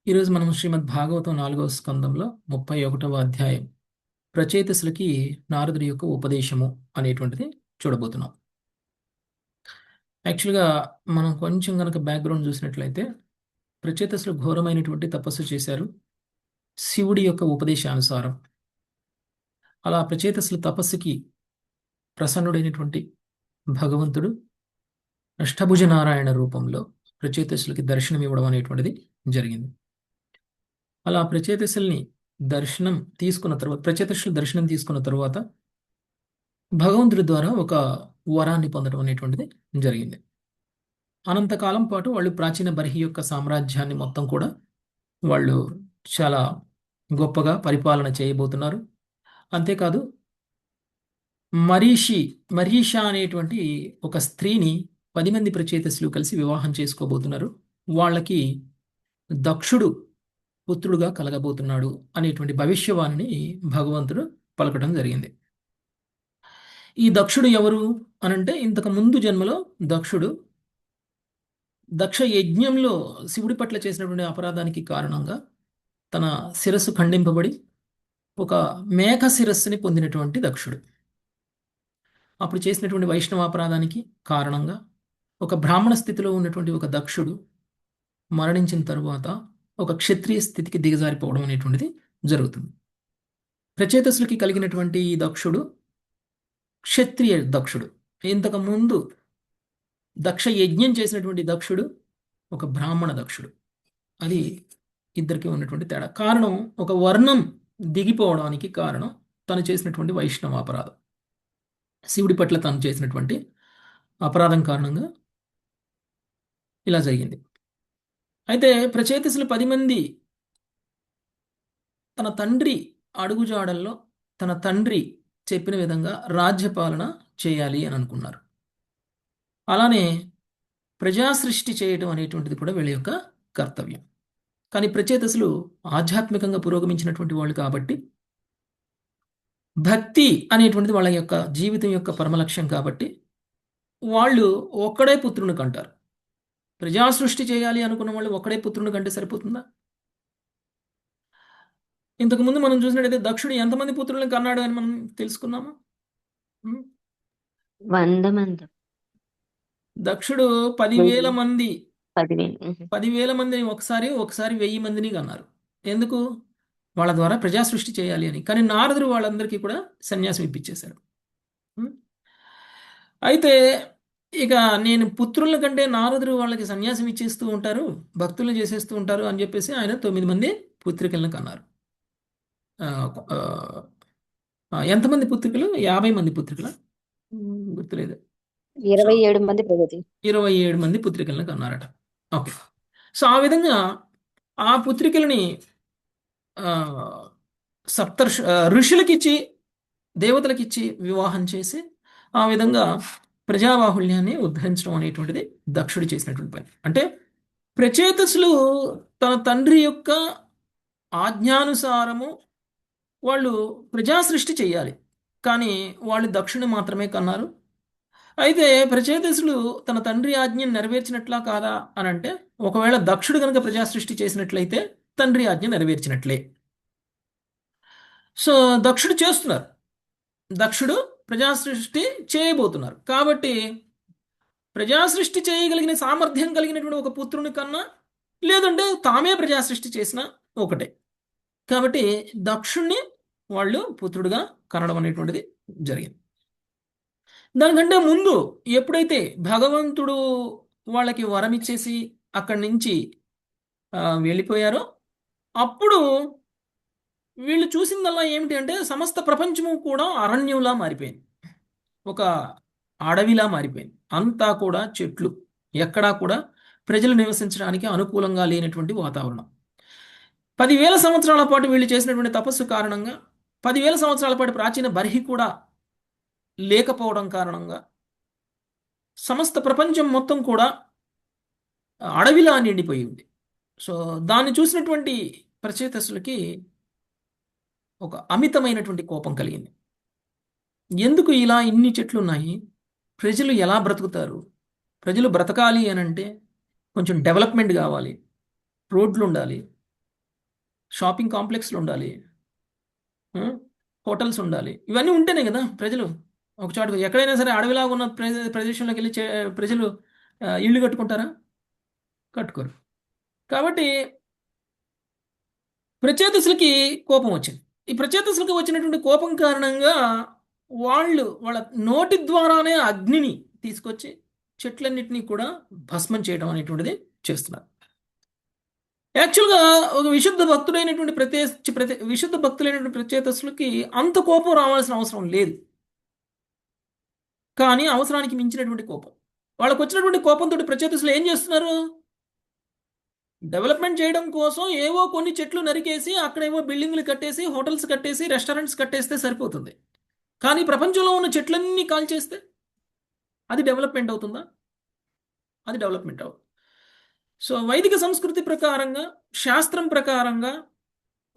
ఈరోజు మనం శ్రీమద్ భాగవతం 4వ స్కందంలో 31వ అధ్యాయం ప్రచేతసులకి నారదుడి యొక్క ఉపదేశము అనేటువంటిది చూడబోతున్నాం. యాక్చువల్గా మనం కొంచెం గనక బ్యాక్గ్రౌండ్ చూసినట్లయితే ప్రచేతసులు ఘోరమైనటువంటి తపస్సు చేశారు శివుడి యొక్క ఉపదేశానుసారం. అలా ప్రచేతసుల తపస్సుకి ప్రసన్నుడైనటువంటి భగవంతుడు అష్టభుజ నారాయణ రూపంలో ప్రచేతసులకి దర్శనం ఇవ్వడం అనేటువంటిది జరిగింది. అలా ప్రచేతసుల దర్శనం తీసుకున్న తర్వాత భగవంతుడి ద్వారా ఒక వరాన్ని పొందడం అనేటువంటిది జరిగింది. అనంతకాలం పాటు వాళ్ళు ప్రాచీన బర్హి యొక్క సామ్రాజ్యాన్ని మొత్తం కూడా వాళ్ళు చాలా గొప్పగా పరిపాలన చేయబోతున్నారు. అంతేకాదు మరీష అనేటువంటి ఒక స్త్రీని 10 మంది ప్రచేతసులు కలిసి వివాహం చేసుకోబోతున్నారు. వాళ్ళకి దక్షుడు పుత్రుడుగా కలగబోతున్నాడు అనేటువంటి భవిష్యవాణిని భగవంతుడు పలకడం జరిగింది. ఈ దక్షుడు ఎవరు అనంటే ఇంతకు ముందు జన్మలో దక్ష యజ్ఞంలో శివుడి పట్ల చేసినటువంటి అపరాధానికి కారణంగా తన శిరస్సు ఖండింపబడి ఒక మేఘ శిరస్సుని పొందినటువంటి దక్షుడు. అప్పుడు చేసినటువంటి వైష్ణవాపరాధానికి కారణంగా ఒక బ్రాహ్మణ స్థితిలో ఉన్నటువంటి ఒక దక్షుడు మరణించిన తరువాత ఒక క్షత్రియ స్థితికి దిగజారిపోవడం అనేటువంటిది జరుగుతుంది. ప్రచేతసులకి కలిగినటువంటి ఈ దక్షుడు క్షత్రియ దక్షుడు. ఇంతకు ముందు దక్ష యజ్ఞం చేసినటువంటి దక్షుడు ఒక బ్రాహ్మణ దక్షుడు. అది ఇద్దరికి ఉన్నటువంటి తేడా. కారణం ఒక వర్ణం దిగిపోవడానికి కారణం తను చేసినటువంటి వైష్ణవ అపరాధం. శివుడి పట్ల తను చేసినటువంటి అపరాధం కారణంగా ఇలా జరిగింది. అయితే ప్రచేతసులు 10 మంది తన తండ్రి అడుగుజాడల్లో తన తండ్రి చెప్పిన విధంగా రాజ్యపాలన చేయాలి అని అనుకున్నారు. అలానే ప్రజాసృష్టి చేయడం అనేటువంటిది కూడా వీళ్ళ యొక్క కర్తవ్యం. కానీ ప్రచేతసులు ఆధ్యాత్మికంగా పురోగమించినటువంటి వాళ్ళు కాబట్టి, భక్తి అనేటువంటిది వాళ్ళ యొక్క జీవితం యొక్క పరమలక్ష్యం కాబట్టి వాళ్ళు ఒక్కడే పుత్రుని కంటారు. ప్రజాసృష్టి చేయాలి అనుకున్న వాళ్ళు ఒక్కడే పుత్రుని కంటే సరిపోతుందా? ఇంతకుముందు మనం చూసినట్టయితే దక్షుడు ఎంతమంది పుత్రులను కన్నాడు అని మనం తెలుసుకున్నాము. 100 మంది. దక్షుడు 10,000 మంది 10,000 మందిని ఒకసారి 1000 మందిని కన్నారు. ఎందుకు? వాళ్ళ ద్వారా ప్రజాసృష్టి చేయాలి అని. కానీ నారదుడు వాళ్ళందరికీ కూడా సన్యాసం ఇప్పించేశారు. అయితే ఇక నేను పుత్రుల కంటే నారదుడు వాళ్ళకి సన్యాసం ఇచ్చేస్తూ ఉంటారు, భక్తులను చేసేస్తూ ఉంటారు అని చెప్పేసి ఆయన 9 మంది పుత్రికలను కన్నారు. ఎంతమంది పుత్రికలు? 50 మంది పుత్రికల గుర్తులేదు. 27 మంది ప్రగతి. 27 మంది పుత్రికలను కన్నారట. ఓకే. సో ఆ విధంగా ఆ పుత్రికలని ఋషులకిచ్చి దేవతలకిచ్చి వివాహం చేసి ఆ విధంగా ప్రజాబాహుళ్యాన్ని ఉద్ధరించడం అనేటువంటిది దక్షుడు చేసినటువంటి పని. అంటే ప్రచేతసులు తన తండ్రి యొక్క ఆజ్ఞానుసారము వాళ్ళు ప్రజాసృష్టి చేయాలి, కానీ వాళ్ళు దక్షుని మాత్రమే కన్నారు. అయితే ప్రచేతసులు తన తండ్రి ఆజ్ఞను నెరవేర్చినట్లా కాదా అని అంటే, ఒకవేళ దక్షుడు కనుక ప్రజాసృష్టి చేసినట్లయితే తండ్రి ఆజ్ఞ నెరవేర్చినట్లే. సో దక్షుడు చేస్తున్నారు, దక్షుడు ప్రజాసృష్టి చేయబోతున్నారు. కాబట్టి ప్రజాసృష్టి చేయగలిగిన సామర్థ్యం కలిగినటువంటి ఒక పుత్రుని కన్నా, లేదంటే తామే ప్రజాసృష్టి చేసిన ఒకటే. కాబట్టి దక్షుణ్ణి వాళ్ళు పుత్రుడిగా కనడం అనేటువంటిది జరిగింది. దానికంటే ముందు ఎప్పుడైతే భగవంతుడు వాళ్ళకి వరం ఇచ్చేసి అక్కడి నుంచి వెళ్ళిపోయారో, అప్పుడు వీళ్ళు చూసిందల్లా ఏమిటి అంటే సమస్త ప్రపంచము కూడా అరణ్యంలా మారిపోయింది, ఒక అడవిలా మారిపోయింది. అంతా కూడా చెట్లు, ఎక్కడా కూడా ప్రజలు నివసించడానికి అనుకూలంగా లేనటువంటి వాతావరణం. 10,000 సంవత్సరాల పాటు వీళ్ళు చేసినటువంటి తపస్సు కారణంగా, 10,000 సంవత్సరాల పాటు ప్రాచీన బర్హి కూడా లేకపోవడం కారణంగా సమస్త ప్రపంచం మొత్తం కూడా అడవిలా నిండిపోయి ఉంది. సో దాన్ని చూసినటువంటి ప్రచేతసులకి ఒక అమితమైనటువంటి కోపం కలిగింది. ఎందుకు ఇలా ఇన్ని చెట్లు ఉన్నాయి? ప్రజలు ఎలా బ్రతుకుతారు? ప్రజలు బ్రతకాలి అని అంటే కొంచెం డెవలప్మెంట్ కావాలి, రోడ్లు ఉండాలి, షాపింగ్ కాంప్లెక్స్లు ఉండాలి, ఆ, హోటల్స్ ఉండాలి. ఇవన్నీ ఉంటేనే కదా ప్రజలు ఒక చోట ఎక్కడైనా సరే అడవిలాగా ఉన్న ప్రదేశంలోకి వెళ్ళి ప్రజలు ఇల్లు కట్టుకుంటారా? కట్టుకోరు. కాబట్టి ప్రచేతసులకి కోపం వచ్చింది. ఈ ప్రచేతసులకు వచ్చినటువంటి కోపం కారణంగా వాళ్ళ నోటి ద్వారానే అగ్నిని తీసుకొచ్చి చెట్లన్నిటినీ కూడా భస్మం చేయడం అనేటువంటిది చేస్తున్నారు. యాక్చువల్గా ఒక విశుద్ధ భక్తులైనటువంటి ప్రచేతసులకి అంత కోపం రావాల్సిన అవసరం లేదు. కానీ అవసరానికి మించినటువంటి కోపం వాళ్ళకు వచ్చినటువంటి కోపంతో ప్రచేతసులు ఏం చేస్తున్నారు? డెవలప్మెంట్ చేయడం కోసం ఏవో కొన్ని చెట్లు నరికేసి అక్కడేవో బిల్డింగ్లు కట్టేసి, హోటల్స్ కట్టేసి, రెస్టారెంట్స్ కట్టేస్తే సరిపోతుంది. కానీ ప్రపంచంలో ఉన్న చెట్లన్నీ కాల్చేస్తే అది డెవలప్మెంట్ అవుతుందా? అది డెవలప్మెంట్ అవ్వదు. సో వైదిక సంస్కృతి ప్రకారంగా, శాస్త్రం ప్రకారంగా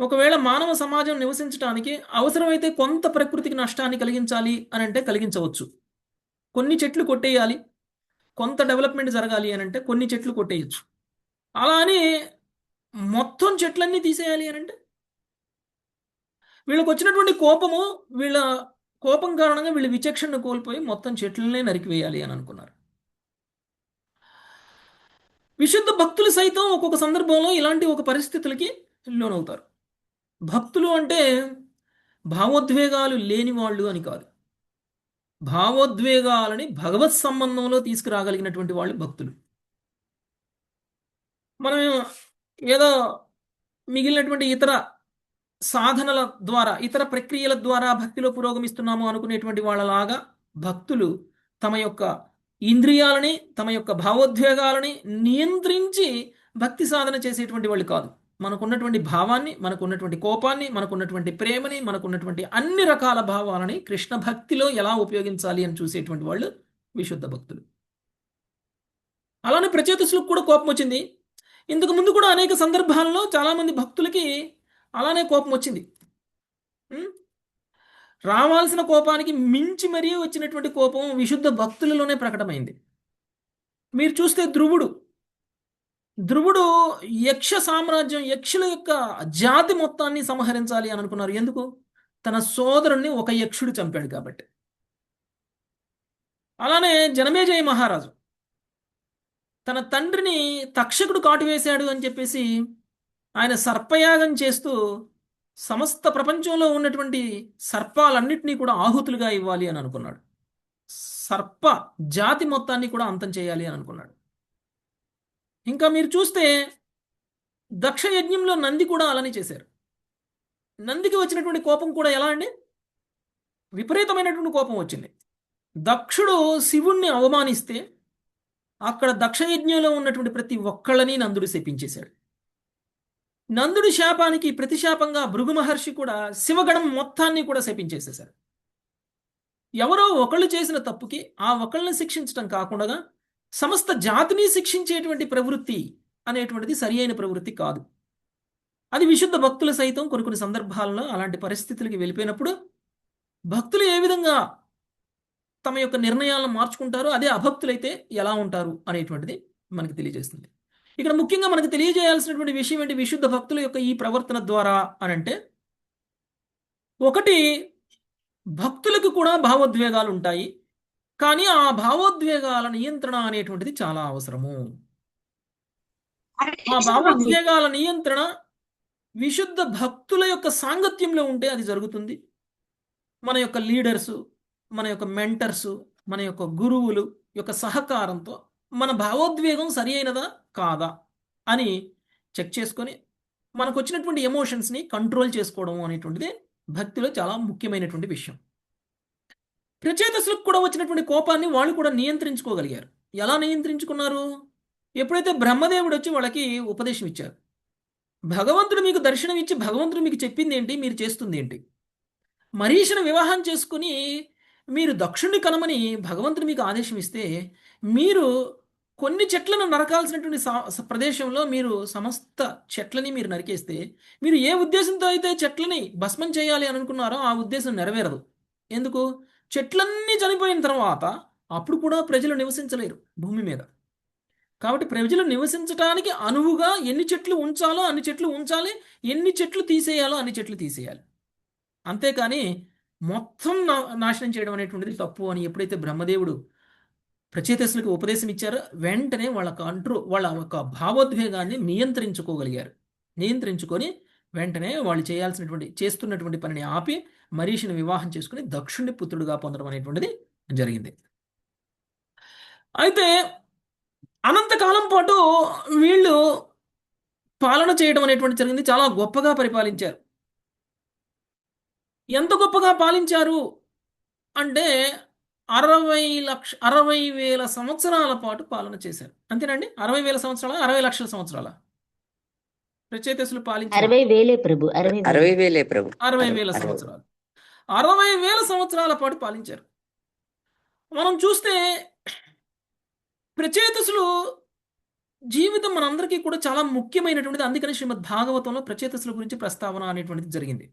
ఒకవేళ మానవ సమాజం నివసించడానికి అవసరమైతే కొంత ప్రకృతికి నష్టాన్ని కలిగించాలి అని అంటే కలిగించవచ్చు. కొన్ని చెట్లు కొట్టేయాలి, కొంత డెవలప్మెంట్ జరగాలి అని అంటే కొన్ని చెట్లు కొట్టేయచ్చు. అలా అని మొత్తం చెట్లన్నీ తీసేయాలి అని అంటే వీళ్ళకి వచ్చినటువంటి వీళ్ళ కోపం కారణంగా వీళ్ళు విచక్షణను కోల్పోయి మొత్తం చెట్లనే నరికివేయాలి అని అనుకున్నారు. విశుద్ధ భక్తులు సైతం ఒక్కొక్క సందర్భంలో ఇలాంటి ఒక పరిస్థితులకి లోనవుతారు. భక్తులు అంటే భావోద్వేగాలు లేని వాళ్ళు అని కాదు, భావోద్వేగాలని భగవత్ సంబంధంలో తీసుకురాగలిగినటువంటి వాళ్ళు భక్తులు. మనం ఏదో మిగిలినటువంటి ఇతర సాధనల ద్వారా, ఇతర ప్రక్రియల ద్వారా భక్తిలో పురోగమిస్తున్నాము అనుకునేటువంటి వాళ్ళలాగా భక్తులు తమ యొక్క ఇంద్రియాలని, తమ యొక్క భావోద్వేగాలని నియంత్రించి భక్తి సాధన చేసేటువంటి వాళ్ళు కాదు. మనకున్నటువంటి భావాన్ని, మనకున్నటువంటి కోపాన్ని, మనకున్నటువంటి ప్రేమని, మనకున్నటువంటి అన్ని రకాల భావాలని కృష్ణ భక్తిలో ఎలా ఉపయోగించాలి అని చూసేటువంటి వాళ్ళు విశుద్ధ భక్తులు. అలానే ప్రచేతసులకు కూడా కోపం వచ్చింది. ఇంతకు ముందు కూడా అనేక సందర్భాల్లో చాలామంది భక్తులకి అలానే కోపం వచ్చింది. రావాల్సిన కోపానికి మించి మరీ వచ్చినటువంటి కోపం విశుద్ధ భక్తులలోనే ప్రకటమైంది. మీరు చూస్తే ధ్రువుడు యక్ష సామ్రాజ్యం, యక్షుల యొక్క జాతి మొత్తాన్ని సంహరించాలి అని అనుకున్నారు. ఎందుకు? తన సోదరుణ్ణి ఒక యక్షుడు చంపాడు కాబట్టి. అలానే జనమేజయ మహారాజు తన తండ్రిని తక్షకుడు కాటువేశాడు అని చెప్పేసి ఆయన సర్పయాగం చేస్తూ సమస్త ప్రపంచంలో ఉన్నటువంటి సర్పాలన్నింటినీ కూడా ఆహుతులుగా ఇవ్వాలి అని అనుకున్నాడు. సర్ప జాతి మొత్తాన్ని కూడా అంతం చేయాలి అని అనుకున్నాడు. ఇంకా మీరు చూస్తే దక్ష యజ్ఞంలో నంది కూడా అలానే చేశారు. నందికి వచ్చినటువంటి కోపం కూడా ఎలా అండి? విపరీతమైనటువంటి కోపం వచ్చింది. దక్షుడు శివుణ్ణి అవమానిస్తే అక్కడ దక్షయజ్ఞంలో ఉన్నటువంటి ప్రతి ఒక్కళ్ళని నందుడు శపించేశాడు. నందుడి శాపానికి ప్రతిశాపంగా భృగు మహర్షి కూడా శివగణం మొత్తాన్ని కూడా శపించేసేశారు. ఎవరో ఒకళ్ళు చేసిన తప్పుకి ఆ ఒకళ్ళని శిక్షించడం కాకుండా సమస్త జాతిని శిక్షించేటువంటి ప్రవృత్తి అనేటువంటిది సరి అయిన ప్రవృత్తి కాదు. అది విశుద్ధ భక్తులు సైతం కొన్ని సందర్భాల్లో అలాంటి పరిస్థితులకి వెళ్ళిపోయినప్పుడు భక్తులు ఏ విధంగా తమ యొక్క నిర్ణయాలను మార్చుకుంటారో అదే అభక్తులైతే ఎలా ఉంటారు అనేటువంటిది మనకి తెలియజేస్తుంది. ఇక్కడ ముఖ్యంగా మనకు తెలియజేయాల్సినటువంటి విషయం ఏంటి విశుద్ధ భక్తుల యొక్క ఈ ప్రవర్తన ద్వారా అనంటే, ఒకటి, భక్తులకు కూడా భావోద్వేగాలు ఉంటాయి, కానీ ఆ భావోద్వేగాల నియంత్రణ అనేటువంటిది చాలా అవసరము. ఆ భావోద్వేగాల నియంత్రణ విశుద్ధ భక్తుల యొక్క సాంగత్యంలో ఉంటే అది జరుగుతుంది. మన యొక్క లీడర్సు, మన యొక్క మెంటర్సు, మన యొక్క గురువులు యొక్క సహకారంతో మన భావోద్వేగం సరి అయినదా కాదా అని చెక్ చేసుకొని మనకు వచ్చినటువంటి ఎమోషన్స్ని కంట్రోల్ చేసుకోవడం అనేటువంటిది భక్తిలో చాలా ముఖ్యమైనటువంటి విషయం. ప్రచేతసులకు కూడా వచ్చినటువంటి కోపాన్ని వాళ్ళు కూడా నియంత్రించుకోగలిగారు. ఎలా నియంత్రించుకున్నారు? ఎప్పుడైతే బ్రహ్మదేవుడు వచ్చి వాళ్ళకి ఉపదేశం ఇచ్చారు, భగవంతుడు మీకు దర్శనం ఇచ్చి భగవంతుడు మీకు చెప్పింది ఏంటి, మీరు చేస్తుంది ఏంటి? మరీషిని వివాహం చేసుకుని మీరు దక్షుణ్ణి కనమని భగవంతుడు మీకు ఆదేశం ఇస్తే మీరు కొన్ని చెట్లను నరకాల్సినటువంటి ప్రదేశంలో మీరు సమస్త చెట్లని మీరు నరికేస్తే మీరు ఏ ఉద్దేశంతో అయితే చెట్లని భస్మం చేయాలి అని అనుకున్నారో ఆ ఉద్దేశం నెరవేరదు. ఎందుకు? చెట్లన్నీ చనిపోయిన తర్వాత అప్పుడు కూడా ప్రజలు నివసించలేరు భూమి మీద. కాబట్టి ప్రజలు నివసించడానికి అనువుగా ఎన్ని చెట్లు ఉంచాలో అన్ని చెట్లు ఉంచాలి, ఎన్ని చెట్లు తీసేయాలో అన్ని చెట్లు తీసేయాలి. అంతేకాని మొత్తం నాశనం చేయడం అనేటువంటిది తప్పు అని ఎప్పుడైతే బ్రహ్మదేవుడు ప్రచేతసులకు ఉపదేశం ఇచ్చారో వెంటనే వాళ్ళ ఒక భావోద్వేగాన్ని నియంత్రించుకోగలిగారు. నియంత్రించుకొని వెంటనే వాళ్ళు చేస్తున్నటువంటి పనిని ఆపి మరీషిని వివాహం చేసుకుని దక్షుణ్ణి పుత్రుడుగా పొందడం అనేటువంటిది జరిగింది. అయితే అనంతకాలం పాటు వీళ్ళు పాలన చేయడం అనేటువంటి జరిగింది. చాలా గొప్పగా పరిపాలించారు. ఎంత గొప్పగా పాలించారు అంటే 60,000 సంవత్సరాల పాటు పాలన చేశారు. అంతేనండి? 60,000 సంవత్సరాల 60,00,000 సంవత్సరాల ప్రచేతసులు పాలించారు. 60,000 ప్రభు. 60,000 ప్రభు. 60,000 సంవత్సరాలు 60,000 సంవత్సరాల పాటు పాలించారు. మనం చూస్తే ప్రచేతసులు జీవితం మనందరికీ కూడా చాలా ముఖ్యమైనటువంటిది. అందుకని శ్రీమద్ భాగవతంలో ప్రచేతసుల గురించి ప్రస్తావన అనేటువంటిది జరిగింది.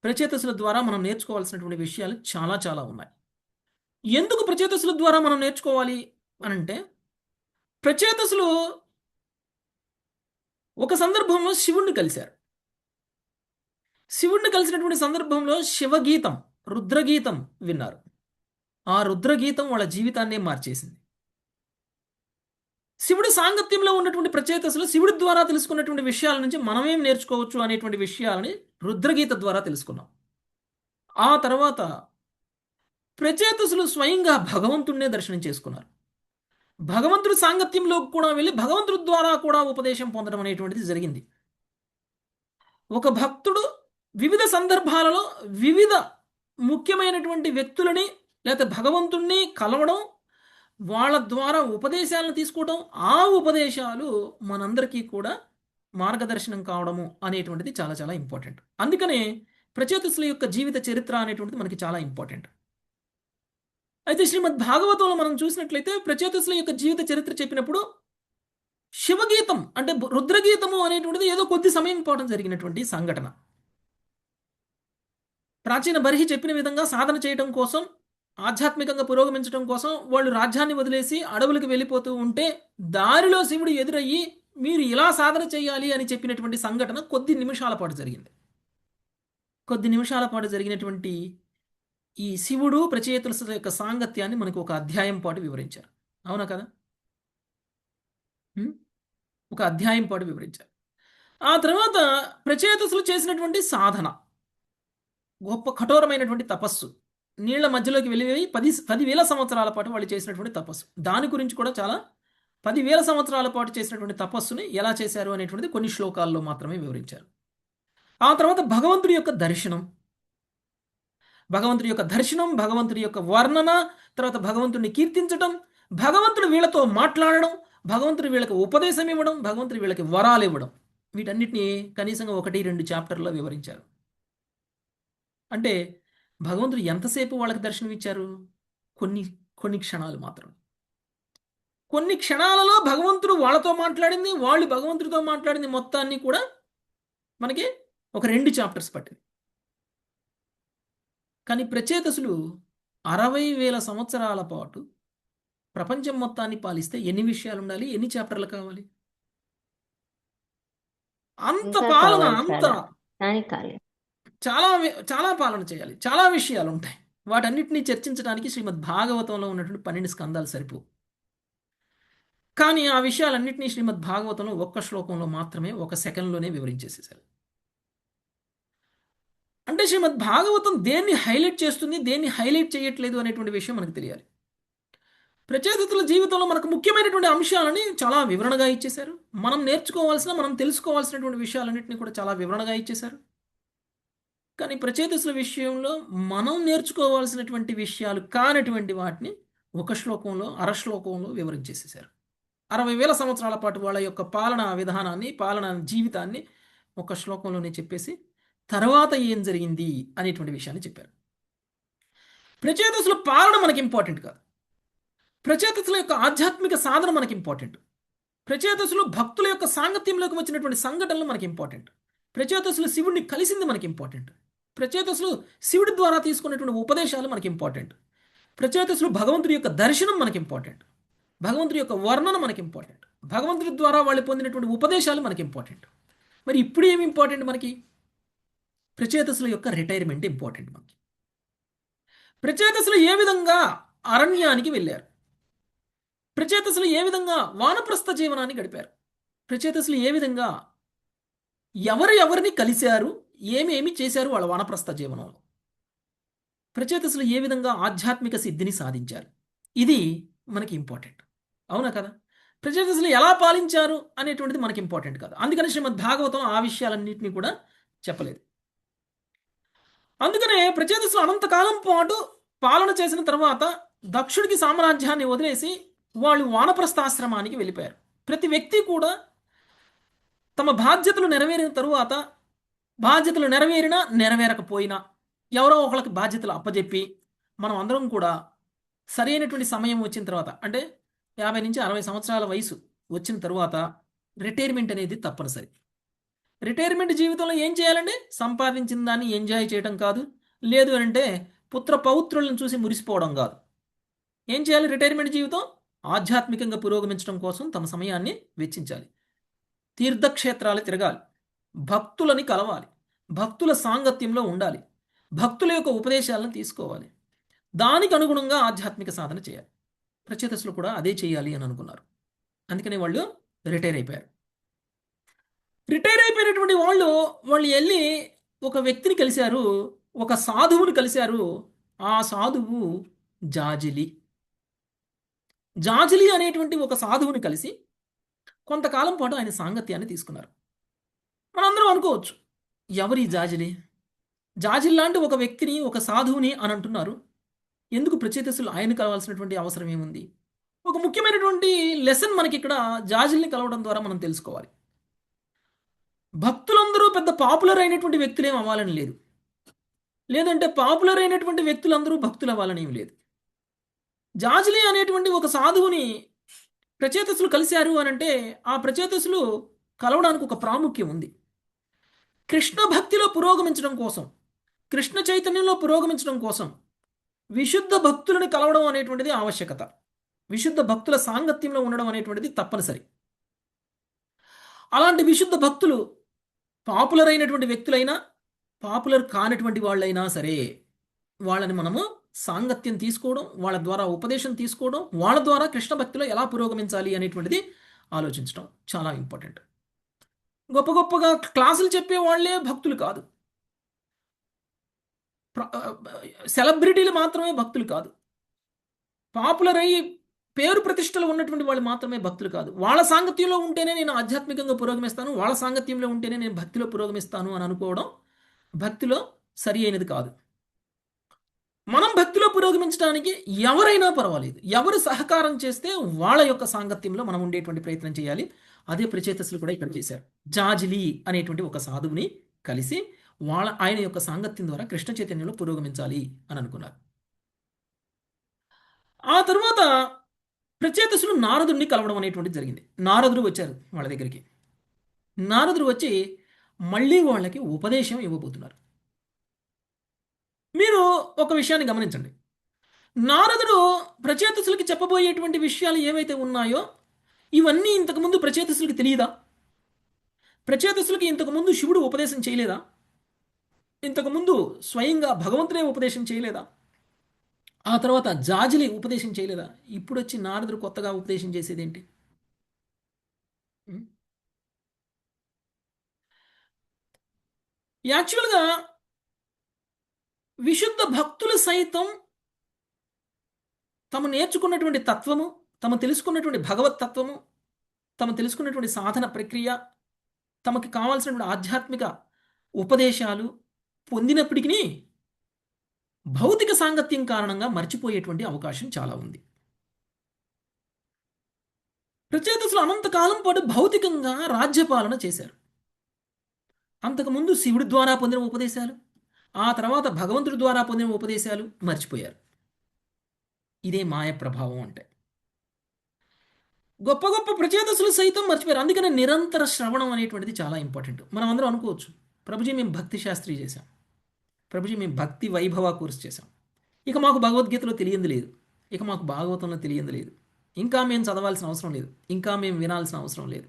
ప్రచేతసుల ద్వారా మనం నేర్చుకోవాల్సినటువంటి విషయాలు చాలా చాలా ఉన్నాయి. ఎందుకు ప్రచేతసుల ద్వారా మనం నేర్చుకోవాలి అనంటే, ప్రచేతసులు ఒక సందర్భంలో శివుణ్ణి కలిశారు. శివుణ్ణి కలిసినటువంటి సందర్భంలో శివగీతం, రుద్రగీతం విన్నారు. ఆ రుద్రగీతం వాళ్ళ జీవితాన్నే మార్చేసింది. శివుడి సాంగత్యంలో ఉన్నటువంటి ప్రచేతసులు శివుడి ద్వారా తెలుసుకున్నటువంటి విషయాల నుంచి మనమేం నేర్చుకోవచ్చు అనేటువంటి విషయాలని రుద్రగీత ద్వారా తెలుసుకున్నాం. ఆ తర్వాత ప్రచేతసులు స్వయంగా భగవంతుడినే దర్శనం చేసుకున్నారు. భగవంతుడి సాంగత్యంలో కూడా వెళ్ళి భగవంతుడి ద్వారా కూడా ఉపదేశం పొందడం అనేటువంటిది జరిగింది. ఒక భక్తుడు వివిధ సందర్భాలలో వివిధ ముఖ్యమైనటువంటి వ్యక్తులని లేదా భగవంతుణ్ణి కలవడం, వాళ్ళ ద్వారా ఉపదేశాలను తీసుకోవడం, ఆ ఉపదేశాలు మనందరికీ కూడా మార్గదర్శనం కావడము అనేటువంటిది చాలా చాలా ఇంపార్టెంట్. అందుకనే ప్రచేతసుల యొక్క జీవిత చరిత్ర అనేటువంటిది మనకి చాలా ఇంపార్టెంట్. అయితే శ్రీమద్ భాగవతంలో మనం చూసినట్లయితే ప్రచేతసుల యొక్క జీవిత చరిత్ర చెప్పినప్పుడు శివగీతం అంటే రుద్రగీతము అనేటువంటిది ఏదో కొద్ది సమయం పాటు జరిగినటువంటి సంఘటన. ప్రాచీన బర్హి చెప్పిన విధంగా సాధన చేయడం కోసం, ఆధ్యాత్మికంగా పురోగమించడం కోసం వాళ్ళు రాజ్యాన్ని వదిలేసి అడవులకు వెళ్ళిపోతూ ఉంటే దారిలో శివుడు ఎదురయ్యి మీరు ఇలా సాధన చేయాలి అని చెప్పినటువంటి సంఘటన కొద్ది నిమిషాల పాటు జరిగింది. కొద్ది నిమిషాల పాటు జరిగినటువంటి ఈ శివుడు ప్రచేతసుల యొక్క సాంగత్యాన్ని మనకు ఒక అధ్యాయం పాటు వివరించారు. అవునా కదా? ఒక అధ్యాయం పాటు వివరించారు. ఆ తర్వాత ప్రచేతసులు చేసినటువంటి సాధన, గొప్ప కఠోరమైనటువంటి తపస్సు, నీళ్ల మధ్యలోకి వెళ్ళిపోయి 10,000 సంవత్సరాల పాటు వాళ్ళు చేసినటువంటి తపస్సు, దాని గురించి కూడా చాలా 10,000 సంవత్సరాల పాటు చేసినటువంటి తపస్సుని ఎలా చేశారు అనేటువంటిది కొన్ని శ్లోకాల్లో మాత్రమే వివరించారు. ఆ తర్వాత భగవంతుడి యొక్క దర్శనం, భగవంతుడి యొక్క వర్ణన, తర్వాత భగవంతుడిని కీర్తించడం, భగవంతుడు వీళ్ళతో మాట్లాడడం, భగవంతుడు వీళ్ళకి ఉపదేశం ఇవ్వడం, భగవంతుడు వీళ్ళకి వరాలు ఇవ్వడం, వీటన్నిటిని కనీసంగా 1-2 చాప్టర్లో వివరించారు. అంటే భగవంతుడు ఎంతసేపు వాళ్ళకి దర్శనం ఇచ్చారు? కొన్ని క్షణాలు మాత్రం. కొన్ని క్షణాలలో భగవంతుడు వాళ్ళతో మాట్లాడింది, వాళ్ళు భగవంతుడితో మాట్లాడింది మొత్తాన్ని కూడా మనకి ఒక 2 చాప్టర్స్ పట్టింది. కానీ ప్రచేతసులు 60,000 సంవత్సరాల పాటు ప్రపంచం మొత్తాన్ని పాలిస్తే ఎన్ని విషయాలు ఉండాలి? ఎన్ని చాప్టర్లు కావాలి? అంత పాలన, చాలా చాలా పాలన చేయాలి, చాలా విషయాలు ఉంటాయి. వాటన్నిటినీ చర్చించడానికి శ్రీమద్ భాగవతంలో ఉన్నటువంటి 12 స్కందాలు సరిపో. కానీ ఆ విషయాలన్నింటినీ శ్రీమద్ భాగవతంలో ఒక్క శ్లోకంలో మాత్రమే, 1 సెకండ్లోనే వివరించేసేసారు. అంటే శ్రీమద్ భాగవతం దేన్ని హైలైట్ చేస్తుంది, దేన్ని హైలైట్ చేయట్లేదు అనేటువంటి విషయం మనకు తెలియాలి. ప్రచేతసుల జీవితంలో మనకు ముఖ్యమైనటువంటి అంశాలని చాలా వివరణగా ఇచ్చేశారు. మనం తెలుసుకోవాల్సినటువంటి విషయాలన్నింటినీ కూడా చాలా వివరణగా ఇచ్చేశారు. కానీ ప్రచేతసుల విషయంలో మనం నేర్చుకోవాల్సినటువంటి విషయాలు కానటువంటి వాటిని 1 శ్లోకంలో, అర శ్లోకంలో వివరించేసేశారు. 60,000 సంవత్సరాల పాటు వాళ్ళ యొక్క పాలనా విధానాన్ని, పాలనా జీవితాన్ని 1 శ్లోకంలోనే చెప్పేసి తర్వాత ఏం జరిగింది అనేటువంటి విషయాన్ని చెప్పారు. ప్రచేతసుల పాలన మనకి ఇంపార్టెంట్ కాదు. ప్రచేతసుల యొక్క ఆధ్యాత్మిక సాధన మనకి ఇంపార్టెంట్. ప్రచేతసులు భక్తుల యొక్క సాంగత్యంలోకి వచ్చినటువంటి సంఘటనలు మనకి ఇంపార్టెంట్. ప్రచేతసులు శివుడిని కలిసింది మనకి ఇంపార్టెంట్. ప్రచేతసులు శివుడి ద్వారా తీసుకున్నటువంటి ఉపదేశాలు మనకి ఇంపార్టెంట్. ప్రచేతసులు భగవంతుడి యొక్క దర్శనం మనకి ఇంపార్టెంట్. భగవంతుడి యొక్క వర్ణన మనకి ఇంపార్టెంట్, భగవంతుడి ద్వారా వాళ్ళు పొందినటువంటి ఉపదేశాలు మనకి ఇంపార్టెంట్. మరి ఇప్పుడు ఏమి ఇంపార్టెంట్ మనకి? ప్రచేతసుల యొక్క రిటైర్మెంట్ ఇంపార్టెంట్ మనకి. ప్రచేతసులు ఏ విధంగా అరణ్యానికి వెళ్ళారు, ప్రచేతసులు ఏ విధంగా వానప్రస్థ జీవనాన్ని గడిపారు, ప్రచేతసులు ఏ విధంగా ఎవరిని కలిశారు, ఏమేమి చేశారు వాళ్ళ వానప్రస్థ జీవనంలో, ప్రచేతసులు ఏ విధంగా ఆధ్యాత్మిక సిద్ధిని సాధించారు, ఇది మనకి ఇంపార్టెంట్. అవునా కదా? ప్రచేతసులు ఎలా పాలించారు అనేటువంటిది మనకి ఇంపార్టెంట్ కాదు. అందుకని శ్రీమద్ భాగవతం ఆ విషయాలన్నింటినీ కూడా చెప్పలేదు. అందుకనే ప్రచేతసులు అనంతకాలం పాటు పాలన చేసిన తర్వాత దక్షుడికి సామ్రాజ్యాన్ని వదిలేసి వాళ్ళు వానప్రస్థాశ్రమానికి వెళ్ళిపోయారు. ప్రతి వ్యక్తి కూడా తమ బాధ్యతలు నెరవేరిన తరువాత, బాధ్యతలు నెరవేరినా నెరవేరకపోయినా ఎవరో ఒకళ్ళకి బాధ్యతలు అప్పజెప్పి మనం అందరం కూడా సరైనటువంటి సమయం వచ్చిన తర్వాత, అంటే 50 నుంచి 60 సంవత్సరాల వయసు వచ్చిన తరువాత రిటైర్మెంట్ అనేది తప్పనిసరి. రిటైర్మెంట్ జీవితంలో ఏం చేయాలండి? సంపాదించిన దాన్ని ఎంజాయ్ చేయడం కాదు, లేదు అంటే పుత్ర పౌత్రులను చూసి మురిసిపోవడం కాదు. ఏం చేయాలి? రిటైర్మెంట్ జీవితం ఆధ్యాత్మికంగా పురోగమించడం కోసం తమ సమయాన్ని వెచ్చించాలి. తీర్థక్షేత్రాలు తిరగాలి, భక్తులని కలవాలి, భక్తుల సాంగత్యంలో ఉండాలి, భక్తుల యొక్క ఉపదేశాలను తీసుకోవాలి, దానికి అనుగుణంగా ఆధ్యాత్మిక సాధన చేయాలి. ప్రచేతసులు కూడా అదే చేయాలి అని అనుకున్నారు. అందుకనే వాళ్ళు రిటైర్ అయిపోయారు. రిటైర్ అయిపోయినటువంటి వాళ్ళు వెళ్ళి ఒక వ్యక్తిని కలిశారు, ఒక సాధువుని కలిశారు. ఆ సాధువు జాజిలి. జాజిలి అనేటువంటి ఒక సాధువుని కలిసి కొంతకాలం పాటు ఆయన సాంగత్యాన్ని తీసుకున్నారు. మనందరం అనుకోవచ్చు, ఎవరి జాజిలి? జాజిలి లాంటి ఒక వ్యక్తిని, ఒక సాధువుని అని అంటున్నారు, ఎందుకు ప్రచేతసులు ఆయన కలవాల్సినటువంటి అవసరం ఏముంది? ఒక ముఖ్యమైనటువంటి లెసన్ మనకి ఇక్కడ జాజిల్ని కలవడం ద్వారా మనం తెలుసుకోవాలి. భక్తులందరూ పెద్ద పాపులర్ అయినటువంటి వ్యక్తులేం అవ్వాలని లేదు, లేదంటే పాపులర్ అయినటువంటి వ్యక్తులందరూ భక్తులు అవ్వాలని ఏం లేదు. జాజిలి అనేటువంటి ఒక సాధువుని ప్రచేతసులు కలిశారు అని అంటే ఆ ప్రచేతసులు కలవడానికి ఒక ప్రాముఖ్యం ఉంది. కృష్ణ భక్తిలో పురోగమించడం కోసం, కృష్ణ చైతన్యంలో పురోగమించడం కోసం విశుద్ధ భక్తులను కలవడం అనేటువంటిది ఆవశ్యకత. విశుద్ధ భక్తుల సాంగత్యంలో ఉండడం అనేటువంటిది తప్పనిసరి. అలాంటి విశుద్ధ భక్తులు పాపులర్ అయినటువంటి వ్యక్తులైనా, పాపులర్ కానటువంటి వాళ్ళైనా సరే, వాళ్ళని మనము సాంగత్యం తీసుకోవడం, వాళ్ళ ద్వారా ఉపదేశం తీసుకోవడం, వాళ్ళ ద్వారా కృష్ణ భక్తిలో ఎలా పురోగమించాలి అనేటువంటిది ఆలోచించడం చాలా ఇంపార్టెంట్. గొప్ప గొప్పగా క్లాసులు చెప్పే వాళ్ళే భక్తులు కాదు, సెలబ్రిటీలు మాత్రమే భక్తులు కాదు, పాపులర్ అయ్యి పేరు ప్రతిష్టలు ఉన్నటువంటి వాళ్ళు మాత్రమే భక్తులు కాదు. వాళ్ళ సాంగత్యంలో ఉంటేనే నేను ఆధ్యాత్మికంగా పురోగమిస్తాను, వాళ్ళ సాంగత్యంలో ఉంటేనే నేను భక్తిలో పురోగమిస్తాను అని అనుకోవడం భక్తిలో సరి అయినది కాదు. మనం భక్తిలో పురోగమించడానికి ఎవరైనా పర్వాలేదు, ఎవరు సహకారం చేస్తే వాళ్ళ యొక్క సాంగత్యంలో మనం ఉండేటువంటి ప్రయత్నం చేయాలి. అదే ప్రచేతసులు కూడా ఇక్కడ చేశారు. జాజిలి అనేటువంటి ఒక సాధువుని కలిసి ఆయన యొక్క సాంగత్యం ద్వారా కృష్ణ చైతన్యంలో పురోగమించాలి అని అనుకున్నారు. ఆ తర్వాత ప్రచేతసులు నారదుడిని కలవడం అనేటువంటిది జరిగింది. నారదుడు వచ్చారు వాళ్ళ దగ్గరికి. నారదుడు వచ్చి మళ్ళీ వాళ్ళకి ఉపదేశం ఇవ్వబోతున్నారు. మీరు ఒక విషయాన్ని గమనించండి. నారదుడు ప్రచేతసులకి చెప్పబోయేటువంటి విషయాలు ఏవైతే ఉన్నాయో ఇవన్నీ ఇంతకుముందు ప్రచేతసులకి తెలియదా? ప్రచేతసులకి ఇంతకుముందు శివుడు ఉపదేశం చేయలేదా? ఇంతకుముందు స్వయంగా భగవంతుడే ఉపదేశం చేయలేదా? ఆ తర్వాత జాజిలి ఉపదేశం చేయలేదా? ఇప్పుడు వచ్చి నారదుడు కొత్తగా ఉపదేశం చేసేదేంటి? యాక్చువల్గా విశుద్ధ భక్తులు సైతం తమ నేర్చుకున్నటువంటి తత్వము, తమ తెలుసుకున్నటువంటి భగవత్ తత్వము, తమ తెలుసుకున్నటువంటి సాధన ప్రక్రియ, తమకి కావాల్సినటువంటి ఆధ్యాత్మిక ఉపదేశాలు పొందినప్పటికీ భౌతిక సాంగత్యం కారణంగా మర్చిపోయేటువంటి అవకాశం చాలా ఉంది. ప్రచేతసులు అనంతకాలం పాటు భౌతికంగా రాజ్యపాలన చేశారు. అంతకుముందు శివుడి ద్వారా పొందిన ఉపదేశాలు, ఆ తర్వాత భగవంతుడి ద్వారా పొందిన ఉపదేశాలు మర్చిపోయారు. ఇదే మాయ ప్రభావం అంటే. గొప్ప గొప్ప ప్రచేతసులు సైతం మర్చిపోయారు. అందుకనే నిరంతర శ్రవణం అనేటువంటిది చాలా ఇంపార్టెంట్. మనం అందరం అనుకోవచ్చు, ప్రభుజీ మేము భక్తి శాస్త్రి చేశాం, ప్రభుజీ మేము భక్తి వైభవ కోర్స్ చేశాం, ఇక మాకు భగవద్గీతలో తెలియంది లేదు, ఇక మాకు భాగవతంలో తెలియంది లేదు, ఇంకా మేము చదవాల్సిన అవసరం లేదు, ఇంకా మేము వినాల్సిన అవసరం లేదు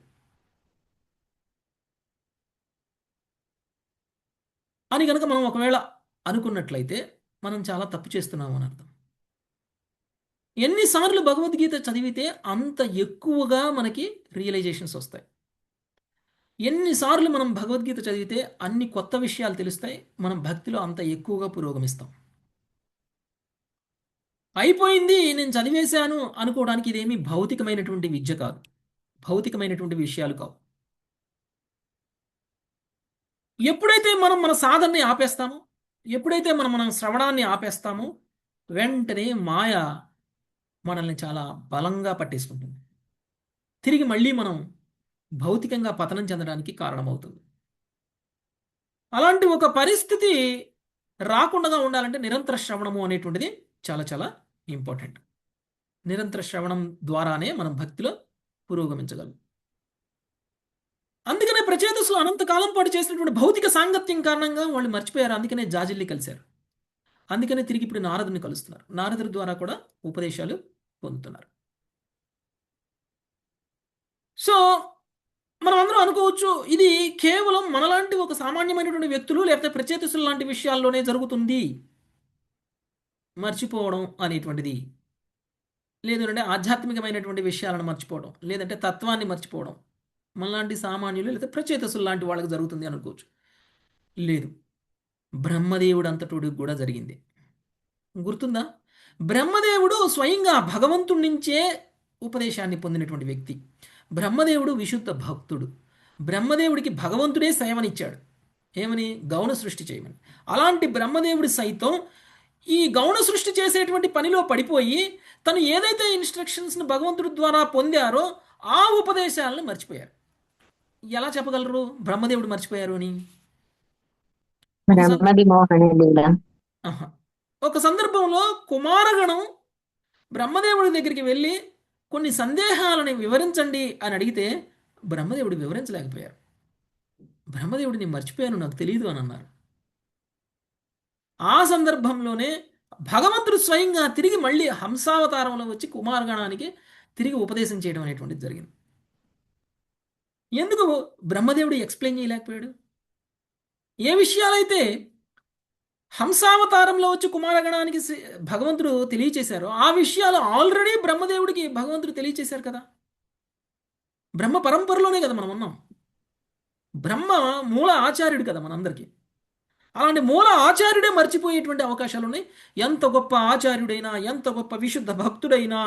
అని కనుక మనం ఒకవేళ అనుకున్నట్లయితే మనం చాలా తప్పు చేస్తున్నాము అని అర్థం. ఎన్నిసార్లు భగవద్గీత చదివితే అంత ఎక్కువగా మనకి రియలైజేషన్స్ వస్తాయి. ఎన్నిసార్లు మనం భగవద్గీత చదివితే అన్ని కొత్త విషయాలు తెలుస్తాయి, మనం భక్తిలో అంత ఎక్కువగా పురోగమిస్తాం. అయిపోయింది, నేను చదివేశాను అనుకోవడానికి ఇదేమీ భౌతికమైనటువంటి విద్య కాదు, భౌతికమైనటువంటి విషయాలు కావు. ఎప్పుడైతే మనం మన సాధనని ఆపేస్తామో, ఎప్పుడైతే మనం శ్రవణాన్ని ఆపేస్తామో, వెంటనే మాయ మనల్ని చాలా బలంగా పట్టేసుకుంటుంది. తిరిగి మళ్ళీ మనం భౌతికంగా పతనం చెందడానికి కారణమవుతుంది. అలాంటి ఒక పరిస్థితి రాకుండా ఉండాలంటే నిరంతర శ్రవణము అనేటువంటిది చాలా చాలా ఇంపార్టెంట్. నిరంతర శ్రవణం ద్వారానే మనం భక్తిలో పురోగమించగలం. అందుకనే ప్రచేతసులు అనంతకాలం పాటు చేసినటువంటి భౌతిక సాంగత్యం కారణంగా వాళ్ళు మర్చిపోయారు. అందుకనే జాజిల్ని కలిశారు. అందుకనే తిరిగి ఇప్పుడు నారదుని కలుస్తున్నారు. నారదుడి ద్వారా కూడా ఉపదేశాలు పొందుతున్నారు. సో మనం అందరం అనుకోవచ్చు, ఇది కేవలం మనలాంటి ఒక సామాన్యమైనటువంటి వ్యక్తులు లేకపోతే ప్రచేతసులు లాంటి విషయాల్లోనే జరుగుతుంది మర్చిపోవడం అనేటువంటిది. లేదంటే ఆధ్యాత్మికమైనటువంటి విషయాలను మర్చిపోవడం, లేదంటే తత్వాన్ని మర్చిపోవడం మనలాంటి సామాన్యులు లేదా ప్రచేతసులు లాంటి వాళ్ళకి జరుగుతుంది అనుకోవచ్చు. లేదు, బ్రహ్మదేవుడు అంతటుడికి కూడా జరిగింది. గుర్తుందా? బ్రహ్మదేవుడు స్వయంగా భగవంతుడి నుంచే ఉపదేశాన్ని పొందినటువంటి వ్యక్తి. బ్రహ్మదేవుడు విశుద్ధ భక్తుడు. బ్రహ్మదేవుడికి భగవంతుడే సేవనిచ్చాడు. ఏమని? గౌణ సృష్టి చేయమని. అలాంటి బ్రహ్మదేవుడు సైతం ఈ గౌణ సృష్టి చేసేటువంటి పనిలో పడిపోయి తను ఏదైతే ఇన్స్ట్రక్షన్స్ని భగవంతుడి ద్వారా పొందారో ఆ ఉపదేశాలను మర్చిపోయారు. ఎలా చెప్పగలరు బ్రహ్మదేవుడు మర్చిపోయారు అని? ఆహా. ఒక సందర్భంలో కుమారగణం బ్రహ్మదేవుడి దగ్గరికి వెళ్ళి కొన్ని సందేహాలని వివరించండి అని అడిగితే బ్రహ్మదేవుడు వివరించలేకపోయారు. బ్రహ్మదేవుడిని మర్చిపోయాను, నాకు తెలియదు అని అన్నారు. ఆ సందర్భంలోనే భగవంతుడు స్వయంగా తిరిగి మళ్ళీ హంసావతారంలో వచ్చి కుమారగణానికి తిరిగి ఉపదేశం చేయడం అనేటువంటిది జరిగింది. ఎందుకు బ్రహ్మదేవుడు ఎక్స్ప్లెయిన్ చేయలేకపోయాడు? ఏ విషయాలైతే హంసావతారంలో వచ్చి కుమారగణానికి భగవంతుడు తెలియచేశారో ఆ విషయాలు ఆల్రెడీ బ్రహ్మదేవుడికి భగవంతుడు తెలియచేశారు కదా. బ్రహ్మ పరంపరలోనే కదా మనం ఉన్నాం. బ్రహ్మ మూల ఆచార్యుడు కదా మనందరికీ. అలాంటి మూల ఆచార్యుడే మర్చిపోయేటువంటి అవకాశాలు ఉన్నాయి. ఎంత గొప్ప ఆచార్యుడైనా, ఎంత గొప్ప విశుద్ధ భక్తుడైనా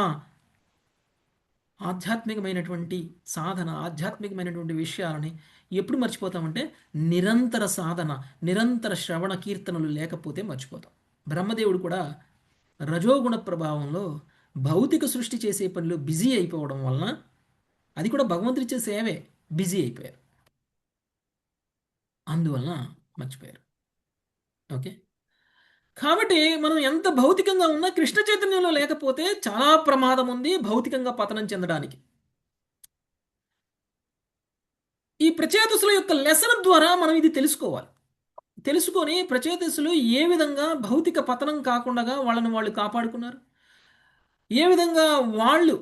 ఆధ్యాత్మికమైనటువంటి సాధన, ఆధ్యాత్మికమైనటువంటి విషయాలని ఎప్పుడు మర్చిపోతామంటే నిరంతర సాధన, నిరంతర శ్రవణ కీర్తనలు లేకపోతే మర్చిపోతాం. బ్రహ్మదేవుడు కూడా రజోగుణ ప్రభావంలో భౌతిక సృష్టి చేసే పనిలో బిజీ అయిపోవడం వలన, అది కూడా భగవంతుడిచ్చే సేవే, బిజీ అయిపోయారు. అందువలన మర్చిపోయారు. ఓకే, కాబట్టి మనం ఎంత భౌతికంగా ఉన్నా కృష్ణ చైతన్యంలో లేకపోతే చాలా ప్రమాదం ఉంది భౌతికంగా పతనం చెందడానికి. ఈ ప్రచేతసుల యొక్క లెసన్ ద్వారా మనం ఇది తెలుసుకోవాలి. తెలుసుకొని ప్రచేతసులు ఏ విధంగా భౌతిక పతనం కాకుండా వాళ్ళని వాళ్ళు కాపాడుకున్నారు, ఏ విధంగా వాళ్ళు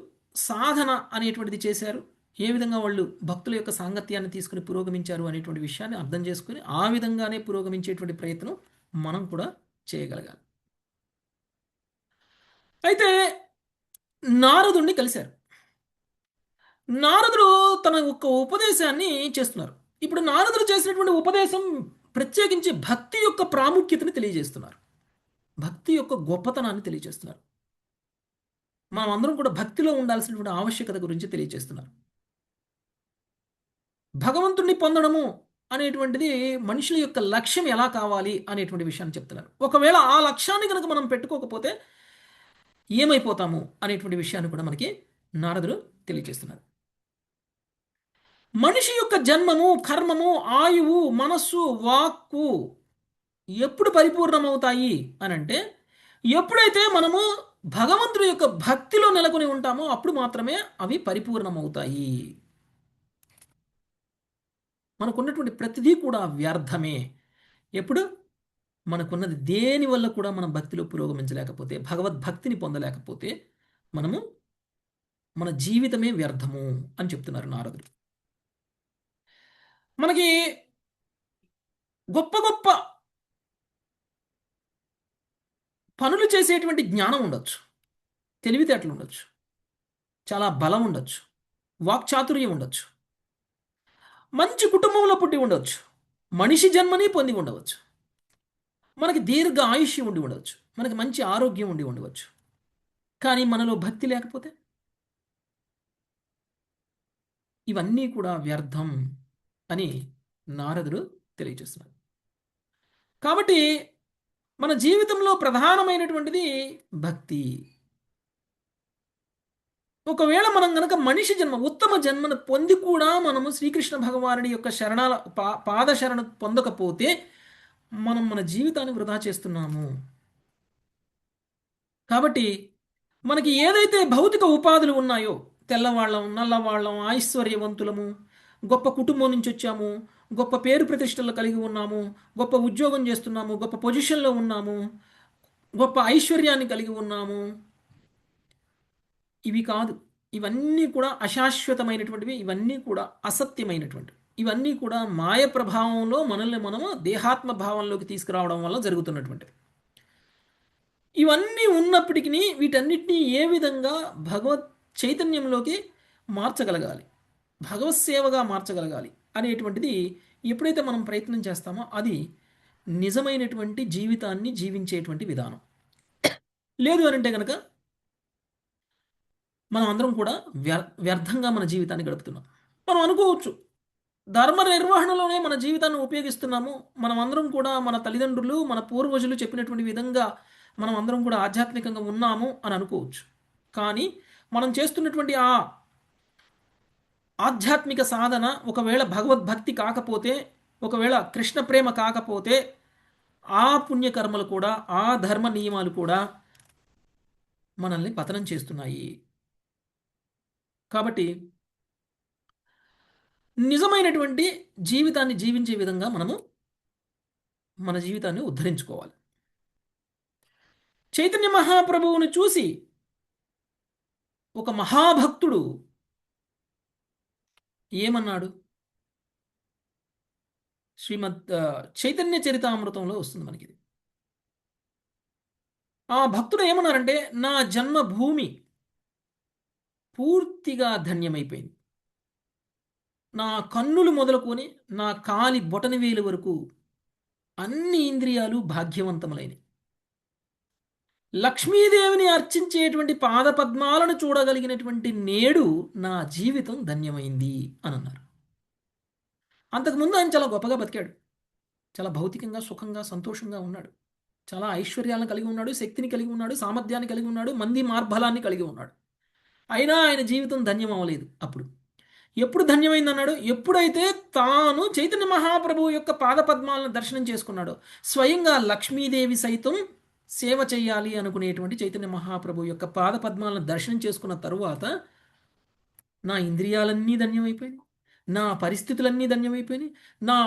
సాధన అనేటువంటిది చేశారు, ఏ విధంగా వాళ్ళు భక్తుల యొక్క సాంగత్యాన్ని తీసుకుని పురోగమించారు అనేటువంటి విషయాన్ని అర్థం చేసుకుని ఆ విధంగానే పురోగమించేటువంటి ప్రయత్నం మనం కూడా చేయగలగాలి. అయితే నారదుణ్ణి కలిశారు. నారదుడు తన యొక్క ఉపదేశాన్ని చేస్తున్నారు. ఇప్పుడు నారదుడు చేసినటువంటి ఉపదేశం ప్రత్యేకించి భక్తి యొక్క ప్రాముఖ్యతని తెలియజేస్తున్నారు, భక్తి యొక్క గొప్పతనాన్ని తెలియజేస్తున్నారు. మనం అందరం కూడా భక్తిలో ఉండాల్సినటువంటి ఆవశ్యకత గురించి తెలియజేస్తున్నారు. భగవంతుణ్ణి పొందడము అనేటువంటిది మనుషుల యొక్క లక్ష్యం ఎలా కావాలి అనేటువంటి విషయాన్ని చెప్తున్నారు. ఒకవేళ ఆ లక్ష్యాన్ని కనుక మనం పెట్టుకోకపోతే ఏమైపోతాము అనేటువంటి విషయాన్ని కూడా మనకి నారదుడు తెలియజేస్తున్నారు. మనిషి యొక్క జన్మము, కర్మము, ఆయువు, మనస్సు, వాక్కు ఎప్పుడు పరిపూర్ణమవుతాయి అని అంటే ఎప్పుడైతే మనము భగవంతుడి యొక్క భక్తిలో నెలకొని ఉంటామో అప్పుడు మాత్రమే అవి పరిపూర్ణమవుతాయి. మనకున్నటువంటి ప్రతిదీ కూడా వ్యర్థమే ఎప్పుడు మనకున్నది దేని వల్ల కూడా మనం భక్తిలో పురోగమించలేకపోతే, భగవద్భక్తిని పొందలేకపోతే మనము మన జీవితమే వ్యర్థము అని చెప్తున్నారు నారదుడు. మనకి గొప్ప గొప్ప పనులు చేసేటువంటి జ్ఞానం ఉండొచ్చు, తెలివితేటలు ఉండొచ్చు, చాలా బలం ఉండొచ్చు, వాక్చాతుర్యం ఉండొచ్చు, మంచి కుటుంబంలో పుట్టి ఉండవచ్చు, మనిషి జన్మని పొంది ఉండవచ్చు, మనకి దీర్ఘ ఆయుష్యం ఉండి ఉండవచ్చు, మనకి మంచి ఆరోగ్యం ఉండి ఉండవచ్చు. కానీ మనలో భక్తి లేకపోతే ఇవన్నీ కూడా వ్యర్థం అని నారదుడు తెలియజేస్తున్నాడు. కాబట్టి మన జీవితంలో ప్రధానమైనటువంటిది భక్తి. ఒకవేళ మనం గనక మనిషి జన్మ, ఉత్తమ జన్మను పొంది కూడా మనము శ్రీకృష్ణ భగవానుడి యొక్క శరణాల పాద శరణ పొందకపోతే మనం మన జీవితాన్ని వృధా చేస్తున్నాము. కాబట్టి మనకి ఏదైతే భౌతిక ఉపాధులు ఉన్నాయో, తెల్లవాళ్ళం, నల్లవాళ్ళం, ఐశ్వర్యవంతులము, గొప్ప కుటుంబం నుంచి వచ్చాము, గొప్ప పేరు ప్రతిష్టలు కలిగి ఉన్నాము, గొప్ప ఉద్యోగం చేస్తున్నాము, గొప్ప పొజిషన్లో ఉన్నాము, గొప్ప ఐశ్వర్యాన్ని కలిగి ఉన్నాము, ఇవి కాదు. ఇవన్నీ కూడా అశాశ్వతమైనటువంటివి, ఇవన్నీ కూడా అసత్యమైనటువంటివి, ఇవన్నీ కూడా మాయ ప్రభావంలో మనల్ని మనము దేహాత్మ భావంలోకి తీసుకురావడం వల్ల జరుగుతున్నటువంటివి. ఇవన్నీ ఉన్నప్పటికీ వీటన్నిటినీ ఏ విధంగా భగవత్ చైతన్యంలోకి మార్చగలగాలి, భగవత్ సేవగా మార్చగలగాలి అనేటువంటిది ఎప్పుడైతే మనం ప్రయత్నం చేస్తామో అది నిజమైనటువంటి జీవితాన్ని జీవించేటువంటి విధానం. లేదు అని అంటే కనుక మనం అందరం కూడా వ్యర్థంగా మన జీవితాన్ని గడుపుతున్నాం. మనం అనుకోవచ్చు, ధర్మ నిర్వహణలోనే మన జీవితాన్ని ఉపయోగిస్తున్నాము, మనం అందరం కూడా మన తల్లిదండ్రులు, మన పూర్వజులు చెప్పినటువంటి విధంగా మనం అందరం కూడా ఆధ్యాత్మికంగా ఉన్నాము అని అనుకోవచ్చు. కానీ మనం చేస్తున్నటువంటి ఆ ఆధ్యాత్మిక సాధన ఒకవేళ భగవద్భక్తి కాకపోతే, ఒకవేళ కృష్ణ ప్రేమ కాకపోతే, ఆ పుణ్యకర్మలు కూడా, ఆ ధర్మ నియమాలు కూడా మనల్ని పతనం చేస్తున్నాయి. కాబట్టి నిజమైనటువంటి జీవితాన్ని జీవించే విధంగా మనము మన జీవితాన్ని ఉద్ధరించుకోవాలి. చైతన్య మహాప్రభువుని చూసి ఒక మహాభక్తుడు ఏమన్నాడు? శ్రీమద్ చైతన్య చరితామృతంలో వస్తుంది మనకి. ఆ భక్తుడు ఏమన్నారంటే, నా జన్మభూమి పూర్తిగా ధన్యమైపోయింది. నా కన్నులు మొదలుకొని నా కాలి బొటనవేలు వరకు అన్ని ఇంద్రియాలు భాగ్యవంతములైనవి. లక్ష్మీదేవిని అర్చించేటువంటి పాదపద్మాలను చూడగలిగినటువంటి నేడు నా జీవితం ధన్యమైంది అని అన్నారు. అంతకుముందు ఆయన చాలా గొప్పగా బతికాడు, చాలా భౌతికంగా సుఖంగా సంతోషంగా ఉన్నాడు, చాలా ఐశ్వర్యాలను కలిగి ఉన్నాడు, శక్తిని కలిగి ఉన్నాడు, సామర్థ్యాన్ని కలిగి ఉన్నాడు, మంది మార్బలాన్ని కలిగి ఉన్నాడు. అయినా ఆయన జీవితం ధన్యం అవ్వలేదు. అప్పుడు ఎప్పుడు ధన్యమైంది అన్నాడు? ఎప్పుడైతే తాను చైతన్య మహాప్రభువు యొక్క పాదపద్మాలను దర్శనం చేసుకున్నాడో, స్వయంగా లక్ష్మీదేవి సైతం సేవ చేయాలి అనుకునేటువంటి చైతన్య మహాప్రభువు యొక్క పాదపద్మాలను దర్శనం చేసుకున్న తరువాత నా ఇంద్రియాలన్నీ ధన్యమైపోయినాయి, నా పరిస్థితులన్నీ ధన్యమైపోయినాయి, నా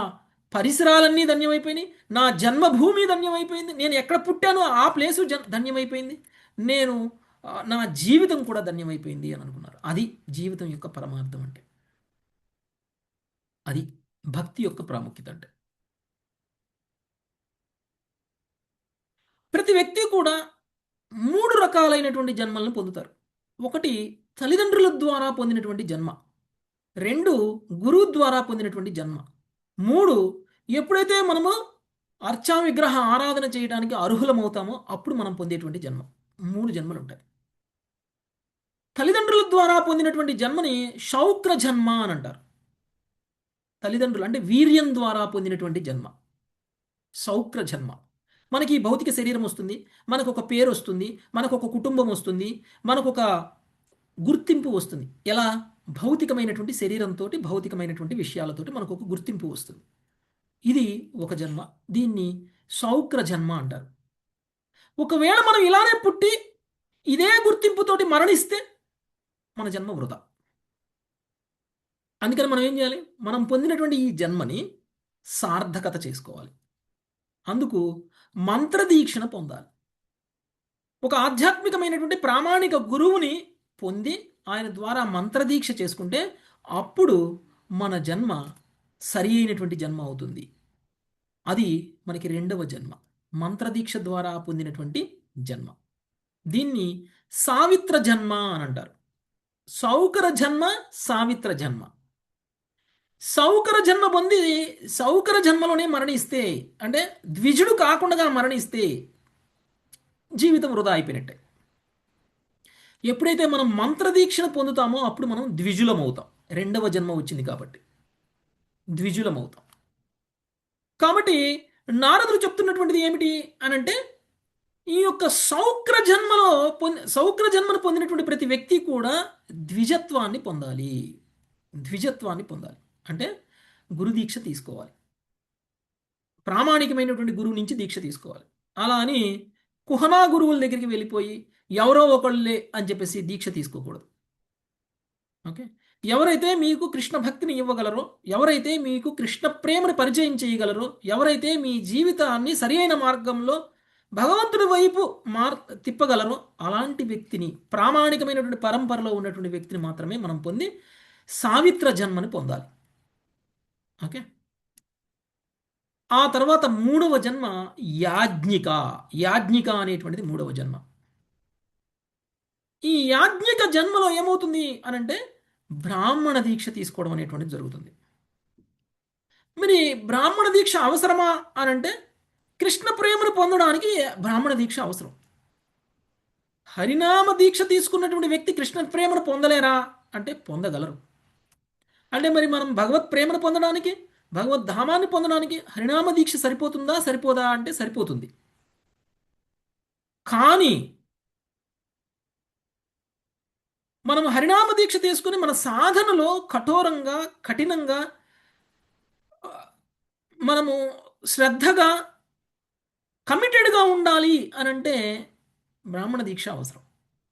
పరిసరాలన్నీ ధన్యమైపోయినాయి, నా జన్మభూమి ధన్యమైపోయింది, నేను ఎక్కడ పుట్టానో ఆ ప్లేసు ధన్యమైపోయింది, నేను నా జీవితం కూడా ధన్యమైపోయింది అని అనుకున్నారు. అది జీవితం యొక్క పరమార్థం అంటే, అది భక్తి యొక్క ప్రాముఖ్యత అంటే. ప్రతి వ్యక్తి కూడా 3 రకాలైనటువంటి జన్మలను పొందుతారు. ఒకటి తల్లిదండ్రుల ద్వారా పొందినటువంటి జన్మ, 2 గురువు ద్వారా పొందినటువంటి జన్మ, 3 ఎప్పుడైతే మనము అర్చా విగ్రహ ఆరాధన చేయడానికి అర్హులమవుతామో అప్పుడు మనం పొందేటువంటి జన్మ. 3 జన్మలు ఉంటాయి. తల్లిదండ్రుల ద్వారా పొందినటువంటి జన్మని శౌక్ర జన్మ అని అంటారు. తల్లిదండ్రులు అంటే వీర్యం ద్వారా పొందినటువంటి జన్మ శౌక్ర జన్మ. మనకి భౌతిక శరీరం వస్తుంది, మనకు ఒక పేరు వస్తుంది, మనకు ఒక కుటుంబం వస్తుంది, మనకు ఒక గుర్తింపు వస్తుంది. ఎలా? భౌతికమైనటువంటి శరీరంతో, భౌతికమైనటువంటి విషయాలతోటి మనకు ఒక గుర్తింపు వస్తుంది. ఇది ఒక జన్మ, దీన్ని శౌక్ర జన్మ అంటారు. ఒకవేళ మనం ఇలానే పుట్టి ఇదే గుర్తింపుతోటి మరణిస్తే మన జన్మ వృధా. అందుకని మనం ఏం చేయాలి? మనం పొందినటువంటి ఈ జన్మని సార్థకత చేసుకోవాలి. అందుకు మంత్రదీక్షణ పొందాలి. ఒక ఆధ్యాత్మికమైనటువంటి ప్రామాణిక గురువుని పొంది ఆయన ద్వారా మంత్రదీక్ష చేసుకుంటే అప్పుడు మన జన్మ సరి అయినటువంటి జన్మ అవుతుంది. అది మనకి రెండవ జన్మ, మంత్రదీక్ష ద్వారా పొందినటువంటి జన్మ. దీన్ని సావిత్ర జన్మ అని అంటారు. సౌకర జన్మ, సావిత్ర జన్మ. సౌకర జన్మ పొంది సౌకర జన్మలోనే మరణిస్తే, అంటే ద్విజుడు కాకుండా మరణిస్తే జీవితం వృధా అయిపోయినట్టే. ఎప్పుడైతే మనం మంత్రదీక్షను పొందుతామో అప్పుడు మనం ద్విజులం అవుతాం. రెండవ జన్మ వచ్చింది కాబట్టి ద్విజులం అవుతాం. కాబట్టి నారదుడు చెప్తున్నటువంటిది ఏమిటి అని అంటే, ఈ యొక్క సౌక్ర జన్మను పొందినటువంటి ప్రతి వ్యక్తి కూడా ద్విజత్వాన్ని పొందాలి. ద్విజత్వాన్ని పొందాలి అంటే గురు దీక్ష తీసుకోవాలి, ప్రామాణికమైనటువంటి గురువు నుంచి దీక్ష తీసుకోవాలి. అలా అని కుహనా గురువుల దగ్గరికి వెళ్ళిపోయి ఎవరో ఒకళ్ళే అని చెప్పేసి దీక్ష తీసుకోకూడదు. ఓకే, ఎవరైతే మీకు కృష్ణ భక్తిని ఇవ్వగలరో, ఎవరైతే మీకు కృష్ణ ప్రేమను పరిచయం చేయగలరో, ఎవరైతే మీ జీవితాన్ని సరైన మార్గంలో భగవంతుడి వైపు తిప్పగలరో అలాంటి వ్యక్తిని, ప్రామాణికమైనటువంటి పరంపరలో ఉన్నటువంటి వ్యక్తిని మాత్రమే మనం పొంది సావిత్ర జన్మని పొందాలి. ఓకే, ఆ తర్వాత మూడవ జన్మ యాజ్ఞిక. యాజ్ఞిక అనేటువంటిది మూడవ జన్మ. ఈ యాజ్ఞిక జన్మలో ఏమవుతుంది అనంటే బ్రాహ్మణ దీక్ష తీసుకోవడం అనేటువంటిది జరుగుతుంది. మరి బ్రాహ్మణ దీక్ష అవసరమా అనంటే కృష్ణ ప్రేమను పొందడానికి బ్రాహ్మణ దీక్ష అవసరం. హరినామ దీక్ష తీసుకున్నటువంటి వ్యక్తి కృష్ణ ప్రేమను పొందలేరా అంటే పొందగలరు. అంటే మరి మనం భగవత్ ప్రేమను పొందడానికి, భగవద్ ధామాన్ని పొందడానికి హరినామ దీక్ష సరిపోతుందా సరిపోదా అంటే సరిపోతుంది. కానీ మనం హరినామ దీక్ష తీసుకుని మన సాధనలో కఠోరంగా, కఠినంగా, మనము శ్రద్ధగా, కమిటెడ్గా ఉండాలి అని అంటే బ్రాహ్మణ దీక్ష అవసరం.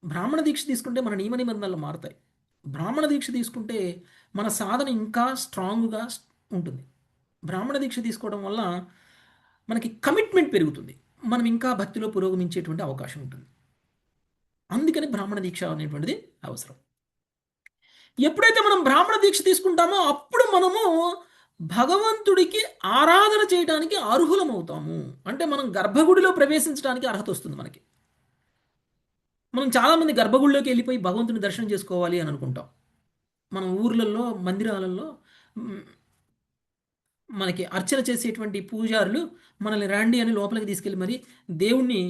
బ్రాహ్మణ దీక్ష తీసుకుంటే మన నియమ నిబంధనలు మారుతాయి. బ్రాహ్మణ దీక్ష తీసుకుంటే మన సాధన ఇంకా స్ట్రాంగ్గా ఉంటుంది. బ్రాహ్మణ దీక్ష తీసుకోవడం వల్ల మనకి కమిట్మెంట్ పెరుగుతుంది, మనం ఇంకా భక్తిలో పురోగమించేటువంటి అవకాశం ఉంటుంది. అందుకని బ్రాహ్మణ దీక్ష అనేటువంటిది అవసరం. ఎప్పుడైతే మనం బ్రాహ్మణ దీక్ష తీసుకుంటామో అప్పుడు మనము భగవంతుడికి ఆరాధన చేయడానికి అర్హులమవుతాము. అంటే మనం గర్భగుడిలో ప్రవేశించడానికి అర్హత వస్తుంది మనకి. మనం చాలామంది గర్భగుడిలోకి వెళ్ళిపోయి భగవంతుని దర్శనం చేసుకోవాలి అని అనుకుంటాం. మన ఊర్లలో, మందిరాలలో మనకి అర్చన చేసేటువంటి పూజారులు మనల్ని రండి అని లోపలికి తీసుకెళ్ళి మరి దేవుణ్ణి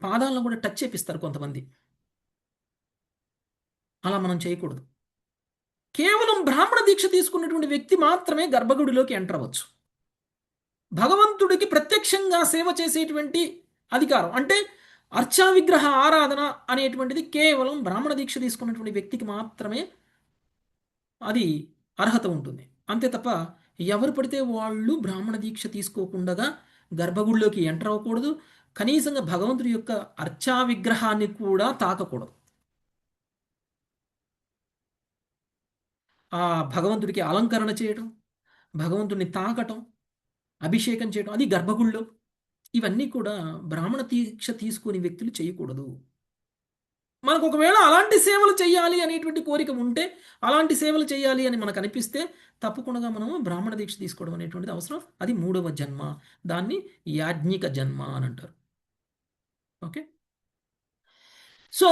పాదాలను కూడా టచ్ చేపిస్తారు కొంతమంది. అలా మనం చేయకూడదు. కేవలం బ్రాహ్మణ దీక్ష తీసుకున్నటువంటి వ్యక్తి మాత్రమే గర్భగుడిలోకి ఎంటర్ అవ్వచ్చు. భగవంతుడికి ప్రత్యక్షంగా సేవ చేసేటువంటి అధికారం, అంటే అర్చా విగ్రహ ఆరాధన అనేటువంటిది కేవలం బ్రాహ్మణ దీక్ష తీసుకున్నటువంటి వ్యక్తికి మాత్రమే అది అర్హత ఉంటుంది. అంతే తప్ప ఎవరు పడితే వాళ్ళు బ్రాహ్మణ దీక్ష తీసుకోకుండా గర్భగుడిలోకి ఎంటర్ అవ్వకూడదు. కనీసంగా భగవంతుడి యొక్క అర్చా విగ్రహాన్ని కూడా తాకకూడదు. ఆ భగవంతుడికి అలంకరణ చేయడం, భగవంతుడిని తాకటం, అభిషేకం చేయడం అది గర్భగుడిలో. ఇవన్నీ కూడా బ్రాహ్మణ దీక్ష తీసుకునే వ్యక్తులు చేయకూడదు. మనకు ఒకవేళ అలాంటి సేవలు చేయాలి అనేటువంటి కోరిక ఉంటే, అలాంటి సేవలు చేయాలి అని మనకు అనిపిస్తే తప్పకుండా మనము బ్రాహ్మణ దీక్ష తీసుకోవడం అనేటువంటిది అవసరం. అది మూడవ జన్మ. దాన్ని యాజ్ఞిక జన్మ అని అంటారు. ఓకే, సో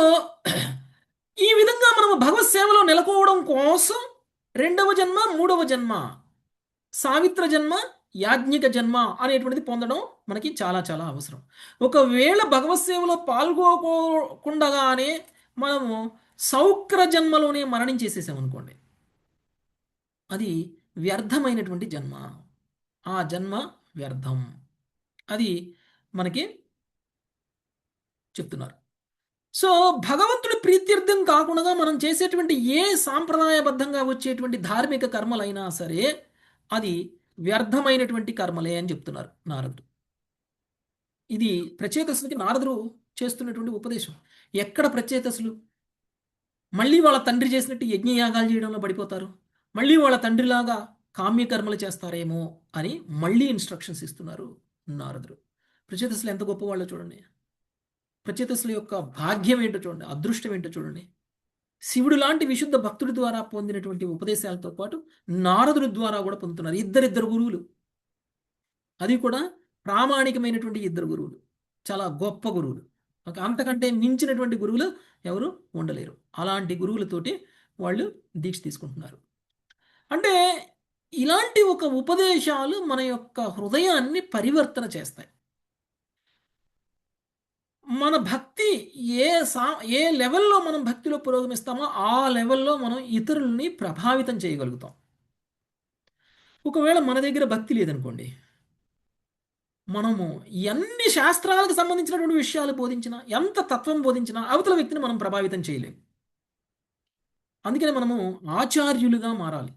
ఈ విధంగా మనము భగవత్ సేవలో నెలకోవడం కోసం రెండవ జన్మ, మూడవ జన్మ, సావిత్ర జన్మ, యాజ్ఞిక జన్మ అనేటువంటిది పొందడం మనకి చాలా చాలా అవసరం. ఒకవేళ భగవత్ సేవలో పాల్గొకుండగానే మనము సౌక్ర జన్మలోనే మరణించేసేసామనుకోండి, అది వ్యర్థమైనటువంటి జన్మ. ఆ జన్మ వ్యర్థం. అది మనకి చెప్తున్నారు. సో భగవంతుడి ప్రీత్యర్థం కాకుండా మనం చేసేటువంటి ఏ సాంప్రదాయబద్ధంగా వచ్చేటువంటి ధార్మిక కర్మలైనా సరే అది వ్యర్థమైనటువంటి కర్మలే అని చెప్తున్నారు నారదుడు. ఇది ప్రచేతసులకి నారదుడు చేస్తున్నటువంటి ఉపదేశం. ఎక్కడ ప్రచేతసులు మళ్ళీ వాళ్ళ తండ్రి చేసినట్టు యజ్ఞయాగాలు చేయడంలో పడిపోతారు, మళ్ళీ వాళ్ళ తండ్రిలాగా కామ్యకర్మలు చేస్తారేమో అని మళ్ళీ ఇన్స్ట్రక్షన్స్ ఇస్తున్నారు నారదుడు. ప్రచేతసులు ఎంత గొప్పవాళ్ళో చూడండి. ప్రచేతసుల యొక్క భాగ్యం ఏంటో చూడండి, అదృష్టం ఏంటో చూడండి. శివుడు లాంటి విశుద్ధ భక్తుడి ద్వారా పొందినటువంటి ఉపదేశాలతో పాటు నారదుడి ద్వారా కూడా పొందుతున్నారు. ఇద్దరిద్దరు గురువులు, అది కూడా ప్రామాణికమైనటువంటి ఇద్దరు గురువులు, చాలా గొప్ప గురువులు. అంతకంటే మించినటువంటి గురువులు ఎవరు ఉండలేరు. అలాంటి గురువులతోటి వాళ్ళు దీక్ష తీసుకుంటున్నారు. అంటే ఇలాంటి ఒక ఉపదేశాలు మన యొక్క హృదయాన్ని పరివర్తన చేస్తాయి. మన భక్తి ఏ ఏ లెవెల్లో మనం భక్తిలో పురోగమిస్తామో ఆ లెవెల్లో మనం ఇతరుల్ని ప్రభావితం చేయగలుగుతాం. ఒకవేళ మన దగ్గర భక్తి లేదనుకోండి, మనము ఎన్ని శాస్త్రాలకు సంబంధించినటువంటి విషయాలు బోధించినా, ఎంత తత్వం బోధించినా అవతల వ్యక్తిని మనం ప్రభావితం చేయలేం. అందుకని మనము ఆచార్యులుగా మారాలి.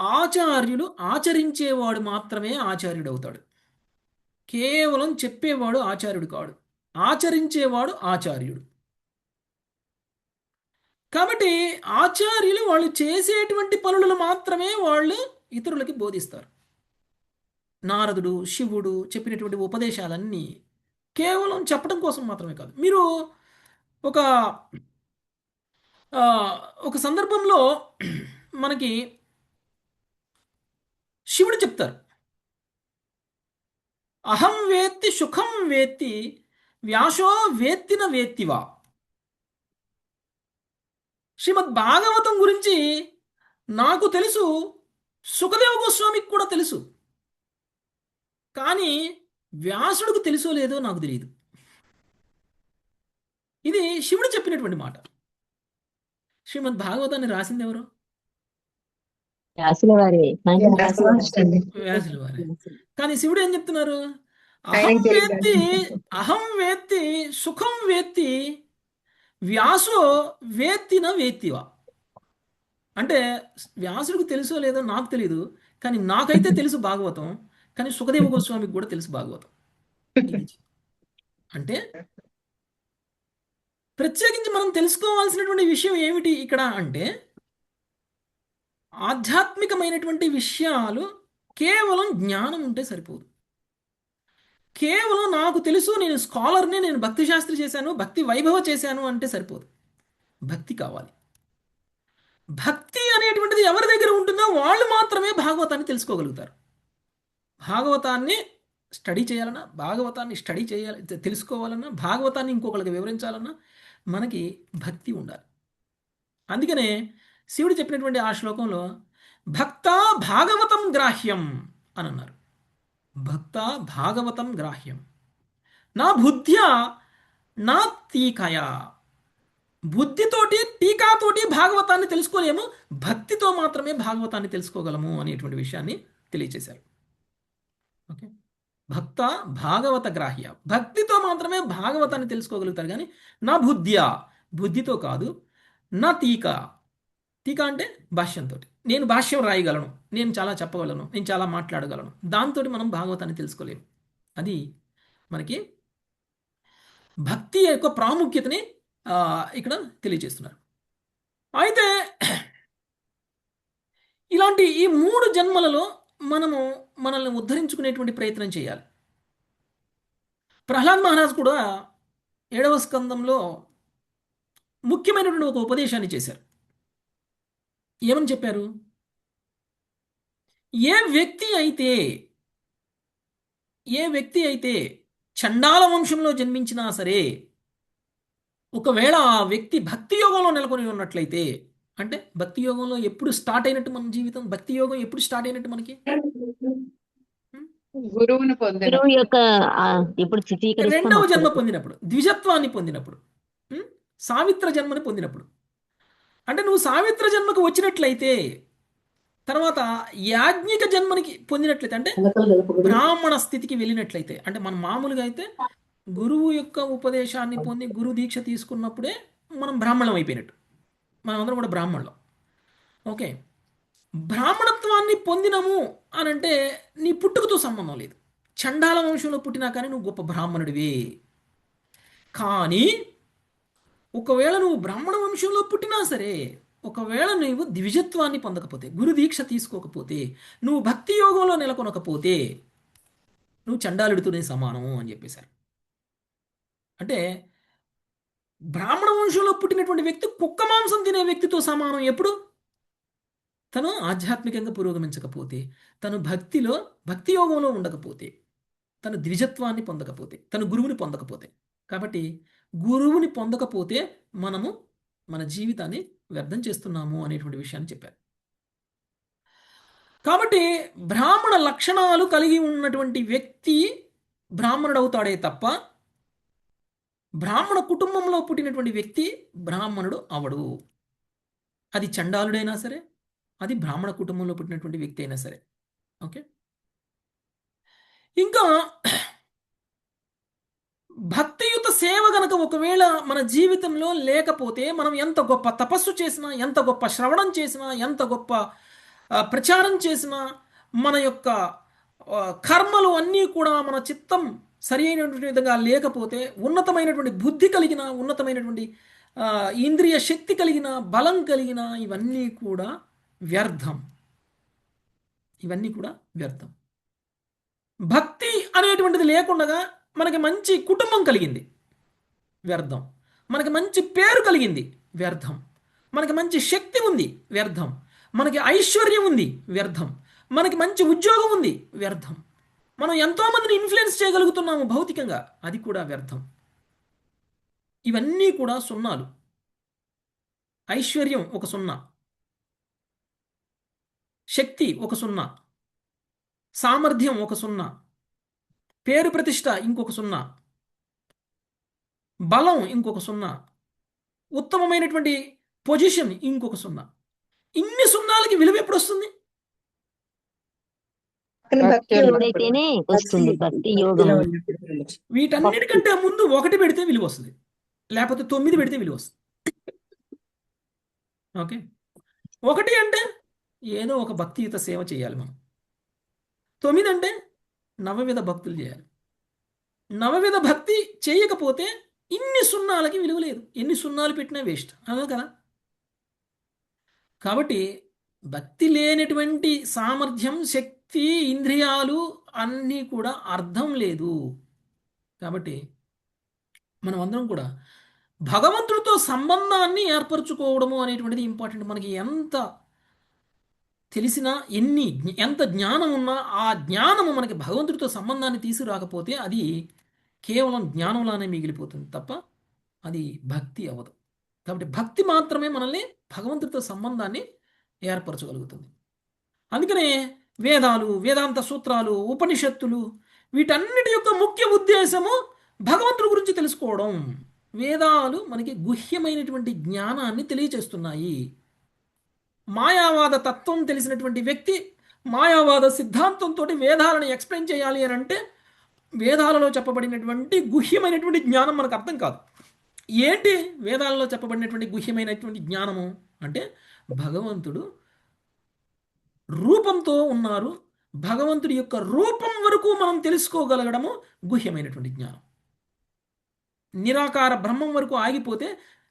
ఆచార్యులు ఆచరించేవాడు మాత్రమే ఆచార్యుడు అవుతాడు. కేవలం చెప్పేవాడు ఆచార్యుడు కాడు, ఆచరించేవాడు ఆచార్యుడు. కాబట్టి ఆచార్యులు వాళ్ళు చేసేటువంటి పనులను మాత్రమే వాళ్ళు ఇతరులకి బోధిస్తారు. నారదుడు, శివుడు చెప్పినటువంటి ఉపదేశాలన్నీ కేవలం చెప్పడం కోసం మాత్రమే కాదు. మీరు ఒక ఒక సందర్భంలో మనకి శివుడు చెప్తారు, అహం వేత్తి సుఖం వేత్తి వ్యాసో వేత్తిన వేత్తివా. శ్రీమద్ భాగవతం గురించి నాకు తెలుసు, సుఖదేవ గోస్వామికి కూడా తెలుసు, కానీ వ్యాసుడికి తెలుసో లేదో నాకు తెలియదు. ఇది శివుడు చెప్పినటువంటి మాట. శ్రీమద్ భాగవతాన్ని రాసింది ఎవరు? వ్యాసుల వారే. వ్యాసుల వారే. కానీ శివుడు ఏం చెప్తున్నారు? అహం వేత్తి, అహం వేత్తి సుఖం వేత్తి వ్యాసో వేత్తిన వేత్తివా. అంటే వ్యాసుడికి తెలుసో లేదో నాకు తెలియదు, కానీ నాకైతే తెలుసు భాగవతం, కానీ సుఖదేవ గోస్వామికి కూడా తెలుసు భాగవతం. అంటే ప్రత్యేకించి మనం తెలుసుకోవాల్సినటువంటి విషయం ఏమిటి ఇక్కడ అంటే, ఆధ్యాత్మికమైనటువంటి విషయాలు కేవలం జ్ఞానం ఉంటే సరిపోదు. కేవలం నాకు తెలుసు, నేను స్కాలర్ని, నేను భక్తి శాస్త్రి చేశాను, భక్తి వైభవ చేశాను అంటే సరిపోదు. భక్తి కావాలి. భక్తి అనేటువంటిది ఎవరి దగ్గర ఉంటుందో వాళ్ళు మాత్రమే భాగవతాన్ని తెలుసుకోగలుగుతారు. భాగవతాన్ని స్టడీ చేయాలన్నా, భాగవతాన్ని స్టడీ చేయాలి, తెలుసుకోవాలన్నా, భాగవతాన్ని ఇంకొకరికి వివరించాలన్నా మనకి భక్తి ఉండాలి. అందుకనే శివుడు చెప్పినటువంటి ఆ శ్లోకంలో భక్త భాగవతం గ్రాహ్యం అని అన్నారు. భక్త భాగవతం గ్రాహ్యం నా బుద్ధ్యా నా టీకయా. బుద్ధితోటి టీకాతోటి భాగవతాన్ని తెలుసుకోలేము, భక్తితో మాత్రమే భాగవతాన్ని తెలుసుకోగలము అనేటువంటి విషయాన్ని తెలియచేశారు. ఓకే, భక్త భాగవత గ్రాహ్య, భక్తితో మాత్రమే భాగవతాన్ని తెలుసుకోగలుగుతారు, కానీ నా బుద్ధ్యా, బుద్ధితో కాదు, నా టీకా, టీకా అంటే భాష్యంతో, నేను భాష్యం రాయగలను, నేను చాలా చెప్పగలను, నేను చాలా మాట్లాడగలను, దాంతో మనం భాగవతాన్ని తెలుసుకోలేము. అది మనకి భక్తి యొక్క ప్రాముఖ్యతని ఇక్కడ తెలియజేస్తున్నారు. అయితే ఇలాంటి ఈ 3 జన్మలలో మనము మనల్ని ఉద్ధరించుకునేటువంటి ప్రయత్నం చేయాలి. ప్రహ్లాద్ మహారాజ్ కూడా 7వ స్కందంలో ముఖ్యమైనటువంటి ఒక ఉపదేశాన్ని చేశారు. ఏమని చెప్పారు? ఏ వ్యక్తి అయితే చండాల వంశంలో జన్మించినా సరే, ఒకవేళ ఆ వ్యక్తి భక్తి యోగంలో నెలకొని ఉన్నట్లయితే, అంటే భక్తి యోగంలో ఎప్పుడు స్టార్ట్ అయినట్టు మన జీవితం, భక్తి యోగం ఎప్పుడు స్టార్ట్ అయినట్టు మనకి? గురువును గురువు యొక్క ఇప్పుడు రెండవ జన్మ పొందినప్పుడు, ద్విజత్వాన్ని పొందినప్పుడు, సావిత్ర జన్మని పొందినప్పుడు. అంటే నువ్వు సావిత్ర జన్మకు వచ్చినట్లయితే, తర్వాత యాజ్ఞిక జన్మనికి పొందినట్లయితే, అంటే బ్రాహ్మణ స్థితికి వెళ్ళినట్లయితే, అంటే మనం మామూలుగా అయితే గురువు యొక్క ఉపదేశాన్ని పొంది గురు దీక్ష తీసుకున్నప్పుడే మనం బ్రాహ్మణం అయిపోయినట్టు, మనం అందరం కూడా బ్రాహ్మణులం. ఓకే, బ్రాహ్మణత్వాన్ని పొందినము అని అంటే నీ పుట్టుకతో సంబంధం లేదు. చండాల వంశంలో పుట్టినా కానీ నువ్వు గొప్ప బ్రాహ్మణుడివే. కానీ ఒకవేళ నువ్వు బ్రాహ్మణ వంశంలో పుట్టినా సరే, ఒకవేళ నువ్వు ద్విజత్వాన్ని పొందకపోతే, గురు దీక్ష తీసుకోకపోతే, నువ్వు భక్తి యోగంలో నెలకొనకపోతే నువ్వు చండాలుడితోనే సమానము అని చెప్పేశారు. అంటే బ్రాహ్మణ వంశంలో పుట్టినటువంటి వ్యక్తి కుక్క మాంసం తినే వ్యక్తితో సమానం ఎప్పుడు? తను ఆధ్యాత్మికంగా పురోగమించకపోతే, తను భక్తి యోగంలో ఉండకపోతే, తను ద్విజత్వాన్ని పొందకపోతే, తను గురువుని పొందకపోతే. కాబట్టి గురువుని పొందకపోతే మనము మన జీవితాన్ని వ్యర్థం చేస్తున్నాము అనేటువంటి విషయాన్ని చెప్పారు. కాబట్టి బ్రాహ్మణ లక్షణాలు కలిగి ఉన్నటువంటి వ్యక్తి బ్రాహ్మణుడవుతాడే తప్ప బ్రాహ్మణ కుటుంబంలో పుట్టినటువంటి వ్యక్తి బ్రాహ్మణుడు అవడు. అది చండాలుడైనా సరే, అది బ్రాహ్మణ కుటుంబంలో పుట్టినటువంటి వ్యక్తి అయినా సరే. ఓకే. ఇంకా భక్తియుత సేవ గనక ఒకవేళ మన జీవితంలో లేకపోతే, మనం ఎంత గొప్ప తపస్సు చేసినా, ఎంత గొప్ప శ్రవణం చేసినా, ఎంత గొప్ప ప్రచారం చేసినా, మన యొక్క కర్మలు అన్నీ కూడా మన చిత్తం సరి అయినటువంటి విధంగా లేకపోతే, ఉన్నతమైనటువంటి బుద్ధి కలిగిన, ఉన్నతమైనటువంటి ఇంద్రియ శక్తి కలిగిన, బలం కలిగిన, ఇవన్నీ కూడా వ్యర్థం. ఇవన్నీ కూడా వ్యర్థం. భక్తి అనేటువంటిది లేకుండా మనకి మంచి కుటుంబం కలిగింది, వ్యర్థం. మనకి మంచి పేరు కలిగింది, వ్యర్థం. మనకి మంచి శక్తి ఉంది, వ్యర్థం. మనకి ఐశ్వర్యం ఉంది, వ్యర్థం. మనకి మంచి ఉద్యోగం ఉంది, వ్యర్థం. మనం ఎంతోమందిని ఇన్ఫ్లుయెన్స్ చేయగలుగుతున్నాము భౌతికంగా, అది కూడా వ్యర్థం. ఇవన్నీ కూడా సున్నాలు. ఐశ్వర్యం ఒక సున్నా, శక్తి ఒక సున్నా, సామర్థ్యం ఒక సున్నా, పేరు ప్రతిష్ట ఇంకొక సున్నా, బలం ఇంకొక సున్నా, ఉత్తమమైనటువంటి పొజిషన్ ఇంకొక సున్నా. ఇన్ని సున్నాలకి విలువ ఎప్పుడు వస్తుంది? వీటన్నిటికంటే ముందు 1 పెడితే విలువ వస్తుంది, లేకపోతే 9 పెడితే విలువ వస్తుంది. ఓకే. 1 అంటే ఏదో ఒక భక్తియుత సేవ చేయాలి మనం. 9 అంటే నవవిధ భక్తులు చేయాలి. నవవిధ భక్తి చేయకపోతే ఇన్ని సున్నాలకి విలువ లేదు. ఎన్ని సున్నాలు పెట్టినా వేస్ట్, అదే కదా. కాబట్టి భక్తి లేనటువంటి సామర్థ్యం, శక్తి, ఇంద్రియాలు అన్నీ కూడా అర్థం లేదు. కాబట్టి మనం అందరం కూడా భగవంతుడితో సంబంధాన్ని ఏర్పరచుకోవడము అనేటువంటిది ఇంపార్టెంట్. మనకి ఎంత తెలిసినా, ఎంత జ్ఞానం ఉన్నా, ఆ జ్ఞానము మనకి భగవంతుడితో సంబంధాన్ని తీసుకురాకపోతే అది కేవలం జ్ఞానంలానే మిగిలిపోతుంది తప్ప అది భక్తి అవ్వదు. కాబట్టి భక్తి మాత్రమే మనల్ని భగవంతుడితో సంబంధాన్ని ఏర్పరచగలుగుతుంది. అందుకనే వేదాలు, వేదాంత సూత్రాలు, ఉపనిషత్తులు, వీటన్నిటి యొక్క ముఖ్య ఉద్దేశము భగవంతుడి గురించి తెలుసుకోవడం. వేదాలు మనకి గుహ్యమైనటువంటి జ్ఞానాన్ని తెలియచేస్తున్నాయి. మాయావాద తత్వం తెలిసినటువంటి వ్యక్తి మాయావాద సిద్ధాంతంతో వేదాలను ఎక్స్ప్లెయిన్ చేయాలి అని అంటే, వేదాలలో చెప్పబడినటువంటి గుహ్యమైనటువంటి జ్ఞానం మనకు అర్థం కాదు. ఏంటి వేదాలలో చెప్పబడినటువంటి గుహ్యమైనటువంటి జ్ఞానము అంటే, భగవంతుడు రూపంతో ఉన్నారు, భగవంతుడి యొక్క రూపం వరకు మనం తెలుసుకోగలగడము గుహ్యమైనటువంటి జ్ఞానం. నిరాకార బ్రహ్మం వరకు ఆగిపోతే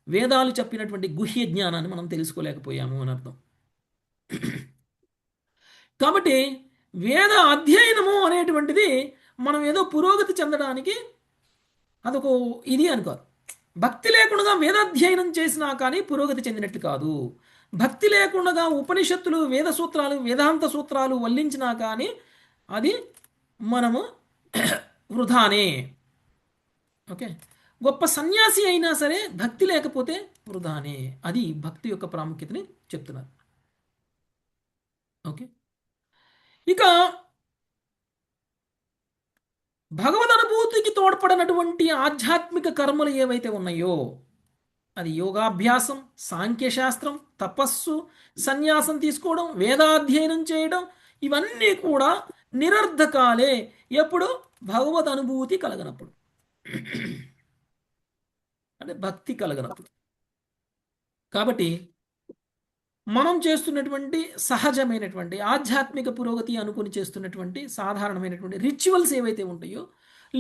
వేదాలు చెప్పినటువంటి గుహ్య జ్ఞానాన్ని మనం తెలుసుకోలేకపోయాము అని అర్థం. కాబట్టి వేద అధ్యయనము అనేటువంటిది మనం ఏదో పురోగతి చెందడానికి అదొక ఇది అనుకోదు. భక్తి లేకుండా వేదాధ్యయనం చేసినా కానీ పురోగతి చెందినట్లు కాదు. భక్తి లేకుండా ఉపనిషత్తులు, వేద సూత్రాలు, వేదాంత సూత్రాలు వల్లించినా కానీ అది మనము వృధానే. ఓకే. గొప్ప సన్యాసి అయినా సరే భక్తి లేకపోతే వృధానే. అది భక్తి యొక్క ప్రాముఖ్యతని చెప్తున్నారు. ఓకే. ఇక భగవద్ అనుభూతికి తోడ్పడినటువంటి ఆధ్యాత్మిక కర్మలు ఏవైతే ఉన్నాయో, అది యోగాభ్యాసం, సాంఖ్యశాస్త్రం, తపస్సు, సన్యాసం తీసుకోవడం, వేదాధ్యయనం చేయడం, ఇవన్నీ కూడా నిరర్ధకాలే. ఎప్పుడు? భగవద్ అనుభూతి కలగనప్పుడు, అంటే భక్తి కలగనప్పుడు. కాబట్టి మనం చేస్తున్నటువంటి సహజమైనటువంటి ఆధ్యాత్మిక పురోగతి అనుకుని చేస్తున్నటువంటి సాధారణమైనటువంటి రిచువల్స్ ఏవైతే ఉంటాయో,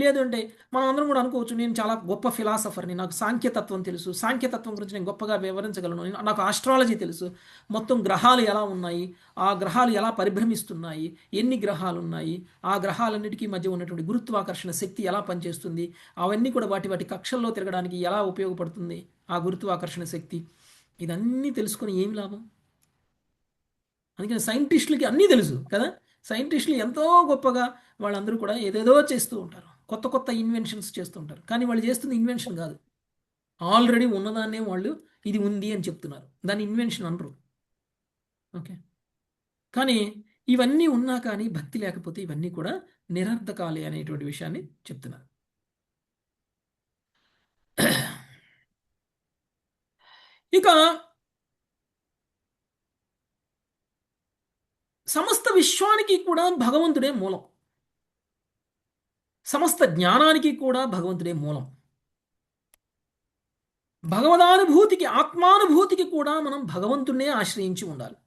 లేదు అంటే మనం అందరం కూడా అనుకోవచ్చు, నేను చాలా గొప్ప ఫిలాసఫర్ని, నాకు సాంఖ్యతత్వం తెలుసు, సాంఖ్యతత్వం గురించి నేను గొప్పగా వివరించగలను, నాకు ఆస్ట్రాలజీ తెలుసు, మొత్తం గ్రహాలు ఎలా ఉన్నాయి, ఆ గ్రహాలు ఎలా పరిభ్రమిస్తున్నాయి, ఎన్ని గ్రహాలు ఉన్నాయి, ఆ గ్రహాలన్నిటికీ మధ్య ఉన్నటువంటి గురుత్వాకర్షణ శక్తి ఎలా పనిచేస్తుంది, అవన్నీ కూడా వాటి వాటి కక్షల్లో తిరగడానికి ఎలా ఉపయోగపడుతుంది ఆ గురుత్వాకర్షణ శక్తి, ఇదన్నీ తెలుసుకొని ఏమి లాభం? అందుకని సైంటిస్టులకి అన్నీ తెలుసు కదా. సైంటిస్టులు ఎంతో గొప్పగా వాళ్ళందరూ కూడా ఏదేదో చేస్తూ ఉంటారు, కొత్త కొత్త ఇన్వెన్షన్స్ చేస్తూ ఉంటారు, కానీ వాళ్ళు చేస్తుంది ఇన్వెన్షన్ కాదు, ఆల్రెడీ ఉన్నదాన్నే వాళ్ళు ఇది ఉంది అని చెప్తున్నారు, దాన్ని ఇన్వెన్షన్ అనరు. ఓకే. కానీ ఇవన్నీ ఉన్నా కానీ భక్తి లేకపోతే ఇవన్నీ కూడా నిరర్ధకాలే అనేటువంటి విషయాన్ని చెప్తున్నారు. ఇక సమస్త విశ్వానికి కూడా భగవంతుడే మూలం, సమస్త జ్ఞానానికి కూడా భగవంతుడే మూలం, భగవదానుభూతికి ఆత్మానుభూతికి కూడా మనం భగవంతుడినే ఆశ్రయించి ఉండాలి.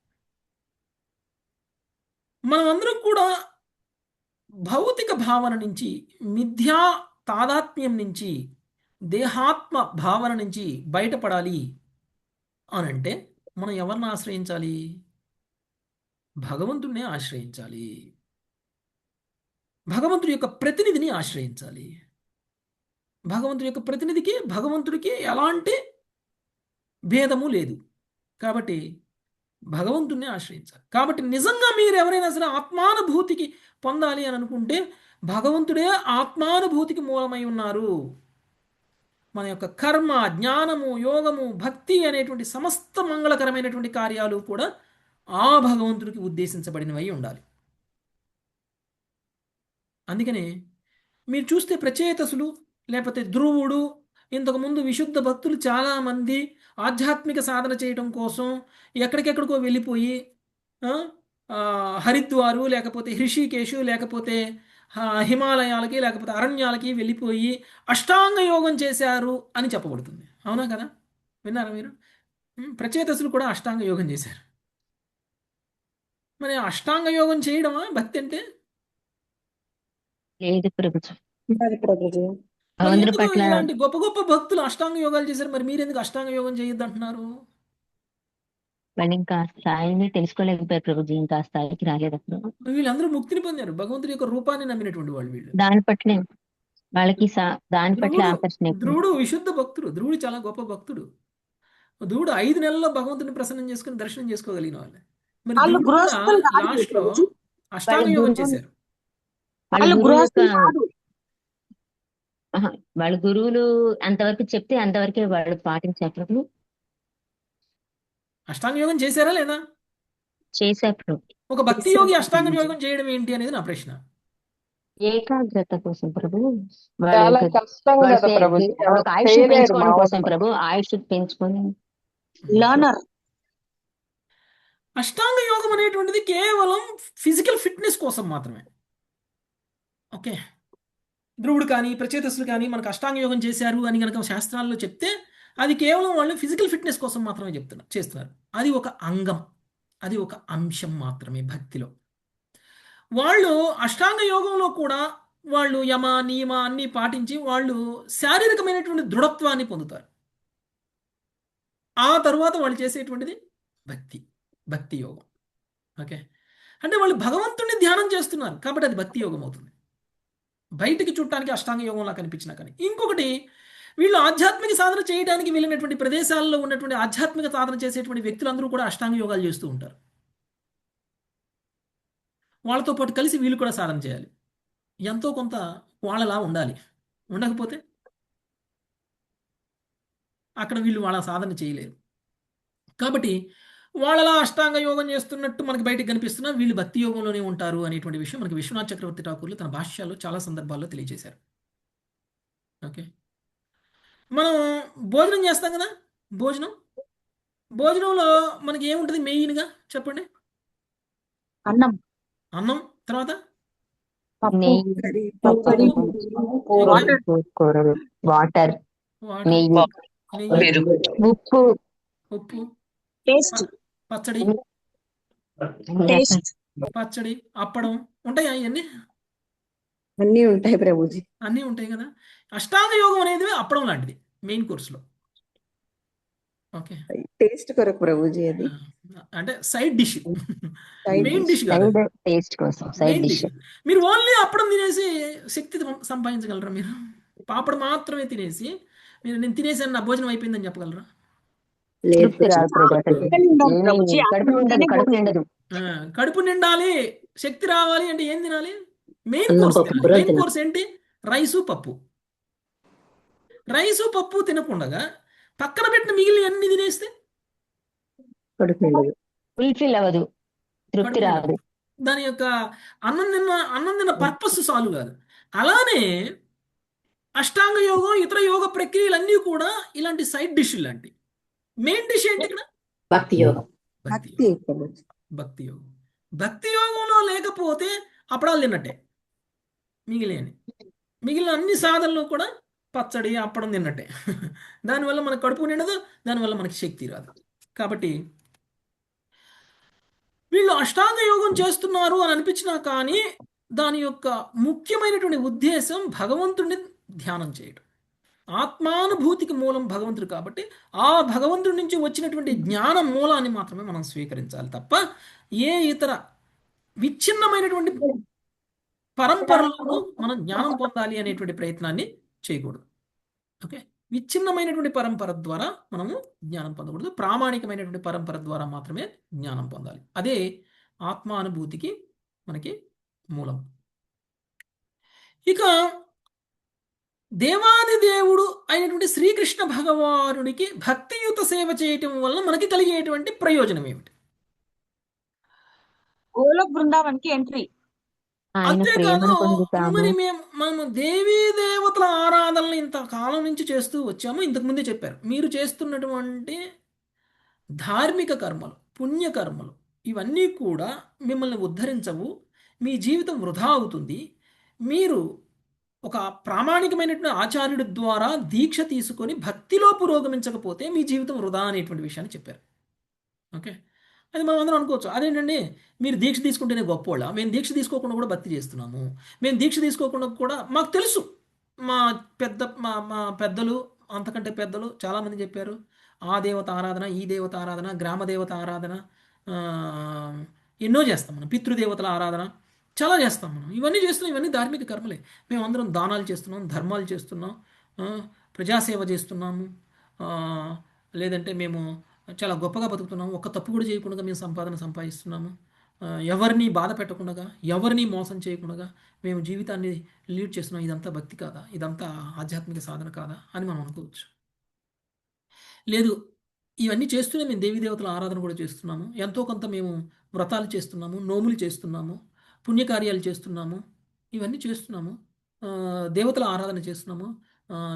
మనమందరం కూడా భౌతిక భావన నుంచి, మిథ్యా తాదాత్మ్యం నుంచి, దేహాత్మ భావన నుంచి బయటపడాలి అనంటే మనం ఎవరిని ఆశ్రయించాలి? భగవంతుడినే ఆశ్రయించాలి, భగవంతుడి యొక్క ప్రతినిధిని ఆశ్రయించాలి. భగవంతుడి యొక్క ప్రతినిధికి భగవంతుడికి ఎలాంటి భేదము లేదు, కాబట్టి భగవంతుణ్ణి ఆశ్రయించాలి. కాబట్టి నిజంగా మీరు ఎవరైనా సరే ఆత్మానుభూతికి పొందాలి అని అనుకుంటే భగవంతుడే ఆత్మానుభూతికి మూలమై ఉన్నారు. మన యొక్క కర్మ, జ్ఞానము, యోగము, భక్తి అనేటువంటి సమస్త మంగళకరమైనటువంటి కార్యాలు కూడా ఆ భగవంతుడికి ఉద్దేశించబడినవై ఉండాలి. అందుకనే మీరు చూస్తే ప్రచేతసులు లేకపోతే ధ్రువుడు, ఇంతకుముందు విశుద్ధ భక్తులు చాలామంది ఆధ్యాత్మిక సాధన చేయడం కోసం ఎక్కడికెక్కడికో వెళ్ళిపోయి హరిద్వారు లేకపోతే హృషికేశు లేకపోతే హిమాలయాలకి లేకపోతే అరణ్యాలకి వెళ్ళిపోయి అష్టాంగ యోగం చేశారు అని చెప్పబడుతుంది. అవునా కదా? విన్నారా మీరు? ప్రచేతసులు కూడా అష్టాంగ యోగం చేశారు. మరి అష్టాంగ యోగం చేయడమా భక్తి అంటే? లేదు ప్రభుజీ. మరి భగవంతుడి ఎందుకు పట్ల ఇలాంటి గొప్ప గొప్ప భక్తులు అష్టాంగ యోగాలు చేశారు, మరి మీరెందుకు అష్టాంగ యోగం చేయొద్దు అంటున్నారు? వాళ్ళు ఇంకా ఆ స్థాయిని తెలుసుకోలేకపోయారు ప్రభుజీ, ఇంకా ఆ స్థాయికి రాలేదు అప్పుడు. వీళ్ళందరూ ముక్తిని పొందారు, భగవంతుడి యొక్క రూపాన్ని నమ్మినటువంటి వాళ్ళు వీళ్ళు. దాని పట్ల వాళ్ళకి దాని పట్ల ధ్రువుడు ఆకర్షణ ఎక్కువ. ధ్రువుడు విశుద్ధ భక్తుడు, ధ్రువుడు చాలా గొప్ప భక్తుడు. ధ్రువుడు 5 నెలల్లో భగవంతుని ప్రసన్నం చేసుకుని దర్శనం చేసుకోగలిగిన వాళ్ళే. మరి వాళ్ళు ధ్రువుడు కూడా గృహస్థులు కాదు లాస్ట్ లో ప్రభుజీ. అష్టాంగ వాళ్ళ యోగం గురువు చేశారు. వాళ్ళ వాళ్ళు గురువు యొక్క గృహస్థులు కాదు. వాళ్ళ గురువులు అంతవరకు చెప్తే అంతవరకే వాళ్ళు పాటించారు ప్రభు. అష్టాంగ యోగం చేశారా లేదా? చేశారు ప్రభు. ఒక భక్తి యోగి అష్టాంగ యోగం చేయడం ఏంటి అనేది నా ప్రశ్న. ఏకాగ్రత కోసం ప్రభు, వాళ్ళ చాలా యొక్క కష్టం వాళ్ళ కదా ప్రభుజీ, వాళ్ళ ఎవరు యొక్క ఆయుష్ చేయలేరు పెంచుకోవడం కోసం మామూలు ప్రభు, ఆయుష్ పెంచుకొని లర్నర్. అష్టాంగ యోగం అనేటువంటిది కేవలం ఫిజికల్ ఫిట్నెస్ కోసం మాత్రమే. ఓకే. ధ్రువుడు కానీ ప్రచేతసులు కానీ మనకు అష్టాంగ యోగం చేశారు అని కనుక శాస్త్రాల్లో చెప్తే అది కేవలం వాళ్ళు ఫిజికల్ ఫిట్నెస్ కోసం మాత్రమే చేస్తున్నారు. అది ఒక అంగం, అది ఒక అంశం మాత్రమే భక్తిలో. వాళ్ళు అష్టాంగ యోగంలో కూడా వాళ్ళు యమ నియమ అన్నీ పాటించి వాళ్ళు శారీరకమైనటువంటి దృఢత్వాన్ని పొందుతారు. ఆ తరువాత వాళ్ళు చేసేటువంటిది భక్తి, భక్తి యోగం. ఓకే. అంటే వాళ్ళు భగవంతుడిని ధ్యానం చేస్తున్నారు కాబట్టి అది భక్తి యోగం అవుతుంది, బయటికి చూడటానికి అష్టాంగ యోగంలా కనిపించినా కానీ. ఇంకొకటి, వీళ్ళు ఆధ్యాత్మిక సాధన చేయడానికి వెళ్ళినటువంటి ప్రదేశాల్లో ఉన్నటువంటి ఆధ్యాత్మిక సాధన చేసేటువంటి వ్యక్తులందరూ కూడా అష్టాంగ యోగాలు చేస్తూ ఉంటారు. వాళ్ళతో పాటు కలిసి వీళ్ళు కూడా సాధన చేయాలి, ఎంతో కొంత వాళ్ళలా ఉండాలి. ఉండకపోతే అక్కడ వీళ్ళు వాళ్ళ సాధన చేయలేరు. కాబట్టి వాళ్ళలా అష్టాంగ యోగం చేస్తున్నట్టు మనకి బయటకు కనిపిస్తున్నా వీళ్ళు భక్తి యోగంలోనే ఉంటారు అనేటువంటి విషయం మనకి విశ్వనాథ్ చక్రవర్తి ఠాకూర్లు తన భాష్యాల్లో చాలా సందర్భాల్లో తెలియజేశారు. ఓకే. మనం భోజనం చేస్తాం కదా, భోజనంలో మనకి ఏముంటుంది మెయిన్గా చెప్పండి? అన్నం, అన్నం, తర్వాత పప్పు, నెయ్యి, పప్పు, వాటర్, కూరలు, వాటర్, వాటర్, నెయ్యి, నెయ్యి, ఉప్పు, ఉప్పు, టేస్ట్, పచ్చడి, టేస్ట్, పచ్చడి, అప్పడం ఉంటాయా ఇవన్నీ? అన్నీ ఉంటాయి ప్రభుజీ. అన్నీ ఉంటాయి కదా. అష్టాంగ యోగం అనేది అప్పడం లాంటిది మెయిన్ కోర్సులో. ఓకే, టేస్ట్ కొరకు ప్రభుజీ అది. అంటే side dish, side main dish. Dish కాదు సైడ్ అది, టేస్ట్ కోసం సైడ్ మెయిన్ డిష్. డిష్. మీరు ఓన్లీ అప్పడం తినేసి శక్తి సంపాదించగలరా? మీరు పాపడు మాత్రమే తినేసి నేను తినేసాను నా భోజనం అయిపోయిందని చెప్పగలరా? లేదు తృప్తి రాదు ప్రభు, అసలు ఆకలి ఉండదు ఏమీ ప్రభుజీ, కడుపు ఆకలి నిండదు, ఉంటేనే కడుపు భోజనం. నిండదు. ఆ, కడుపు నిండాలి, శక్తి రావాలి అంటే ఏం తినాలి? మెయిన్ అన్నం కోర్స్ పప్పు తినాలి. కూరలు మెయిన్ తినాలి. కోర్స్ ఏంటి? రైసు పప్పు. రైసు పప్పు తినకుండా పక్కన పెట్టిన మిగిలిన అన్ని తినేస్తే కడుపు నిండదు. ఫుల్ఫిల్ అవ్వదు, తృప్తి కడుపు రాదు. నిండదు. దాని యొక్క అన్నం తిన్న పర్పస్ సాల్వ్ కాదు. అలానే అష్టాంగ యోగం, ఇతర యోగ ప్రక్రియలన్నీ కూడా ఇలాంటి సైడ్ డిష్ లాంటి. మెయిన్ డిష్ ఏంటి ఇక్కడ? భక్తి యోగం. భక్తి భక్తి యోగం. ప్రభుజీ. భక్తి యోగం. భక్తి యోగంలో లేకపోతే అప్పడాలు తిన్నట్టే. మిగిలిన అన్ని సాధనలు కూడా పచ్చడి అప్పడం తిన్నట్టే. దానివల్ల మనకు కడుపు నిండదు, దానివల్ల మనకి శక్తి రాదు. కాబట్టి వీళ్ళు అష్టాంగ యోగం చేస్తున్నారు అని అనిపించినా కానీ దాని యొక్క ముఖ్యమైనటువంటి ఉద్దేశం భగవంతుడిని ధ్యానం చేయడం. ఆత్మానుభూతికి మూలం భగవంతుడు కాబట్టి ఆ భగవంతుడి నుంచి వచ్చినటువంటి జ్ఞాన మూలాన్ని మాత్రమే మనం స్వీకరించాలి తప్ప ఏ ఇతర విచ్ఛిన్నమైనటువంటి పరంపరలోనూ మనం జ్ఞానం పొందాలి అనేటువంటి ప్రయత్నాన్ని చేయకూడదు. ఓకే, విచ్ఛిన్నమైనటువంటి పరంపర ద్వారా మనము జ్ఞానం పొందకూడదు. ప్రామాణికమైనటువంటి పరంపర ద్వారా మాత్రమే జ్ఞానం పొందాలి. అదే ఆత్మానుభూతికి మనకి మూలం. ఇక దేవాది దేవుడు అయినటువంటి శ్రీకృష్ణ భగవానుడికి భక్తియుత సేవ చేయటం వల్ల మనకి కలిగేటువంటి ప్రయోజనం ఏమిటి? గోలోక్ బృందావన్ కి ఎంట్రీ. ఆయన అంతేకాదు, ప్రేమను పొందుతాము. మరి మనము దేవీ దేవతల ఆరాధనలు ఇంతకాలం నుంచి చేస్తూ వచ్చాము. ఇంతకుముందే చెప్పారు, మీరు చేస్తున్నటువంటి ధార్మిక కర్మలు, పుణ్యకర్మలు ఇవన్నీ కూడా మిమ్మల్ని ఉద్ధరించవు. మీ జీవితం వృధా అవుతుంది. మీరు ఒక ప్రామాణికమైనటువంటి ఆచార్యుడి ద్వారా దీక్ష తీసుకొని భక్తిలో పురోగమించకపోతే మీ జీవితం వృధా అనేటువంటి విషయాన్ని చెప్పారు. ఓకే, అది మనం అందరం అనుకోవచ్చు, అదేంటండి మీరు దీక్ష తీసుకుంటేనే గొప్పోళ్ళ, మేము దీక్ష తీసుకోకుండా కూడా భక్తి చేస్తున్నాము, మేము దీక్ష తీసుకోకుండా కూడా మాకు తెలుసు. మా మా పెద్దలు, అంతకంటే పెద్దలు చాలామంది చెప్పారు, ఆ దేవత ఆరాధన, ఈ దేవత ఆరాధన, గ్రామ దేవత ఆరాధన, ఆ, ఎన్నో చేస్తాం మనం, పితృదేవతల ఆరాధన చాలా చేస్తాం మనం. ఇవన్నీ చేస్తున్నాం, ఇవన్నీ ధార్మిక కర్మలే. మేము అందరం దానాలు చేస్తున్నాం, ధర్మాలు చేస్తున్నాం, ఆ, ప్రజాసేవ చేస్తున్నాము, ఆ, లేదంటే మేము చాలా గొప్పగా బతుకుతున్నాము, ఒక్క తప్పు కూడా చేయకుండా మేము సంపాదిస్తున్నాము, ఎవరిని బాధ పెట్టకుండా, ఎవరిని మోసం చేయకుండా మేము జీవితాన్ని లీడ్ చేస్తున్నాం. ఇదంతా భక్తి కాదా? ఇదంతా ఆధ్యాత్మిక సాధన కాదా అని మనం అనుకోవచ్చు. లేదు, ఇవన్నీ చేస్తూనే మేము దేవీ దేవతల ఆరాధన కూడా చేస్తున్నాము, ఎంతో కొంత మేము వ్రతాలు చేస్తున్నాము, నోములు చేస్తున్నాము, పుణ్యకార్యాలు చేస్తున్నాము, ఇవన్నీ చేస్తున్నాము, దేవతల ఆరాధన చేస్తున్నాము,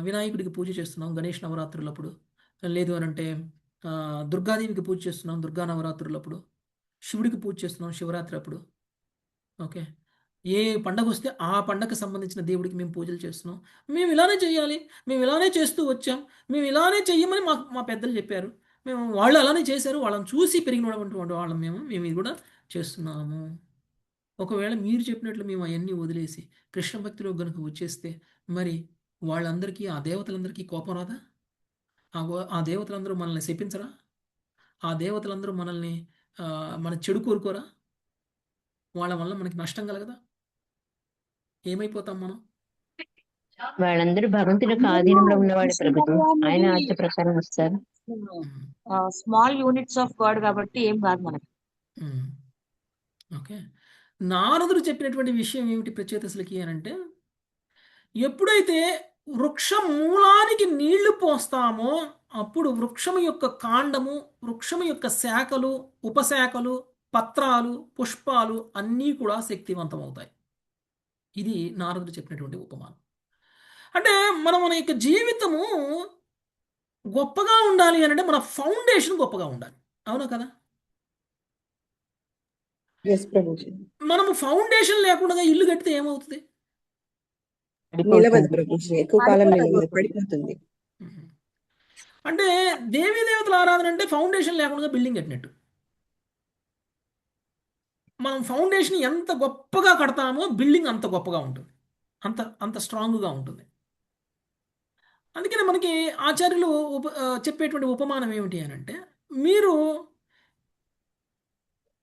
వినాయకుడికి పూజ చేస్తున్నాం గణేష్ నవరాత్రులప్పుడు, లేదు అని అంటే దుర్గాదేవికి పూజ చేస్తున్నాం దుర్గా నవరాత్రులప్పుడు, శివుడికి పూజ చేస్తున్నాం శివరాత్రి అప్పుడు. ఓకే, ఏ పండగ వస్తే ఆ పండగకు సంబంధించిన దేవుడికి మేము పూజలు చేస్తున్నాం. మేము ఇలానే చేయాలి, మేము ఇలానే చేస్తూ వచ్చాం, మేము ఇలానే చెయ్యమని మా పెద్దలు చెప్పారు, వాళ్ళు అలానే చేశారు, వాళ్ళని చూసి పెరిగినటువంటి వాళ్ళం మేము ఇది కూడా చేస్తున్నాము. ఒకవేళ మీరు చెప్పినట్లు మేము అవన్నీ వదిలేసి కృష్ణ భక్తిలో గనుక వచ్చేస్తే మరి వాళ్ళందరికీ, ఆ దేవతలందరికీ కోపం రాదా? ఆ దేవతలందరూ మనల్ని శపించరా? ఆ దేవతలందరూ మనల్ని మన చెడు కోరుకోరా? వాళ్ళ వల్ల మనకి నష్టం కలగదా? ఏమైపోతాం మనం? వాళ్ళందరూ భగవంతుడి యొక్క ఆధీనంలో ఉన్నవాడే ప్రభుత్వం, ఆయన ఆజ్ఞ ప్రకారం వస్తారు. స్మాల్ యూనిట్స్ ఆఫ్ గాడ్ కాబట్టి ఏం కాదు మనకి. ఓకే, నారదుడు చెప్పినటువంటి విషయం ఏమిటి ప్రచేతసులకి అని అంటే, ఎప్పుడైతే వృక్ష మూలానికి నీళ్లు పోస్తామో అప్పుడు వృక్షము యొక్క కాండము, వృక్షము యొక్క శాఖలు, ఉపశాఖలు, పత్రాలు, పుష్పాలు అన్నీ కూడా శక్తివంతమవుతాయి. ఇది నారదుడు చెప్పినటువంటి ఉపమానం. అంటే మన యొక్క జీవితము గొప్పగా ఉండాలి అని అంటే మన ఫౌండేషన్ గొప్పగా ఉండాలి. అవునా కదా? మనము ఫౌండేషన్ లేకుండా ఇల్లు కడితే ఏమవుతుంది? నిలవదు ప్రభుజీ, ఎక్కువ కాలం నిలవదు, పడిపోతుంది. అంటే దేవీ దేవతల ఆరాధన అంటే ఫౌండేషన్ లేకుండా బిల్డింగ్ కట్టినట్టు. మనం ఫౌండేషన్ ఎంత గొప్పగా కడతామో బిల్డింగ్ అంత గొప్పగా ఉంటుంది. అంత అంత స్ట్రాంగ్గా ఉంటుంది. అందుకనే మనకి ఆచార్యులు చెప్పేటువంటి ఉపమానం ఏమిటి అని అంటే, మీరు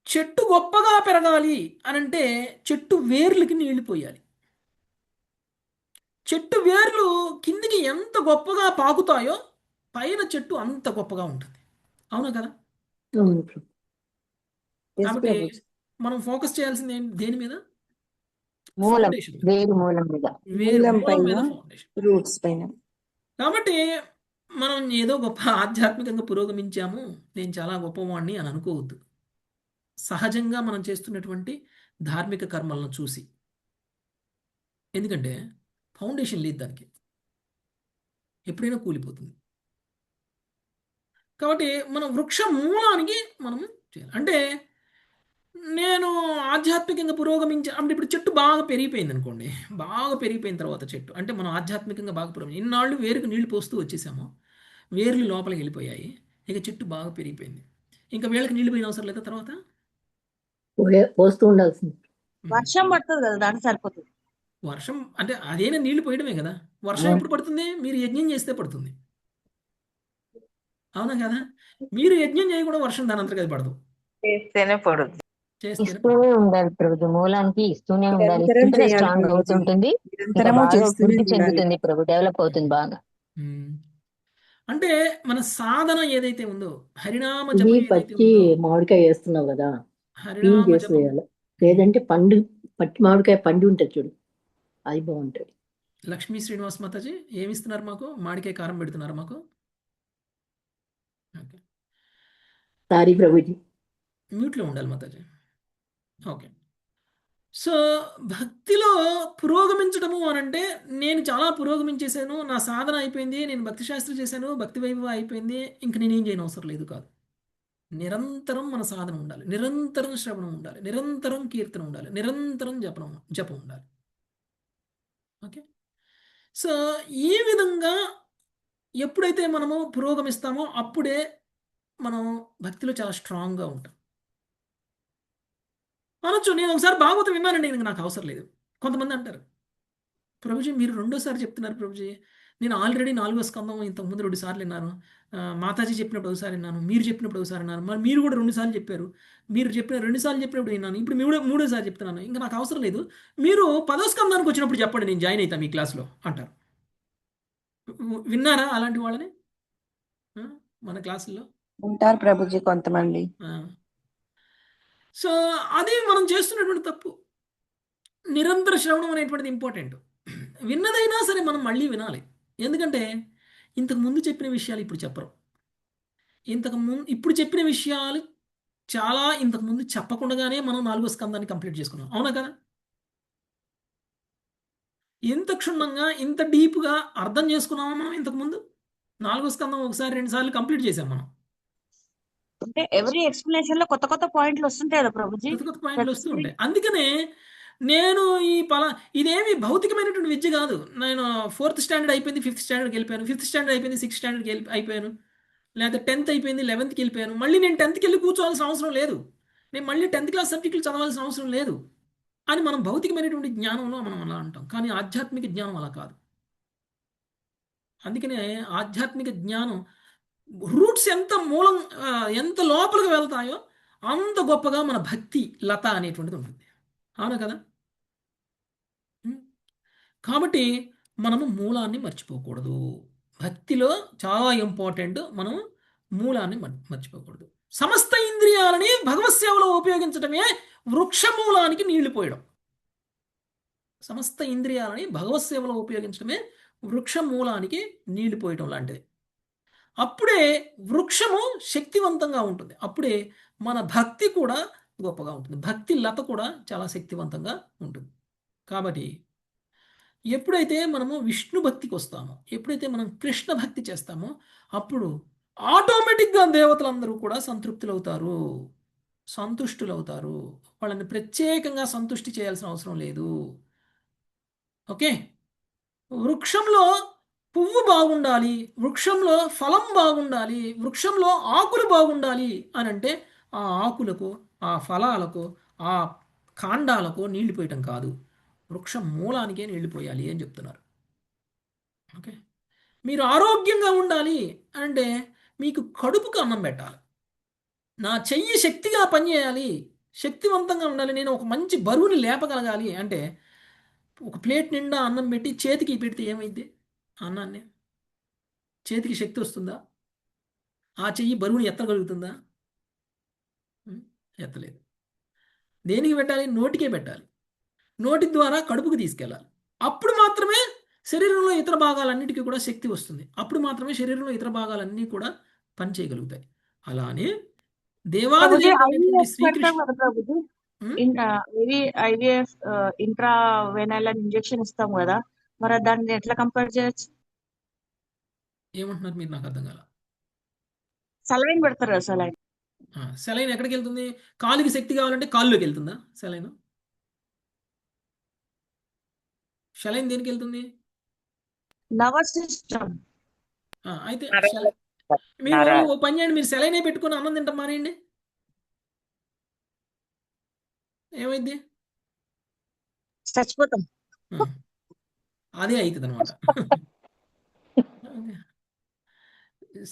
చెట్టు గొప్పగా పెరగాలి అనంటే చెట్టు వేర్లకి నీళ్లు పోయాలి. చెట్టు వేర్లు కిందికి ఎంత గొప్పగా పాకుతాయో పైన చెట్టు అంత గొప్పగా ఉంటుంది. అవునా కదా? అవును ప్రభు. ఎస్ కాబట్టి ప్రభుజీ. మనం ఫోకస్ చేయాల్సింది దేని మీద? మూలం, ఫౌండేషన్ మీద. వేరు మూలం మీద. మూలం మూలం పైన, మీద ఫౌండేషన్. రూట్స్ పైన. కాబట్టి మనం ఏదో గొప్ప ఆధ్యాత్మికంగా పురోగమించాము, నేను చాలా గొప్పవాణ్ణి అని అనుకోవద్దు. సహజంగా మనం చేస్తున్నటువంటి ధార్మిక కర్మలను చూసి. ఎందుకంటే ఫౌండేషన్ లేదు దానికి, ఎప్పుడైనా కూలిపోతుంది. కాబట్టి మనం వృక్ష మూలానికి మనం చేయాలి. అంటే నేను ఆధ్యాత్మికంగా అంటే ఇప్పుడు చెట్టు బాగా పెరిగిపోయింది అనుకోండి, బాగా పెరిగిపోయిన తర్వాత చెట్టు అంటే మనం ఆధ్యాత్మికంగా బాగా ఇన్నాళ్ళు వేరుకు నీళ్లు పోస్తూ వచ్చేసాము, వేర్లు లోపలికి వెళ్ళిపోయాయి, ఇక చెట్టు బాగా పెరిగిపోయింది, ఇంకా వేళ్ళకి నీళ్లు పోయిన అవసరం లేదా? తర్వాత పోస్తూ ఉండాల్సింది. వర్షం పడుతుంది కదా, దానికి సరిపోతుంది. వర్షం అంటే అదేనా నీళ్లు పోయడమే కదా. వర్షం ఎప్పుడు పడుతుంది? మీరు యజ్ఞం చేస్తే పడుతుంది. అవునా కదా? మీరు యజ్ఞం చేయకుండా వర్షం దాని అంతగా పడదు, చేస్తేనే పడుతుంది. చేస్తేనే ఇస్తూనే ఉండాలి ప్రభు, మూలానికి ఇస్తూనే ఉండాలి. నిరంతరం ఇస్తుంటేనే చేయాలి స్ట్రాంగ్ ప్రభుజీ. అవుతుంటుంది, ఇంకా నిరంతరము బాగా చేస్తూనే వృద్ధి ఉండాలి. చెందుతుంది ప్రభు, డెవలప్ అవుతుంది బాగా. అంటే మన సాధన ఏదైతే ఉందో, హరినామ ఇది జపం ఏదైతే పచ్చి ఉందో, మామిడికాయ వేస్తున్నావు కదా, పీల్ హరినామ చేసి జపం. వేయాలి. లేదంటే పచ్చి మామిడికాయ పండు ఉంటుంది చూడు, అది బాగుంటుంది. లక్ష్మీ శ్రీనివాస్ మాతాజీ ఏమిస్తున్నారు మాకు? మామిడికాయ కారం పెడుతున్నారు మాకు. Okay, sorry Prabhuji. మ్యూట్లో ఉండాలి మాతాజీ. ఓకే. సో భక్తిలో పురోగమించడము అనంటే, నేను చాలా పురోగమించేశాను, నా సాధన అయిపోయింది, నేను భక్తి శాస్త్రం చేశాను, భక్తి వైభవం అయిపోయింది, ఇంక నేనేం చేయని అవసరం లేదు కాదు. నిరంతరం మన సాధన ఉండాలి, నిరంతరం శ్రవణం ఉండాలి, నిరంతరం కీర్తన ఉండాలి, నిరంతరం జపం ఉండాలి. ఓకే. సో ఈ విధంగా ఎప్పుడైతే మనము పురోగమిస్తామో అప్పుడే మనం భక్తిలో చాలా స్ట్రాంగ్గా ఉంటాం. అనొచ్చు, నేను ఒకసారి భాగవతం విన్నానండి, ఇంక నాకు అవసరం లేదు. కొంతమంది అంటారు, ప్రభుజీ మీరు రెండోసారి చెప్తున్నారు ప్రభుజీ, నేను ఆల్రెడీ 4వ స్కందం ఇంతకుముందు 2 సార్లు విన్నాను, మాతాజీ చెప్పినప్పుడు ఒకసారి విన్నాను, మీరు చెప్పినప్పుడు ఒకసారి విన్నాను, మరి మీరు కూడా 2 సార్లు చెప్పారు, మీరు చెప్పిన 2 సార్లు చెప్పినప్పుడు విన్నాను, ఇప్పుడు మూడోసారి చెప్తున్నాను, ఇంకా నాకు అవసరం లేదు, మీరు 10వ స్కందానికి వచ్చినప్పుడు చెప్పండి, నేను జాయిన్ అవుతాను మీ క్లాస్లో అంటారు. విన్నారా అలాంటి వాళ్ళని మన క్లాసుల్లో? ఉంటారు ప్రభుజీ కొంతమంది. సో అది మనం చేస్తున్నటువంటి తప్పు. నిరంతర శ్రవణం అనేటువంటిది ఇంపార్టెంట్. విన్నదైనా సరే మనం మళ్ళీ వినాలి. ఎందుకంటే ఇంతకు ముందు చెప్పిన విషయాలు ఇప్పుడు చెప్పరు. ఇప్పుడు చెప్పిన విషయాలు చాలా ఇంతకు ముందు చెప్పకుండానే మనం 4వ స్కందాన్ని కంప్లీట్ చేసుకున్నాం. అవునా కదా? ఇంత క్షుణ్ణంగా ఇంత డీప్గా అర్థం చేసుకున్నామా మనం ఇంతకు ముందు? 4వ స్కందం ఒకసారి 2 సార్లు కంప్లీట్ చేసాం మనం. అంటే ఎవ్రీ ఎక్స్ప్లెనేషన్ లో కొత్త కొత్త పాయింట్లు వస్తుంటాయి కదా ప్రభుజీ. కొత్త కొత్త పాయింట్లు వస్తూ ఉంటాయి. అందుకనే నేను ఇదేమి భౌతికమైనటువంటి విద్య కాదు. నేను 4th స్టాండర్డ్ అయిపోయింది, 5th స్టాండర్డ్కి వెళ్ళిపోయాను, 5th స్టాండర్డ్ అయిపోయింది, 6th స్టాండర్డ్కి అయిపోయాను, లేదా 10th అయిపోయింది, 11th వెళ్ళిపోయాను, మళ్ళీ నేను 10th వెళ్ళి కూర్చోవాల్సిన అవసరం లేదు, నేను మళ్ళీ 10th క్లాస్ సబ్జెక్టులు చదవాల్సిన అవసరం లేదు అని మనం భౌతికమైనటువంటి జ్ఞానంలో మనం అలా అంటాం. కానీ ఆధ్యాత్మిక జ్ఞానం అలా కాదు. అందుకనే ఆధ్యాత్మిక జ్ఞానం రూట్స్ ఎంత లోపలికి వెళ్తాయో అంత గొప్పగా మన భక్తి లత అనేటువంటిది ఉంటుంది. అవునా కదా? కాబట్టి మనము మూలాన్ని మర్చిపోకూడదు. భక్తిలో చాలా ఇంపార్టెంట్, మనం మూలాన్ని మర్చిపోకూడదు. సమస్త ఇంద్రియాలని భగవత్ సేవలో ఉపయోగించడమే వృక్ష మూలానికి నీళ్లు పోయడం. సమస్త ఇంద్రియాలని భగవత్ సేవలో ఉపయోగించడమే వృక్ష మూలానికి నీళ్లు పోయడం లాంటిది. అప్పుడే వృక్షము శక్తివంతంగా ఉంటుంది, అప్పుడే మన భక్తి కూడా గొప్పగా ఉంటుంది, భక్తి లత కూడా చాలా శక్తివంతంగా ఉంటుంది. కాబట్టి ఎప్పుడైతే మనము విష్ణు భక్తికి వస్తామో, ఎప్పుడైతే మనం కృష్ణ భక్తి చేస్తామో, అప్పుడు ఆటోమేటిక్గా దేవతలందరూ కూడా సంతృప్తులవుతారు, సంతుష్టులవుతారు. వాళ్ళని ప్రత్యేకంగా సంతుష్టి చేయాల్సిన అవసరం లేదు. ఓకే. వృక్షంలో పువ్వు బాగుండాలి, వృక్షంలో ఫలం బాగుండాలి, వృక్షంలో ఆకులు బాగుండాలి అని అంటే ఆ ఆకులకు, ఆ ఫలాలకు, ఆ కాండాలకు నీళ్లు పోయటం కాదు, వృక్ష మూలానికే నీళ్లు పోయాలి అని చెప్తున్నారు. ఓకే, మీరు ఆరోగ్యంగా ఉండాలి అంటే మీకు కడుపుకు అన్నం పెట్టాలి. నా చెయ్యి శక్తిగా పనిచేయాలి, శక్తివంతంగా ఉండాలి, నేను ఒక మంచి బరువుని లేపగలగాలి అంటే ఒక ప్లేట్ నిండా అన్నం పెట్టి చేతికి పెడితే ఏమైంది? అన్నాన్ని చేతికి శక్తి వస్తుందా? ఆ చెయ్యి బరువుని ఎత్తగలుగుతుందా? ఎత్తలేదు. దేనికి పెట్టాలి? నోటికే పెట్టాలి. నోటి ద్వారా కడుపుకి తీసుకెళ్ళాలి. అప్పుడు మాత్రమే శరీరంలో ఇతర భాగాలన్నిటికీ కూడా శక్తి వస్తుంది. అప్పుడు మాత్రమే శరీరంలో ఇతర భాగాలన్నీ కూడా పనిచేయగలుగుతాయి. అలానే దేవాది ప్రభుజీ దేవుడైనటువంటి ఐవీఎఫ్ పెడతాం శ్రీకృష్ణ కదా ప్రభుజీ, ఉం? ఐవీఎఫ్ ఇంట్రా వెనైల్ ఇంజెక్షన్ ఇస్తాం కదా, మరి దాన్ని ఎట్లా కంపేర్ చేయొచ్చు? ఏమంటున్నారు మీరు? నాకు అర్థం కాల. సలైన్ పెడతారు కదా, సలైన్. సెలైన్ ఎక్కడికి వెళ్తుంది? కాలుకి శక్తి కావాలంటే కాళ్ళలోకి వెళ్తుందా సెలైన్? సెలైన్ దేనికి వెళ్తుంది? Nervous system. అయితే నరాలు. మీరు నరాలు. ఓ పని చేయండి, మీరు సెలైనే పెట్టుకుని అన్నం తింటాం మానేయండి, ఏమైంది? చచ్చిపోతాం. అదే అవుతుంది అనమాట.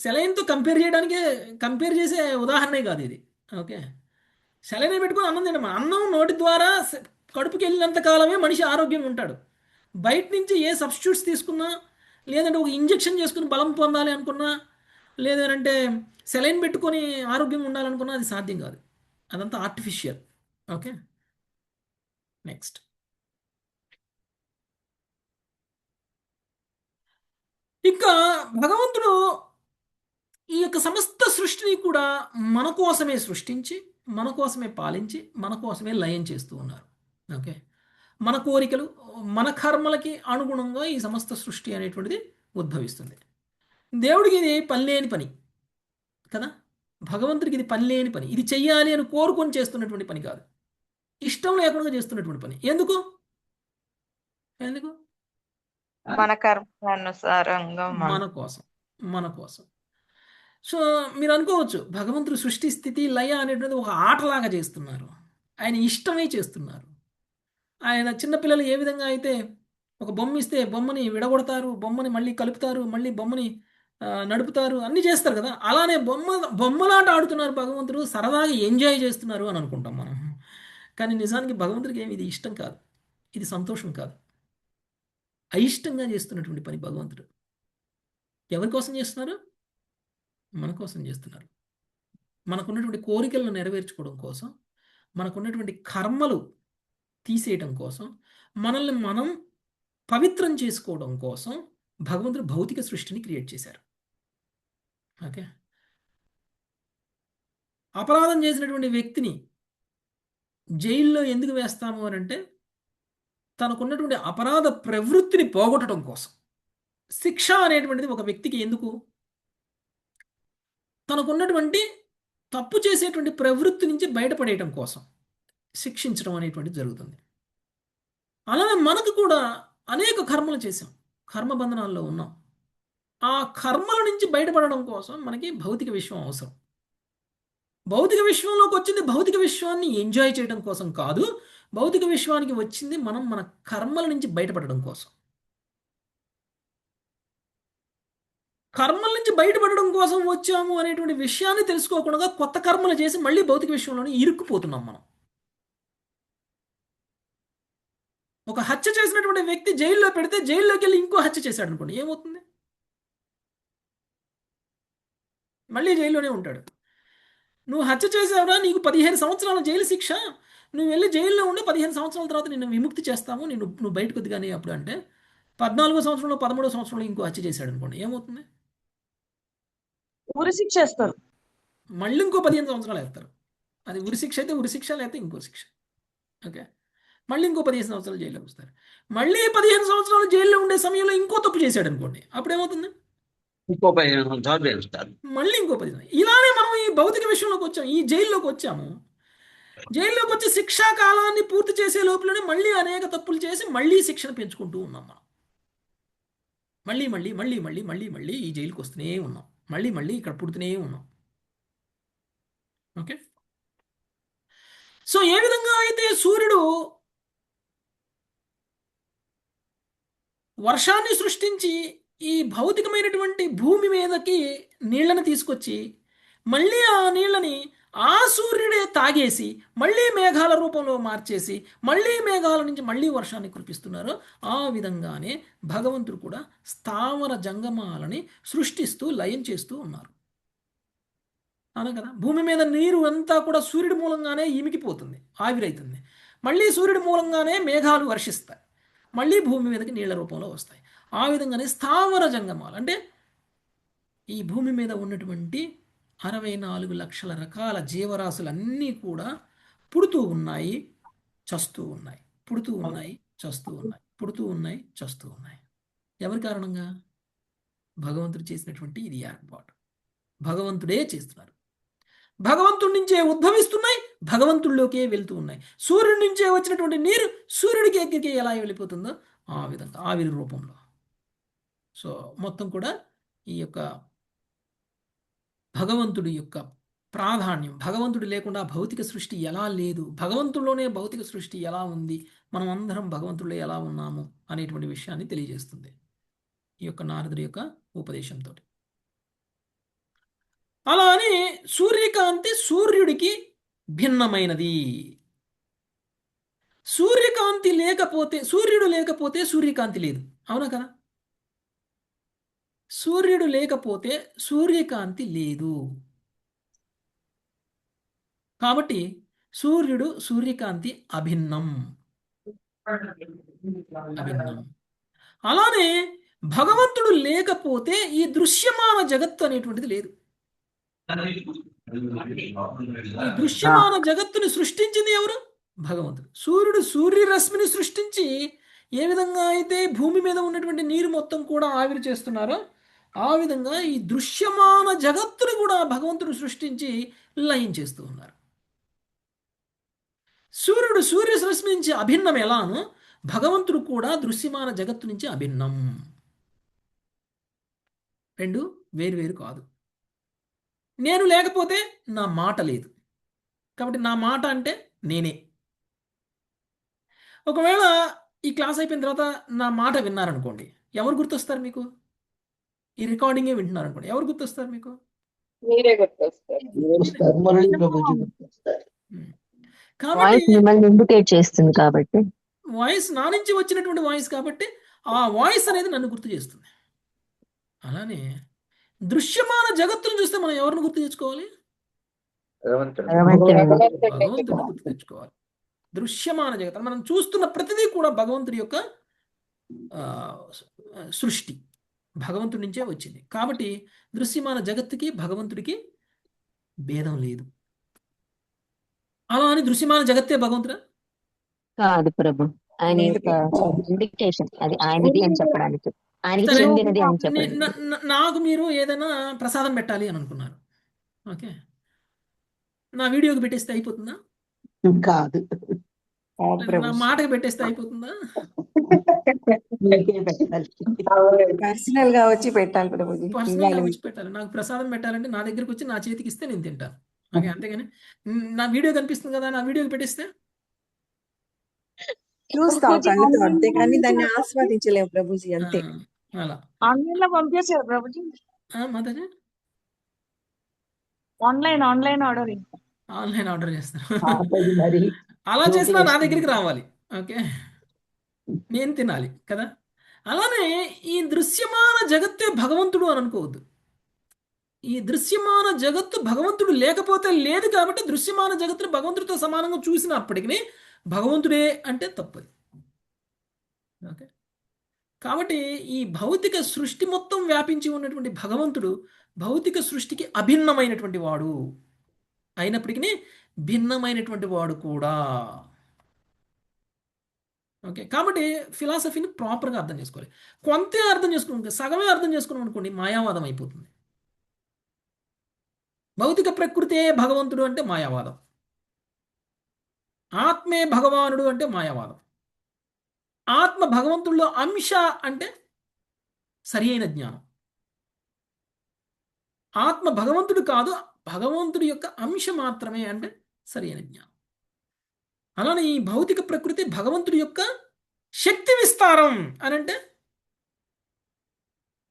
సెలైన్తో కంపేర్ చేసే ఉదాహరణే కాదు ఇది. ఓకే, సెలైనే పెట్టుకుని అన్నం తినమా. అన్నం నోటి ద్వారా కడుపుకి వెళ్ళినంత కాలమే మనిషి ఆరోగ్యంగా ఉంటాడు. బయట నుంచి ఏ సబ్స్టిట్యూట్స్ తీసుకున్నా, లేదంటే ఒక ఇంజెక్షన్ చేసుకుని బలం పొందాలి అనుకున్నా, లేదంటే సెలైన్ పెట్టుకొని ఆరోగ్యంగా ఉండాలనుకున్నా అది సాధ్యం కాదు. అదంతా ఆర్టిఫిషియల్. Okay, next. ఇంకా భగవంతుడు ఈ యొక్క సమస్త సృష్టిని కూడా మన కోసమే సృష్టించి, మన కోసమే పాలించి, మన కోసమే లయం చేస్తూ ఉన్నారు. ఓకే, మన కోరికలు, మన కర్మలకి అనుగుణంగా ఈ సమస్త సృష్టి అనేటువంటిది ఉద్భవిస్తుంది. దేవుడికి ఇది పనిలేని పని కదా, భగవంతుడికి ఇది పనిలేని పని. ఇది చెయ్యాలి అని కోరుకొని చేస్తున్నటువంటి పని కాదు, ఇష్టం లేకుండా చేస్తున్నటువంటి పని. ఎందుకు? మన కర్మానుసారంగా మన కోసం, మన కోసం. సో మీరు అనుకోవచ్చు, భగవంతుడు సృష్టి స్థితి లయ అనేటువంటి ఒక ఆటలాగా చేస్తున్నారు, ఆయన ఇష్టమే చేస్తున్నారు. ఆయన చిన్నపిల్లలు ఏ విధంగా అయితే ఒక బొమ్మ ఇస్తే బొమ్మని విడగొడతారు, బొమ్మని మళ్ళీ కలుపుతారు, మళ్ళీ బొమ్మని నడుపుతారు, అన్నీ చేస్తారు కదా, అలానే బొమ్మలాట ఆడుతున్నారు భగవంతుడు, సరదాగా ఎంజాయ్ చేస్తున్నారు అని అనుకుంటాం మనం. కానీ నిజానికి భగవంతుడికి ఏమి ఇది ఇష్టం కాదు, ఇది సంతోషం కాదు, అయిష్టంగా చేస్తున్నటువంటి పని భగవంతుడు. ఎవరి కోసం చేస్తున్నారు? మన కోసం చేస్తున్నారు. మనకున్నటువంటి కోరికలను నెరవేర్చుకోవడం కోసం, మనకున్నటువంటి కర్మలు తీసేయటం కోసం, మనల్ని మనం పవిత్రం చేసుకోవడం కోసం భగవంతుడు భౌతిక సృష్టిని క్రియేట్ చేశారు. ఓకే, అపరాధం చేసినటువంటి వ్యక్తిని జైల్లో ఎందుకు వేస్తాము అని అంటే తనకున్నటువంటి అపరాధ ప్రవృత్తిని పోగొట్టడం కోసం. శిక్ష అనేటువంటిది ఒక వ్యక్తికి ఎందుకు? తనకున్నటువంటి తప్పు చేసేటువంటి ప్రవృత్తి నుంచి బయటపడేయటం కోసం శిక్షించడం అనేటువంటిది జరుగుతుంది. అలానే మనకు కూడా అనేక కర్మలు చేశాం, కర్మబంధనాల్లో ఉన్నాం. ఆ కర్మల నుంచి బయటపడడం కోసం మనకి భౌతిక విశ్వం అవసరం. భౌతిక విశ్వంలోకి వచ్చింది భౌతిక విశ్వాన్ని ఎంజాయ్ చేయడం కోసం కాదు, భౌతిక విశ్వానికి వచ్చింది మనం మన కర్మల నుంచి బయటపడడం కోసం. కర్మల నుంచి బయటపడడం కోసం వచ్చాము అనేటువంటి విషయాన్ని తెలుసుకోకుండా కొత్త కర్మలు చేసి మళ్ళీ భౌతిక విశ్వంలోనే ఇరుక్కుపోతున్నాం మనం. ఒక హత్య చేసినటువంటి వ్యక్తి జైల్లో పెడితే జైల్లోకి వెళ్ళి ఇంకో హత్య చేశాడు అనుకోండి, ఏమవుతుంది? మళ్ళీ జైల్లోనే ఉంటాడు. నువ్వు హత్య చేసావురా, నీకు 15 సంవత్సరాల జైలు శిక్ష, నువ్వు వెళ్ళి జైల్లో ఉండి 15 సంవత్సరాల తర్వాత నిన్ను విముక్తి చేస్తాము, నువ్వు బయటకు వద్దుగానే అప్పుడు అంటే 14వ సంవత్సరంలో 13వ సంవత్సరంలో ఇంకో హత్య చేశాడు అనుకోండి, ఏమవుతుంది? ఉరి శిక్ష వేస్తారు. మళ్ళీ ఇంకో 15 సంవత్సరాలు వేస్తారు. అది ఉరి శిక్ష అయితే ఉరి శిక్ష, లేకపోతే ఇంకో శిక్ష. ఓకే, మళ్ళీ ఇంకో 15 సంవత్సరాలు జైల్లో వస్తారు. మళ్ళీ 15 సంవత్సరాలు జైల్లో ఉండే సమయంలో ఇంకో తప్పు చేశాడు అనుకోండి, అప్పుడు ఏమవుతుంది? ఇంకో 15 సంవత్సరాలు చేస్తారు. మళ్ళీ ఇంకో 15. ఇలానే మనం ఈ భౌతిక విషయంలోకి వచ్చాము, ఈ జైల్లోకి వచ్చాము. జైల్లోకి వచ్చి శిక్షా కాలాన్ని పూర్తి చేసే లోపలనే మళ్ళీ అనేక తప్పులు చేసి మళ్ళీ శిక్షణ పెంచుకుంటూ ఉన్నాం మనం. మళ్ళీ మళ్ళీ మళ్ళీ మళ్ళీ మళ్ళీ మళ్ళీ ఈ జైలుకి వస్తూనే ఉన్నాం, మళ్ళీ మళ్ళీ ఇక్కడ పుడుతూనే ఉన్నాం. ఓకే, సో ఏ విధంగా అయితే సూర్యుడు వర్షాన్ని సృష్టించి ఈ భౌతికమైనటువంటి భూమి మీదకి నీళ్ళని తీసుకొచ్చి మళ్ళీ ఆ నీళ్ళని ఆ సూర్యుడే తాగేసి మళ్ళీ మేఘాల రూపంలో మార్చేసి మళ్ళీ మేఘాల నుంచి మళ్ళీ వర్షాన్ని కురిపిస్తున్నారు. ఆ విధంగానే భగవంతుడు కూడా స్థావర జంగమాలని సృష్టిస్తూ లయం చేస్తూ ఉన్నారు. అవునా కదా? భూమి మీద నీరు అంతా కూడా సూర్యుడి మూలంగానే ఇమికిపోతుంది, ఆవిరైతుంది. మళ్ళీ సూర్యుడి మూలంగానే మేఘాలు వర్షిస్తాయి, మళ్ళీ భూమి మీదకి నీళ్ల రూపంలో వస్తాయి. ఆ విధంగానే స్థావర జంగమాలు అంటే ఈ భూమి మీద ఉన్నటువంటి 64 లక్షల రకాల జీవరాశులన్నీ కూడా పుడుతూ ఉన్నాయి, చస్తూ ఉన్నాయి, పుడుతూ ఉన్నాయి, చస్తూ ఉన్నాయి, పుడుతూ ఉన్నాయి, చస్తూ ఉన్నాయి. ఎవరి కారణంగా? భగవంతుడు చేసినటువంటి ఇది ఏర్పాటు. భగవంతుడే చేస్తున్నారు. భగవంతుడి నుంచే ఉద్భవిస్తున్నాయి, భగవంతుడిలోకే వెళ్తూ ఉన్నాయి. సూర్యుడి నుంచే వచ్చినటువంటి నీరు సూర్యుడికి ఎక్కడికి ఎలా వెళ్ళిపోతుందో ఆ విధంగా ఆవిరి రూపంలో. సో మొత్తం కూడా ఈ యొక్క భగవంతుడి యొక్క ప్రాధాన్యం, భగవంతుడు లేకుండా భౌతిక సృష్టి ఎలా లేదు, భగవంతుడిలోనే భౌతిక సృష్టి ఎలా ఉంది, మనం అందరం భగవంతుడిలో ఎలా ఉన్నాము అనేటువంటి విషయాన్ని తెలియజేస్తుంది ఈ యొక్క నారదుడి యొక్క ఉపదేశంతో. అలా అని సూర్యకాంతి సూర్యుడికి భిన్నమైనది. సూర్యకాంతి లేకపోతే, సూర్యుడు లేకపోతే సూర్యకాంతి లేదు. అవునా కదా? సూర్యుడు లేకపోతే సూర్యకాంతి లేదు. కాబట్టి సూర్యుడు సూర్యకాంతి అభిన్నం. అభిన్నం. అలానే భగవంతుడు లేకపోతే ఈ దృశ్యమాన జగత్తు అనేటువంటిది లేదు. ఈ దృశ్యమాన జగత్తుని సృష్టించింది ఎవరు? భగవంతుడు. సూర్యుడు సూర్యరశ్మిని సృష్టించి ఏ విధంగా అయితే భూమి మీద ఉన్నటువంటి నీరు మొత్తం కూడా ఆవిరి చేస్తున్నారో ఆ విధంగా ఈ దృశ్యమాన జగత్తుని కూడా భగవంతుడు సృష్టించి లయం చేస్తూ ఉన్నారు. సూర్యుడు సూర్యరశ్మి నుంచి అభిన్నం ఎలానో భగవంతుడు కూడా దృశ్యమాన జగత్తు నుంచి అభిన్నం. రెండు వేరు కాదు. నేను లేకపోతే నా మాట లేదు, కాబట్టి నా మాట అంటే నేనే. ఒకవేళ ఈ క్లాస్ అయిపోయిన తర్వాత నా మాట విన్నారనుకోండి, ఎవరు గుర్తొస్తారు మీకు? ఈ రికార్డింగే వింటున్నారు అనుకోండి, ఎవరు గుర్తొస్తారు మీకు? మీరే గుర్తొస్తారు. కాబట్టి వాయిస్ మిమ్మల్ని ఇండికేట్ చేస్తుంది, కాబట్టి వాయిస్ నా నుంచి వచ్చినటువంటి వాయిస్ కాబట్టి ఆ వాయిస్ అనేది నన్ను గుర్తు చేస్తుంది. అలానే దృశ్యమాన జగత్తును చూస్తే మనం ఎవరిని గుర్తు తెచ్చుకోవాలి? భగవంతుడిని గుర్తు తెచ్చుకోవాలి. దృశ్యమాన జగత్తు మనం చూస్తున్న ప్రతిదీ కూడా భగవంతుడి యొక్క సృష్టి, భగవంతుడి నుంచే వచ్చింది. కాబట్టి దృశ్యమాన జగత్తుకి భగవంతుడికి భేదం లేదు. అలా అని దృశ్యమాన జగత్తే భగవంతుడా? కాదు ప్రభు. ఆయన యొక్క ఇండికేషన్ అది ఆయనది అని చెప్పడానికి, ఆయనకి చెందినది అని చెప్పడానికి. నాకు మీరు ఏదైనా ప్రసాదం పెట్టాలి అని అనుకున్నారు, ఓకే, నా వీడియోకి పెట్టేస్తే అయిపోతుందా? కాదు, నా మాటకి పెట్టేస్తే అయిపోతుందా? పర్సనల్ గా వచ్చి పెట్టాలి ప్రభుజీ. పర్సనల్గా వచ్చి పెట్టాలి. నాకు ప్రసాదం పెట్టాలంటే నా దగ్గరికి వచ్చి నా చేతికి ఇస్తే నేను తింటాను, ఓకే. అంతేగాని నా వీడియో కనిపిస్తుంది కదా, నా వీడియోకి పెట్టేస్తే చూస్తాం కళ్ళతో, అంతే కానీ దాన్ని ఆస్వాదించలేము ప్రభుజీ, అంతే. అలా ఆన్లైన్ లో పంపించారు Prabhuji. Mataji online ordering. Online order చేస్తాను. మరి అలా చేసినా నా దగ్గరికి రావాలి, ఓకే, నేను తినాలి కదా. అలానే ఈ దృశ్యమాన జగత్తే భగవంతుడు అని అనుకోవద్దు. ఈ దృశ్యమాన జగత్తు భగవంతుడు లేకపోతే లేదు, కాబట్టి దృశ్యమాన జగత్తును భగవంతుడితో సమానంగా చూసినప్పటికీ భగవంతుడే అంటే తప్పది, ఓకే. కాబట్టి ఈ భౌతిక సృష్టి మొత్తం వ్యాపించి ఉన్నటువంటి భగవంతుడు భౌతిక సృష్టికి అభిన్నమైనటువంటి వాడు అయినప్పటికీ భిన్నమైనటువంటి వాడు కూడా, ఓకే. కాబట్టి ఫిలాసఫీని ప్రాపర్గా అర్థం చేసుకోవాలి. కొంతే అర్థం చేసుకుని సగమే అర్థం చేసుకున్నాం అనుకోండి, మాయావాదం అయిపోతుంది. భౌతిక ప్రకృతే భగవంతుడు అంటే మాయావాదం, ఆత్మే భగవానుడు అంటే మాయావాదం, ఆత్మ భగవంతుడిలో అంశ అంటే సరి అయిన జ్ఞానం. ఆత్మ భగవంతుడు కాదు, భగవంతుడి యొక్క అంశ మాత్రమే అంటే సరి అయిన జ్ఞానం. అలానే ఈ భౌతిక ప్రకృతి భగవంతుడి యొక్క శక్తి విస్తారం అని అంటే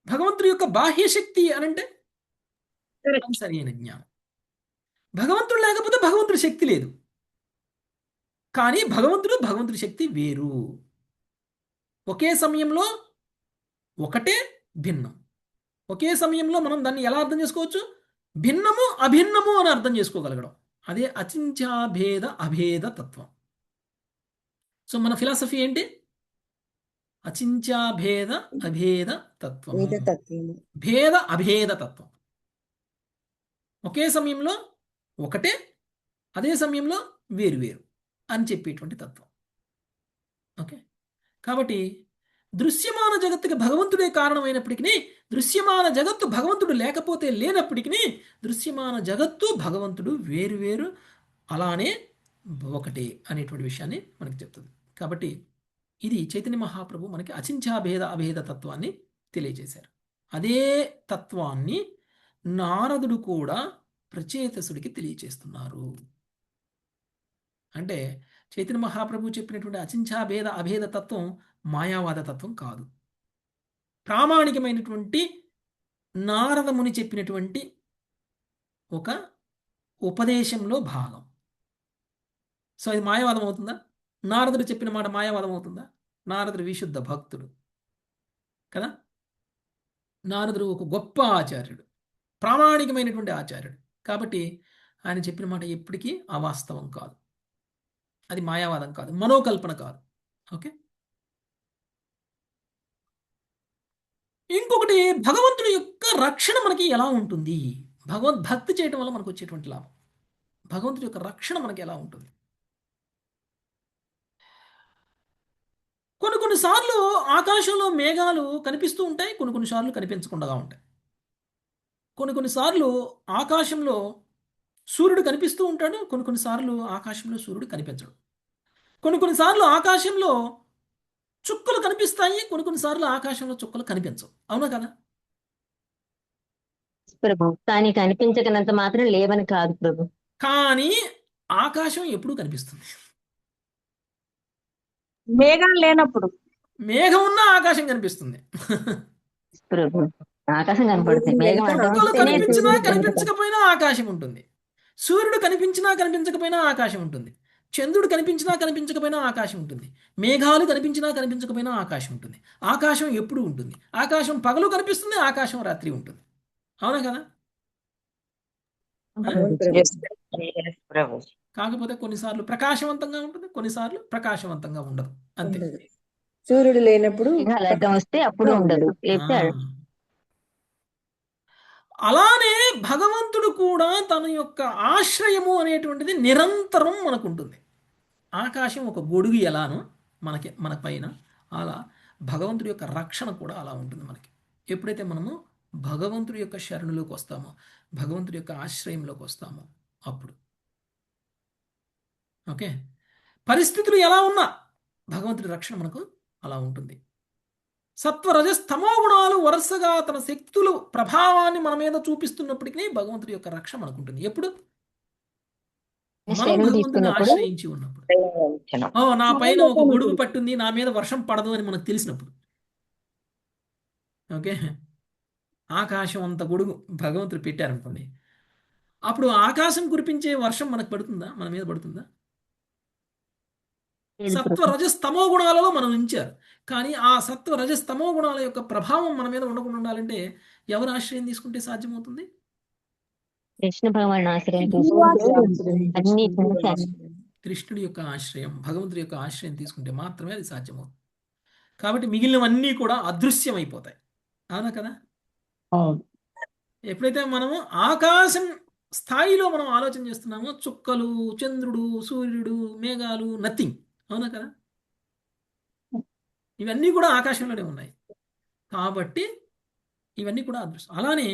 భగవంతుడి యొక్క బాహ్య శక్తి అనంటే అది సరైన జ్ఞానం. భగవంతుడు లేకపోతే భగవంతుడి శక్తి లేదు. కానీ భగవంతుడి శక్తి వేరు. ఒకే సమయంలో ఒకటే భిన్నం. ఒకే సమయంలో మనం దాన్ని ఎలా అర్థం చేసుకోవచ్చు? భిన్నము అభిన్నము అని అర్థం చేసుకోగలగడం. అదే అచింత్యాభేద అభేద తత్వం. సో మన ఫిలాసఫీ ఏంటి? అచింత్యాభేద అభేద తత్వం, వేదతత్వము. భేద అభేద తత్వం. ఒకే సమయంలో ఒకటే, అదే సమయంలో వేరు అని చెప్పేటువంటి తత్వం. ఓకే, కాబట్టి దృశ్యమాన జగత్తుకి భగవంతుడే కారణమైనప్పటికీ, దృశ్యమాన జగత్తు భగవంతుడు లేకపోతే లేనప్పటికీ, దృశ్యమాన జగత్తు భగవంతుడు వేరు అలానే ఒకటే అనేటువంటి విషయాన్ని మనకి చెప్తుంది. కాబట్టి ఇది చైతన్య మహాప్రభు మనకి అచింత్యాభేద అభేద తత్వాన్ని తెలియజేశారు. అదే తత్వాన్ని నారదుడు కూడా ప్రచేతసుడికి తెలియచేస్తున్నారు. అంటే చైతన్య మహాప్రభు చెప్పినటువంటి అచింత్యాభేద అభేద తత్వం మాయావాద తత్వం కాదు. ప్రామాణికమైనటువంటి నారద ముని చెప్పినటువంటి ఒక ఉపదేశంలో భాగం. సో ఇది మాయావాదం అవుతుందా? నారదుడు చెప్పిన మాట మాయావాదం అవుతుందా? నారదుడు విశుద్ధ భక్తుడు కదా. నారదుడు ఒక గొప్ప ఆచార్యుడు, ప్రామాణికమైనటువంటి ఆచార్యుడు. కాబట్టి ఆయన చెప్పిన మాట ఎప్పటికీ అవాస్తవం కాదు. అది మాయావాదం కాదు, మనోకల్పన కాదు. ఓకే, ఇంకొకటి భగవంతుడి యొక్క రక్షణ మనకి ఎలా ఉంటుంది? భగవద్భక్తి చేయడం వల్ల మనకు వచ్చేటువంటి లాభం. భగవంతుడి యొక్క రక్షణ మనకి ఎలా ఉంటుంది? కొన్నిసార్లు ఆకాశంలో మేఘాలు కనిపిస్తూ ఉంటాయి, కొన్నిసార్లు కనిపించకుండా ఉంటాయి. కొన్నిసార్లు ఆకాశంలో సూర్యుడు కనిపిస్తూ ఉంటాడు, కొన్నిసార్లు ఆకాశంలో సూర్యుడు కనిపించడు. కొన్నిసార్లు ఆకాశంలో చుక్కలు కనిపిస్తాయి, కొన్నిసార్లు ఆకాశంలో చుక్కలు కనిపించవు. అవునా కదా? ప్రభు, కానీ కనిపించకనంత మాత్రం లేవని కాదు ప్రభు. కానీ ఆకాశం ఎప్పుడూ కనిపిస్తుంది. మేఘాలు లేనప్పుడు మేఘం ఉన్నా ఆకాశం కనిపిస్తుంది. ప్రభు, ఆకాశం కనపడుతుంది, మేఘం అడ్డం చుక్కలు వస్తేనే కనిపించినా సూర్యుడు కనపడతాడు. కనిపించకపోయినా ఆకాశం ఉంటుంది. సూర్యుడు కనిపించినా కనిపించకపోయినా ఆకాశం ఉంటుంది. చంద్రుడు కనిపించినా కనిపించకపోయినా ఆకాశం ఉంటుంది. మేఘాలు కనిపించినా కనిపించకపోయినా ఆకాశం ఉంటుంది. ఆకాశం ఎప్పుడూ ఉంటుంది. ఆకాశం పగలు కనిపిస్తుంది, ఆకాశం రాత్రి ఉంటుంది. అవునా కదా? కాకపోతే కొన్నిసార్లు ప్రకాశవంతంగా ఉంటుంది, కొన్నిసార్లు ప్రకాశవంతంగా ఉండదు. అంతే. ఉండదు. సూర్యుడు లేనప్పుడు మేఘాలు అడ్డం వస్తే అప్పుడు ఉండదు, లేకపోతే అలానే భగవంతుడు కూడా తన యొక్క ఆశ్రయము అనేటువంటిది నిరంతరం మనకుంటుంది. ఆకాశం ఒక గొడుగు ఎలానో మన పైన, అలా భగవంతుడి యొక్క రక్షణ కూడా అలా ఉంటుంది మనకి. ఎప్పుడైతే మనము భగవంతుడి యొక్క శరణులోకి వస్తామో, భగవంతుడి యొక్క ఆశ్రయంలోకి వస్తామో అప్పుడు. ఓకే, పరిస్థితులు ఎలా ఉన్నా భగవంతుడి రక్షణ మనకు అలా ఉంటుంది. సత్వరజస్తమో గుణాలు వరుసగా తన శక్తులు ప్రభావాన్ని మన మీద చూపిస్తున్నప్పటికీ భగవంతుడి యొక్క రక్షణ మనకు ఉంటుంది. ఎప్పుడు? మనం భగవంతుడిని ఆశ్రయించి ఉన్నప్పుడు. నా పైన ఒక గొడుగు పట్టుంది, నా మీద వర్షం పడదు అని మనకు తెలిసినప్పుడు. ఓకే, ఆకాశం అంత గొడుగు భగవంతుడు పెట్టారనుకోండి, అప్పుడు ఆకాశం కురిపించే వర్షం మనకు పడుతుందా? మన మీద పడుతుందా? సత్వ రజస్తమో గుణాలలో మనం ఉంచారు, కానీ ఆ సత్వ రజస్తమో గుణాల యొక్క ప్రభావం మన మీద ఉండకుండా ఉండాలంటే ఎవరు ఆశ్రయం తీసుకుంటే సాధ్యమవుతుంది? కృష్ణ భగవాన్ ఆశ్రయం తీసుకుంటే అన్ని కృష్ణుడి యొక్క ఆశ్రయం, భగవంతుడి యొక్క ఆశ్రయం తీసుకుంటే మాత్రమే అది సాధ్యమవుతుంది. కాబట్టి మిగిలినవన్నీ కూడా అదృశ్యమైపోతాయి. అవునా కదా? ఎప్పుడైతే మనము ఆకాశం స్థాయిలో మనం ఆలోచన చేస్తున్నామో, చుక్కలు, చంద్రుడు, సూర్యుడు, మేఘాలు నథింగ్. అవునా కదా? ఇవన్నీ కూడా ఆకాశంలోనే ఉన్నాయి. కాబట్టి ఇవన్నీ కూడా అదృష్టం. అలానే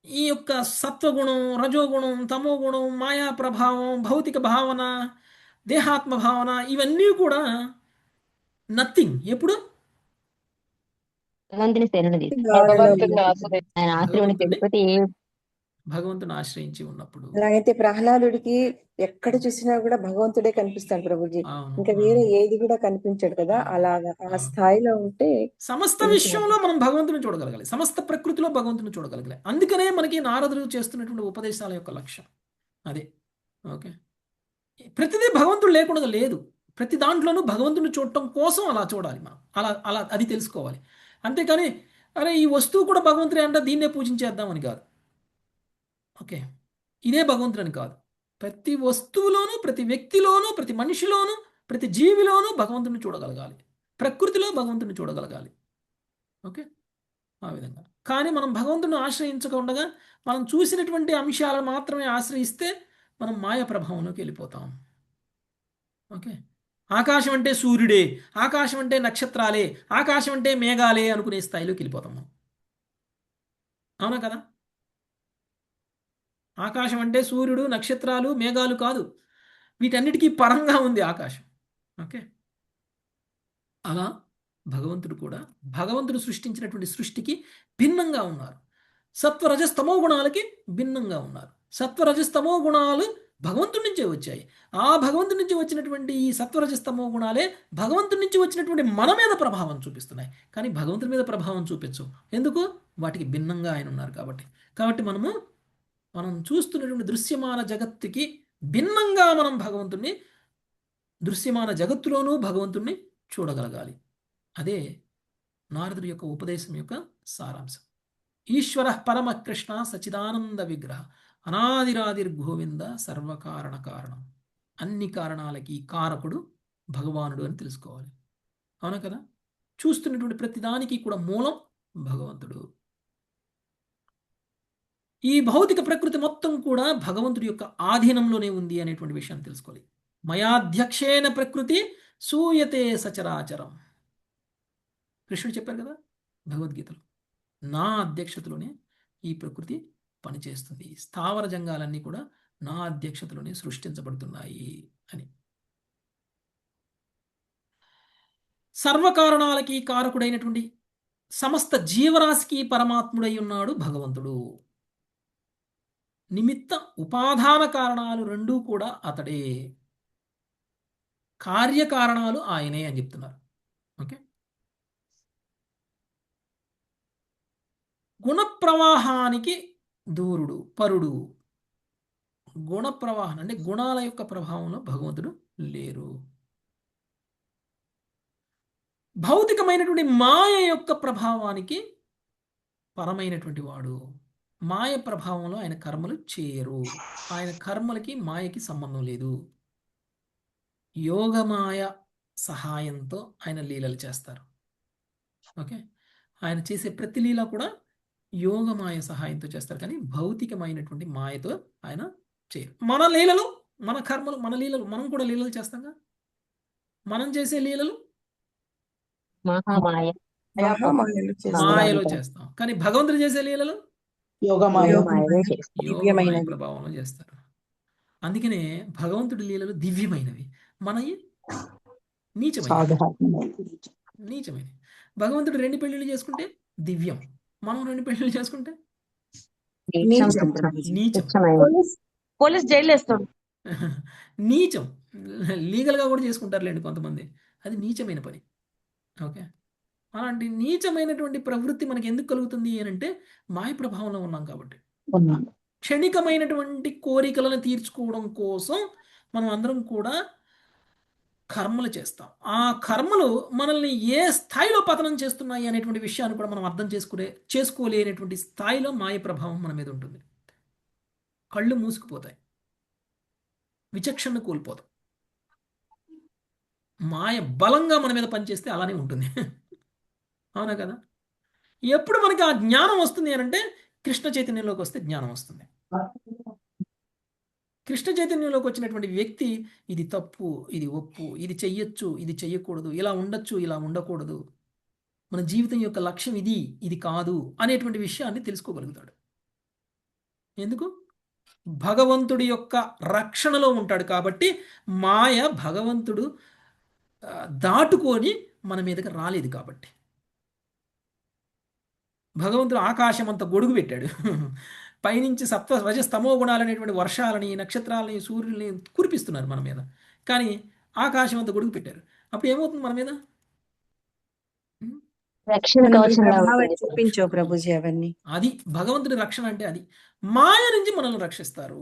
ఈ యొక్క సత్వగుణం, రజోగుణం, తమోగుణం, మాయా ప్రభావం, భౌతిక భావన, దేహాత్మ భావన, ఇవన్నీ కూడా నథింగ్. ఎప్పుడు? భగవంతుని శరణు తీసుకుంటే, భగవంతుని ఆశ్రయం ఆయన ఆశ్రయం తెలిపితే భగవంతుని ఆశ్రయించి ఉన్నప్పుడు. అలాగైతే ప్రహ్లాదుడికి ఎక్కడ చూసినా కూడా భగవంతుడే కనిపిస్తాడు ప్రభుజీ. అవును ఇంకా వేరే అవును ఏది కూడా కనిపించడు కదా. అవును అలాగా ఆ అవును. స్థాయిలో ఉంటే సమస్త ఇంకా విశ్వంలో మనం భగవంతుని చూడగలగాలి, సమస్త ప్రకృతిలో భగవంతుని చూడగలగాలి. అందుకనే మనకి నారదుడు చేస్తున్నటువంటి ఉపదేశాల యొక్క లక్ష్యం అదే. ఓకే, ప్రతిదీ భగవంతుడు లేకుండా లేదు, ప్రతి దాంట్లోనూ భగవంతుని చూడటం కోసం అలా చూడాలి మనం, అలా అలా అది తెలుసుకోవాలి. అంతేకాని అరే ఈ వస్తువు కూడా భగవంతుడే అంట దీన్నే పూజించేద్దామని కాదు. ఓకే, ఇదే భగవంతుడని కాదు. ప్రతి వస్తువులోనూ, ప్రతి వ్యక్తిలోనూ, ప్రతి మనిషిలోనూ, ప్రతి జీవిలోనూ భగవంతుని చూడగలగాలి, ప్రకృతిలో భగవంతుని చూడగలగాలి. ఓకే, ఆ విధంగా. కానీ మనం భగవంతుని ఆశ్రయించకుండా మనం చూసినటువంటి అంశాలను మాత్రమే ఆశ్రయిస్తే మనం మాయ ప్రభావంలోకి వెళ్ళిపోతాం. ఓకే, ఆకాశం అంటే సూర్యుడే, ఆకాశం అంటే నక్షత్రాలే, ఆకాశం అంటే మేఘాలే అనుకునే స్థాయిలోకి వెళ్ళిపోతాం మనం. అవునా కదా? ఆకాశం అంటే సూర్యుడు, నక్షత్రాలు, మేఘాలు కాదు, వీటన్నిటికీ పరంగా ఉంది ఆకాశం. ఓకే, అలా భగవంతుడు కూడా భగవంతుడు సృష్టించినటువంటి సృష్టికి భిన్నంగా ఉన్నారు. సత్వరజస్తమో గుణాలకి భిన్నంగా ఉన్నారు. సత్వరజస్తమో గుణాలు భగవంతుడి నుంచే వచ్చాయి. ఆ భగవంతుడి నుంచి వచ్చినటువంటి ఈ సత్వరజస్తమో గుణాలే భగవంతుడి నుంచి వచ్చినటువంటి మన మీద ప్రభావం చూపిస్తున్నాయి, కానీ భగవంతుడి మీద ప్రభావం చూపించవు. ఎందుకు? వాటికి భిన్నంగా ఆయన ఉన్నారు కాబట్టి. కాబట్టి మనం చూస్తున్నటువంటి దృశ్యమాన జగత్తుకి భిన్నంగా మనం భగవంతుణ్ణి, దృశ్యమాన జగత్తులోనూ భగవంతుణ్ణి చూడగలగాలి. అదే నారదుడి యొక్క ఉపదేశం యొక్క సారాంశం. ఈశ్వర పరమ కృష్ణ సచిదానంద విగ్రహ అనాదిరాదిర్గోవింద సర్వకారణ కారణం. అన్ని కారణాలకి కారకుడు భగవానుడు అని తెలుసుకోవాలి. అవునా కదా? చూస్తున్నటువంటి ప్రతిదానికి కూడా మూలం భగవంతుడు. ఈ భౌతిక ప్రకృతి మొత్తం కూడా భగవంతుడి యొక్క ఆధీనంలోనే ఉంది అనేటువంటి విషయాన్ని తెలుసుకోవాలి. మయాధ్యక్షేణ ప్రకృతి సూయతే సచరాచరం. కృష్ణుడు చెప్పారు కదా భగవద్గీతలో, నా అధ్యక్షతలోనే ఈ ప్రకృతి పనిచేస్తుంది, స్థావర జంగాలన్నీ కూడా నా అధ్యక్షతలోనే సృష్టించబడుతున్నాయి అని. సర్వకారణాలకి కారకుడైనటువంటి సమస్త జీవరాశికి పరమాత్ముడై ఉన్నాడు భగవంతుడు. నిమిత్త ఉపాదాన కారణాలు రెండూ కూడా అతడే, కార్యకారణాలు ఆయనే అని చెప్తున్నారు. ఓకే, గుణప్రవాహానికి దూరుడు, పరుడు. గుణ ప్రవాహం అంటే గుణాల యొక్క ప్రభావంలో భగవంతుడు లేరు. భౌతికమైనటువంటి మాయ యొక్క ప్రభావానికి పరమైనటువంటి వాడు. మాయ ప్రభావంలో ఆయన కర్మలు చేయరు, ఆయన కర్మలకి మాయకి సంబంధం లేదు. యోగమాయ సహాయంతో ఆయన లీలలు చేస్తారు. ఓకే, ఆయన చేసే ప్రతి లీల కూడా యోగమాయ సహాయంతో చేస్తారు, కానీ భౌతికమైనటువంటి మాయతో ఆయన చేయరు. మన లీలలు, మన కర్మలు, మన లీలలు, మనం కూడా లీలలు చేస్తాంగా. మనం చేసే లీలలు మహామాయ మహామాయలు మాయలో చేస్తారు. చేస్తాం, కానీ భగవంతుడు చేసే లీలలు యోగమాయనే చేస్తారు. యోగమాయ దివ్యమైనవి. ప్రభావంలో చేస్తారు. అందుకనే భగవంతుడి లీలలు దివ్యమైనవి, మనవి నీచమైనవి. భగవంతుడు 2 పెళ్లిళ్ళు చేసుకుంటే దివ్యం, మనం 2 పెళ్లిళ్ళు చేసుకుంటే నీచం. నీచం. పోలీస్ జైలు వేస్తాడు. నీచం. లీగల్గా కూడా చేసుకుంటారులేండి కొంతమంది, అది నీచమైన పని. ఓకే, అలాంటి నీచమైనటువంటి ప్రవృత్తి మనకి ఎందుకు కలుగుతుంది అని అంటే మాయ ప్రభావంలో ఉన్నాం కాబట్టి. క్షణికమైనటువంటి కోరికలను తీర్చుకోవడం కోసం మనం అందరం కూడా కర్మలు చేస్తాం. ఆ కర్మలు మనల్ని ఏ స్థాయిలో పతనం చేస్తున్నాయి అనేటువంటి విషయాన్ని కూడా మనం అర్థం చేసుకోలేనటువంటి స్థాయిలో మాయ ప్రభావం మన మీద ఉంటుంది. కళ్ళు మూసుకుపోతాయి, విచక్షణ కోల్పోతాం. మాయ బలంగా మన మీద పనిచేస్తే అలానే ఉంటుంది. అవునా కదా? ఎప్పుడు మనకి ఆ జ్ఞానం వస్తుంది అని అంటే కృష్ణ చైతన్యంలోకి వస్తే జ్ఞానం వస్తుంది. కృష్ణ చైతన్యంలోకి వచ్చినటువంటి వ్యక్తి ఇది తప్పు, ఇది ఒప్పు, ఇది చెయ్యొచ్చు, ఇది చెయ్యకూడదు, ఇలా ఉండొచ్చు, ఇలా ఉండకూడదు, మన జీవితం యొక్క లక్ష్యం ఇది, ఇది కాదు అనేటువంటి విషయాన్ని తెలుసుకోగలుగుతాడు. ఎందుకు? భగవంతుడి యొక్క రక్షణలో ఉంటాడు కాబట్టి. మాయ భగవంతుడు దాటుకొని మన మీదకి రాలేదు కాబట్టి. భగవంతుడు ఆకాశం అంత గొడుగు పెట్టాడు, పైనుంచి సత్వ రజస్ తమో గుణాలనేటువంటి వర్షాలని నక్షత్రాలని సూర్యుల్ని కురిపిస్తున్నారు మన మీద. కానీ ఆకాశం అంతా గొడుగు పెట్టారు. అప్పుడు ఏమవుతుంది మన మీద? రక్షణ మనకి కవచంలా ప్రభావం ఉంటుంది. చూపించో ప్రభుజీ అవన్నీ. అది భగవంతుడి రక్షణ అంటే అది. మాయ నుంచి మనల్ని రక్షిస్తారు.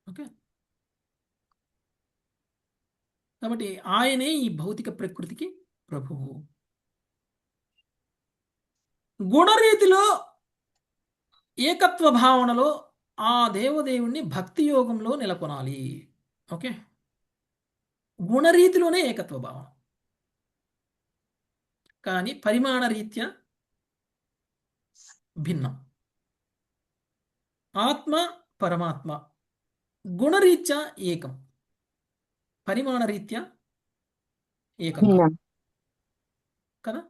ఓకే, కాబట్టి ఆయనే ఈ భౌతిక ప్రకృతికి ప్రభువు. గుణరీతిలో ఏకత్వ భావనలో ఆ దేవదేవుణ్ణి భక్తి యోగంలో నెలకొనాలి. ఓకే, గుణరీతిలోనే ఏకత్వ భావన, కానీ పరిమాణ రీత్యా భిన్నం. ఆత్మ పరమాత్మ గుణరీత్యా ఏకం, పరిమాణ రీత్యా ఏకం కాదు భిన్నం. కదా.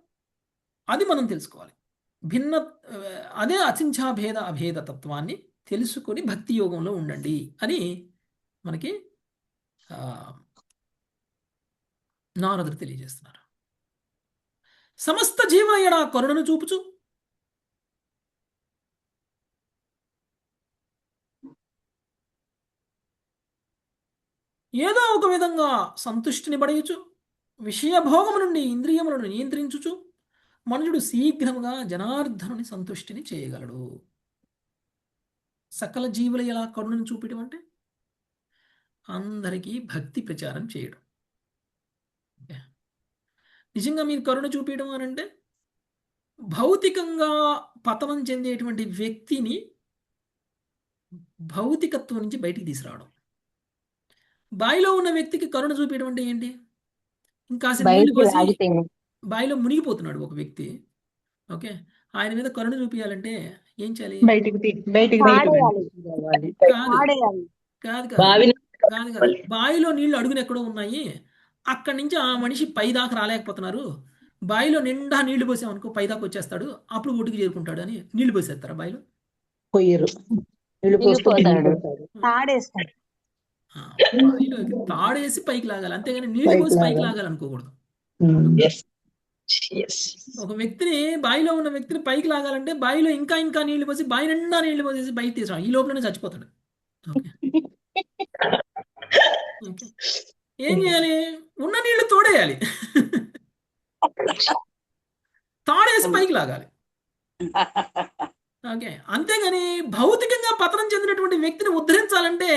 అది మనం తెలుసుకోవాలి. భిన్న అదే అచింఛాభేద అభేద తత్వాన్ని తెలుసుకొని భక్తి యోగంలో ఉండండి అని మనకి నారదుడు తెలియజేస్తున్నారు. సమస్త జీవుల ఎడ కరుణను చూపుచు ఏదో ఒక విధంగా సంతుష్టిని పడయచ్చు, విషయభోగము నుండి ఇంద్రియములను నియంత్రించుచు మనుషుడు శీఘ్రముగా జనార్దనుని సంతుష్టిని చేయగలడు. సకల జీవుల ఎలా కరుణను చూపడం అంటే అందరికీ భక్తి ప్రచారం చేయడం. నిజంగా మీరు కరుణ చూపించడం అని అంటే భౌతికంగా పతనం చెందేటువంటి వ్యక్తిని భౌతికత్వం నుంచి బయటికి తీసుకురావడం. బావిలో ఉన్న వ్యక్తికి కరుణ చూపించడం అంటే ఏంటి? ఇంకాసేపు నీళ్లు బయటికి పోసి లాగితేనే. బావిలో మునిగిపోతున్నాడు ఒక వ్యక్తి. ఓకే, ఆయన మీద కరుణ చూపించాలంటే ఏం చేయాలి? బయటికి పాడేయాలి. కాదు పాడేయాలి. కాదు కాదు బావిని కాదు కాదు బావిలో నీళ్లు అడుగున ఎక్కడో ఉన్నాయి, అక్కడి నుంచి ఆ మనిషి పైదాకా రాలేకపోతున్నారు, బావిలో నిండా నీళ్లు పోసామనుకో పైదాకా వచ్చేస్తాడు, అప్పుడు ఒడ్డుకి చేరుకుంటాడు అని నీళ్లు పోసేస్తారా బావిలో? పోయారు వెళ్ళిపోతాడు. పాడేస్తాడు. బావిలోకి తాడేసి పైకి లాగాలి, అంతేగాని నీళ్లు పోసి పైకి లాగాలనుకోకూడదు. ఒక వ్యక్తిని బావిలో ఉన్న వ్యక్తిని పైకి లాగాలంటే బావిలో ఇంకా ఇంకా నీళ్లు పోసి బావి నిండా నీళ్లు పోసేసి బయట తీసాం, ఈ లోపలనే చచ్చిపోతాడు. Okay, okay. ఏం చేయాలి? ఉన్న నీళ్లు తోడేయాలి, తాడేసి పైకి లాగాలి. ఓకే, అంతేగాని భౌతికంగా పతనం చెందినటువంటి వ్యక్తిని ఉద్ధరించాలంటే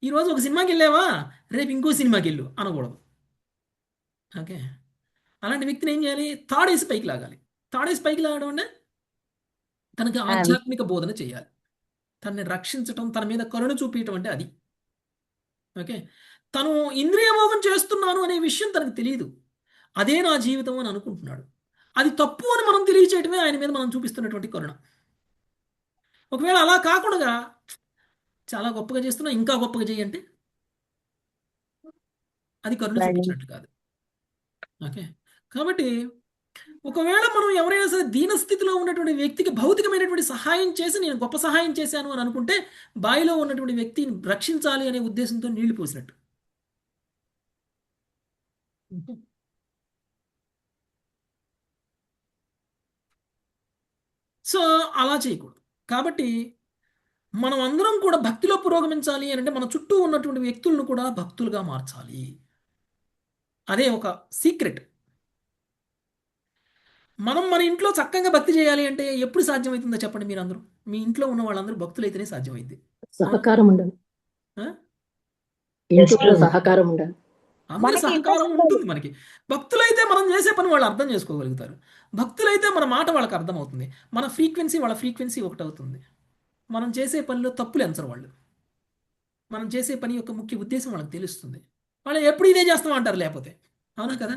ఈరోజు ఒక సినిమాకి వెళ్ళావా రేపు ఇంకో సినిమాకి వెళ్ళు అనకూడదు. ఓకే, అలాంటి వ్యక్తిని ఏం చేయాలి? తాడేసి పైకి లాగాలి. తాడేసి పైకి లాగడం అంటే తనకి ఆధ్యాత్మిక బోధన చేయాలి, తనని రక్షించటం, తన మీద కరుణ చూపించడం అంటే అది. ఓకే, తను ఇంద్రియభోగం చేస్తున్నాను అనే విషయం తనకు తెలియదు, అదే నా జీవితం అని అనుకుంటున్నాడు. అది తప్పు అని మనం తెలియచేయటమే ఆయన మీద మనం చూపిస్తున్నటువంటి కరుణ. ఒకవేళ అలా కాకుండా చాలా గొప్పగా చేస్తున్నా ఇంకా గొప్పగా చేయంటే అది కరుణ చూపించినట్టు కాదు. ఓకే, కాబట్టి ఒకవేళ మనం ఎవరైనా సరే దీనస్థితిలో ఉన్నటువంటి వ్యక్తికి భౌతికమైనటువంటి సహాయం చేసి నేను గొప్ప సహాయం చేశాను అని అనుకుంటే బావిలో ఉన్నటువంటి వ్యక్తిని రక్షించాలి అనే ఉద్దేశంతో నీళ్లు పోసినట్టు. సో అలా చేయకూడదు. కాబట్టి మనం అందరం కూడా భక్తిలో పురోగమించాలి అని అంటే మన చుట్టూ ఉన్నటువంటి వ్యక్తులను కూడా భక్తులుగా మార్చాలి. అదే ఒక సీక్రెట్. మనం మన ఇంట్లో చక్కగా భక్తి చేయాలి అంటే ఎప్పుడు సాధ్యమవుతుందో చెప్పండి మీరు అందరూ? మీ ఇంట్లో ఉన్న వాళ్ళందరూ భక్తులైతేనే సాధ్యమైంది. సహకారం ఉండాలి, ఆ? ఇంట్లో సహకారం ఉండాలి. అందరి సహకారం ఉంటుంది మనకి. భక్తులైతే మనం చేసే పని వాళ్ళు అర్థం చేసుకోగలుగుతారు, భక్తులైతే మన మాట వాళ్ళకి అర్థమవుతుంది, మన ఫ్రీక్వెన్సీ వాళ్ళ ఫ్రీక్వెన్సీ ఒకటవుతుంది, మనం చేసే పనిలో తప్పులు ఎంచరు వాళ్ళు, మనం చేసే పని యొక్క ముఖ్య ఉద్దేశం వాళ్ళకి తెలుస్తుంది. వాళ్ళు ఎప్పుడు ఇదే చేస్తామంటారు, లేకపోతే అవునా కదా?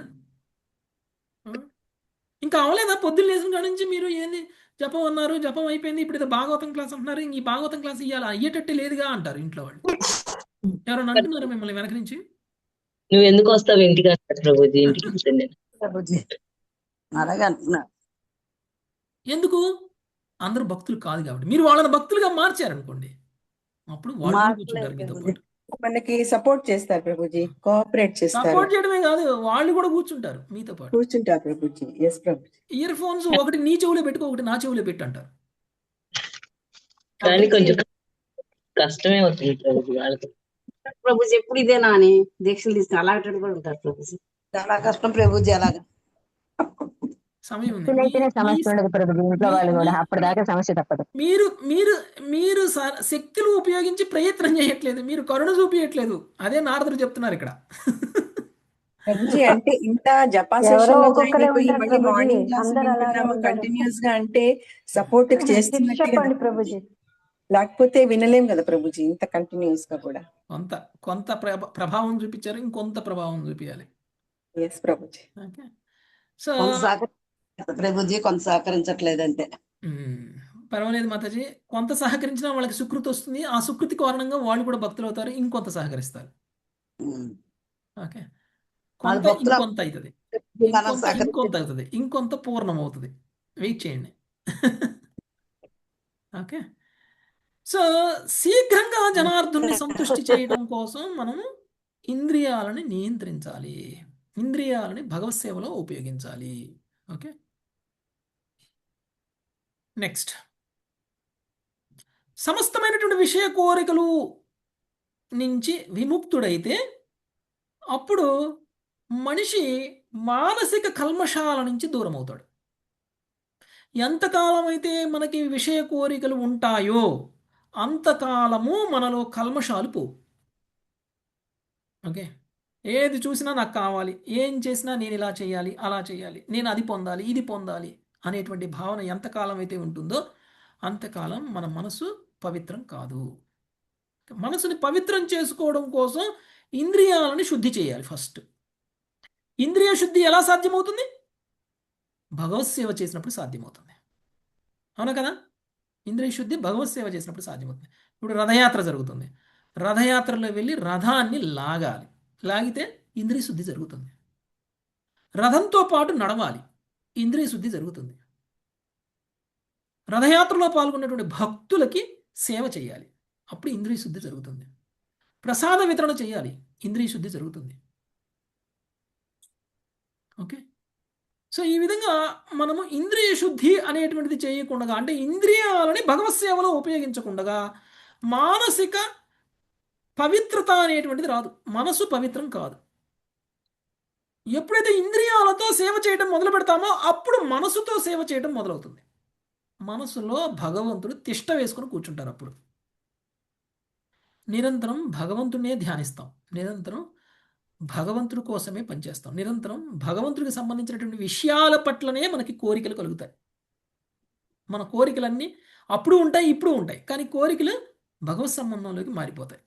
ఇంకా అవలేదా? పొద్దున్న లేచిన కాడ నుంచి మీరు ఏంది జపం అన్నారు, జపం అయిపోయింది, ఇప్పుడు ఏదో భాగవతం క్లాస్ అంటున్నారు, ఇంక ఈ భాగవతం క్లాస్ ఇవ్వాలి అయ్యేటట్టే లేదుగా అంటారు ఇంట్లో వాళ్ళు. ఎవరైనా అంటున్నారు మిమ్మల్ని వెనక నుంచి? నువ్వు ఎందుకు వస్తావు ఇంటికి అంటారు ప్రభుజీ. ఇంటికి ప్రభుజీ అలాగే అంటున్నా. ఎందుకు? అందరూ భక్తులు కాదు కాబట్టి. మీరు వాళ్ళని భక్తులుగా మార్చారనుకోండి, అప్పుడు వాళ్ళు కూర్చుంటారు మీతో పాటు. మనకి సపోర్ట్ చేస్తారు ప్రభుజీ, కోఆపరేట్ చేస్తారు. సపోర్ట్ చేయడమే కాదు, వాళ్ళు కూడా కూర్చుంటారు మీతో పాటు. కూర్చుంటారు Prabhuji. Yes Prabhuji. Ear phones ఒకటి నీ చెవులో పెట్టుకో, ఒకటి నా చెవులో పెట్టు అంటారు. కానీ ప్రభుజీ కొంచెం కష్టమే అవుతుంది ప్రభుజీ వాళ్ళకి. ప్రభుజీ ఎప్పుడు ఇదేనా అని దీక్షలు తీసుకుని అలాంటి కూడా ఉంటారు ప్రభుజీ. చాలా కష్టం ప్రభుజీ అలాగా. సమయం ఉంది. పిల్లైతేనే మీ సమస్య ఉండదు ప్రభుజీ, ఇంట్లో మీ వాళ్ళు కూడా మీ- అప్పటిదాకా సమస్య తప్పదు. మీరు మీరు మీరు శక్తులు ఉపయోగించి ప్రయత్నం చేయట్లేదు, మీరు కరుణ చూపించట్లేదు. అదే నారదుడు చెప్తున్నారు ఇక్కడ. ప్రభుజీ అంటే ఇంత జపా ఎవరో సెషన్ లో జాయిన్ ఒక్కొక్కరే అయిపోయి ఉంటారు మళ్ళీ ప్రభుజీ, మార్నింగ్ క్లాస్ అందరు అలాగే వింటున్నాము ఉంటారు. కంటిన్యూస్ గా అంటే సపోర్ట్ టిప్స్ చేస్తున్నట్టే కదా చెప్పండి ప్రభుజీ. ప్రభుజీ. లేకపోతే వినలేం కదా ప్రభుజీ ఇంత కంటిన్యూస్ గా కూడా. కొంత కొంత ప్రభావం చూపించారు, ఇంకొంత ప్రభావం చూపించాలి. ఎస్ ప్రభుజీ. ఓకే. సో కొంత ప్రభుజీ కొంత సహకరించట్లేదంటే పర్వాలేదు మాతాజీ, కొంత సహకరించినా వాళ్ళకి సుకృతి వస్తుంది. ఆ సుకృతి కారణంగా వాళ్ళు కూడా భక్తులు అవుతారు, ఇంకొంత సహకరిస్తారు. ఓకే. కొంత భక్తులు ఇంకొంత అవుతుంది, ఇంకొంత అవుతుంది, ఇంకొంత పూర్ణం అవుతుంది. వెయిట్ చేయండి. ఓకే. సో శీఘ్రంగా జనార్దుని సంతృష్టి చేయడం కోసం మనము ఇంద్రియాలని నియంత్రించాలి, ఇంద్రియాలని భగవత్ సేవలో ఉపయోగించాలి. ఓకే. నెక్స్ట్, సమస్తమైనటువంటి విషయ కోరికలు నుంచి విముక్తుడైతే అప్పుడు మనిషి మానసిక కల్మషాల నుంచి దూరం అవుతాడు. ఎంతకాలం అయితే మనకి విషయ కోరికలు ఉంటాయో అంతకాలము మనలో కల్మషాలు పోవు. ఓకే. ఏది చూసినా నాకు కావాలి, ఏం చేసినా నేను ఇలా చేయాలి, అలా చేయాలి, నేను అది పొందాలి, ఇది పొందాలి అనేటువంటి భావన ఎంతకాలం అయితే ఉంటుందో అంతకాలం మన మనసు పవిత్రం కాదు. మనసుని పవిత్రం చేసుకోవడం కోసం ఇంద్రియాలని శుద్ధి చేయాలి. ఫస్ట్ ఇంద్రియ శుద్ధి ఎలా సాధ్యమవుతుంది? భగవత్ సేవ చేసినప్పుడు సాధ్యమవుతుంది. అవునా కదా? ఇంద్రియ శుద్ధి భగవత్ సేవ చేసినప్పుడు సాధ్యమవుతుంది. ఇప్పుడు రథయాత్ర జరుగుతుంది, రథయాత్రలో వెళ్ళి రథాన్ని లాగాలి, లాగితే ఇంద్రియ శుద్ధి జరుగుతుంది. రథంతో పాటు నడవాలి, ఇంద్రియ శుద్ధి జరుగుతుంది. రథయాత్రలో పాల్గొన్నటువంటి భక్తులకి సేవ చేయాలి, అప్పుడు ఇంద్రియ శుద్ధి జరుగుతుంది. ప్రసాద వితరణ చేయాలి, ఇంద్రియ శుద్ధి జరుగుతుంది. ఓకే. సో ఈ విధంగా మనము ఇంద్రియ శుద్ధి అనేటువంటిది చేయకుండా, అంటే ఇంద్రియాలని భగవత్ సేవలో ఉపయోగించకుండా మానసిక పవిత్రత అనేటువంటిది రాదు, మనసు పవిత్రం కాదు. ఎప్పుడైతే ఇంద్రియాలతో సేవ చేయడం మొదలు పెడతామో అప్పుడు మనసుతో సేవ చేయడం మొదలవుతుంది. మనసులో భగవంతుడు తిష్ట వేసుకొని కూర్చుంటారు. అప్పుడు నిరంతరం భగవంతుడినే ధ్యానిస్తాం, నిరంతరం భగవంతుడి కోసమే పనిచేస్తాం, నిరంతరం భగవంతుడికి సంబంధించినటువంటి విషయాల పట్లనే మనకి కోరికలు కలుగుతాయి. మన కోరికలన్నీ అప్పుడు ఉంటాయి, ఇప్పుడు ఉంటాయి, కానీ కోరికలు భగవత్ సంబంధంలోకి మారిపోతాయి.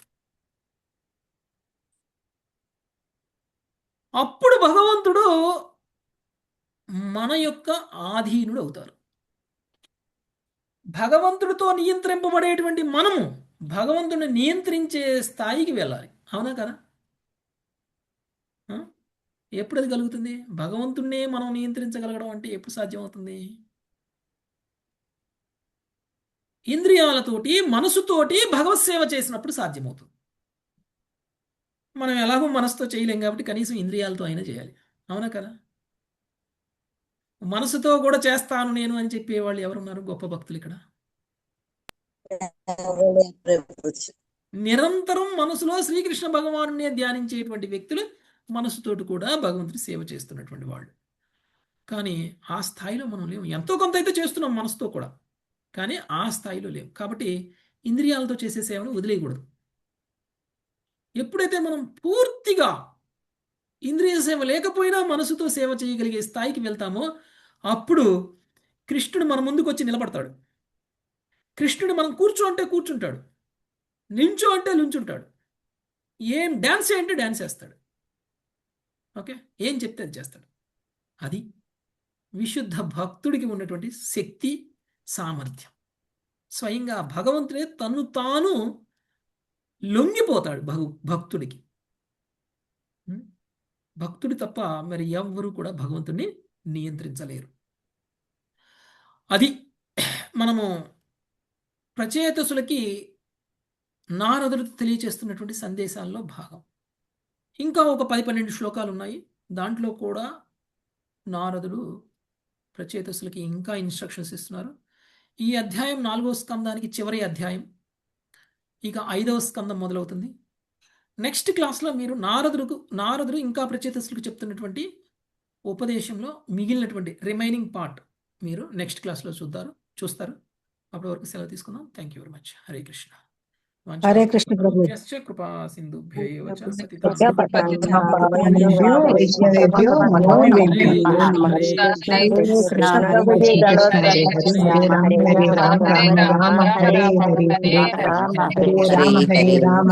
అప్పుడు భగవంతుడు మన యొక్క ఆధీనుడు అవుతారు. భగవంతుడితో నియంత్రింపబడేటువంటి మనము భగవంతుడిని నియంత్రించే స్థాయికి వెళ్ళాలి. అవునా కదా? ఎప్పుడు అది కలుగుతుంది? భగవంతుడినే మనం నియంత్రించగలగడం అంటే ఎప్పుడు సాధ్యమవుతుంది? ఇంద్రియాలతోటి మనసుతోటి భగవత్ సేవ చేసినప్పుడు సాధ్యమవుతుంది. మనం ఎలాగో మనసుతో చేయలేం కాబట్టి కనీసం ఇంద్రియాలతో అయినా చేయాలి. అవునా కదా? మనసుతో కూడా చేస్తాను నేను అని చెప్పేవాళ్ళు ఎవరున్నారు? గొప్ప భక్తులు ఇక్కడ. నిరంతరం మనసులో శ్రీకృష్ణ భగవానునే ధ్యానించేటువంటి వ్యక్తులు మనసుతోటి కూడా భగవంతుడి సేవ చేస్తున్నటువంటి వాళ్ళు. కానీ ఆ స్థాయిలో మనం లేవు. ఎంతో కొంత అయితే చేస్తున్నాం మనసుతో కూడా, కానీ ఆ స్థాయిలో లేవు. కాబట్టి ఇంద్రియాలతో చేసే సేవను వదిలేయకూడదు. ఎప్పుడైతే మనం పూర్తిగా ఇంద్రియ సేవ లేకపోయినా మనసుతో సేవ చేయగలిగే స్థాయికి వెళ్తామో అప్పుడు కృష్ణుడు మన ముందుకు వచ్చి నిలబడతాడు. కృష్ణుడు మనం కూర్చో అంటే కూర్చుంటాడు, నించో అంటే నించుంటాడు, ఏం డ్యాన్స్ అంటే డ్యాన్స్ చేస్తాడు. ఓకే. ఏం చెప్తే అది చేస్తాడు. అది విశుద్ధ భక్తుడికి ఉన్నటువంటి శక్తి, సామర్థ్యం. స్వయంగా భగవంతుడే తను తాను లొంగిపోతాడు భక్తుడికి. భక్తుడి తప్ప మరి ఎవ్వరూ కూడా భగవంతుడిని నియంత్రించలేరు. అది మనము ప్రచేతసులకి నారదుడు తెలియచేస్తున్నటువంటి సందేశాల్లో భాగం. ఇంకా ఒక 10-12 శ్లోకాలు ఉన్నాయి. దాంట్లో కూడా నారదుడు ప్రచేతసులకి ఇంకా ఇన్స్ట్రక్షన్స్ ఇస్తున్నారు. ఈ అధ్యాయం 4వ స్కందానికి చివరి అధ్యాయం. ఇక 5వ స్కందం మొదలవుతుంది. నెక్స్ట్ క్లాస్లో మీరు నారదుడు ఇంకా ప్రచేతసులకు చెప్తున్నటువంటి ఉపదేశంలో మిగిలినటువంటి రిమైనింగ్ పార్ట్ మీరు నెక్స్ట్ క్లాస్లో చూస్తారు. అప్పటి వరకు సెలవు తీసుకుందాం. Thank you very much. Hare Krishna. Hare Krishna ప్రభు. కృపా సింధుభ్యైవ చ కృపా హరే రామ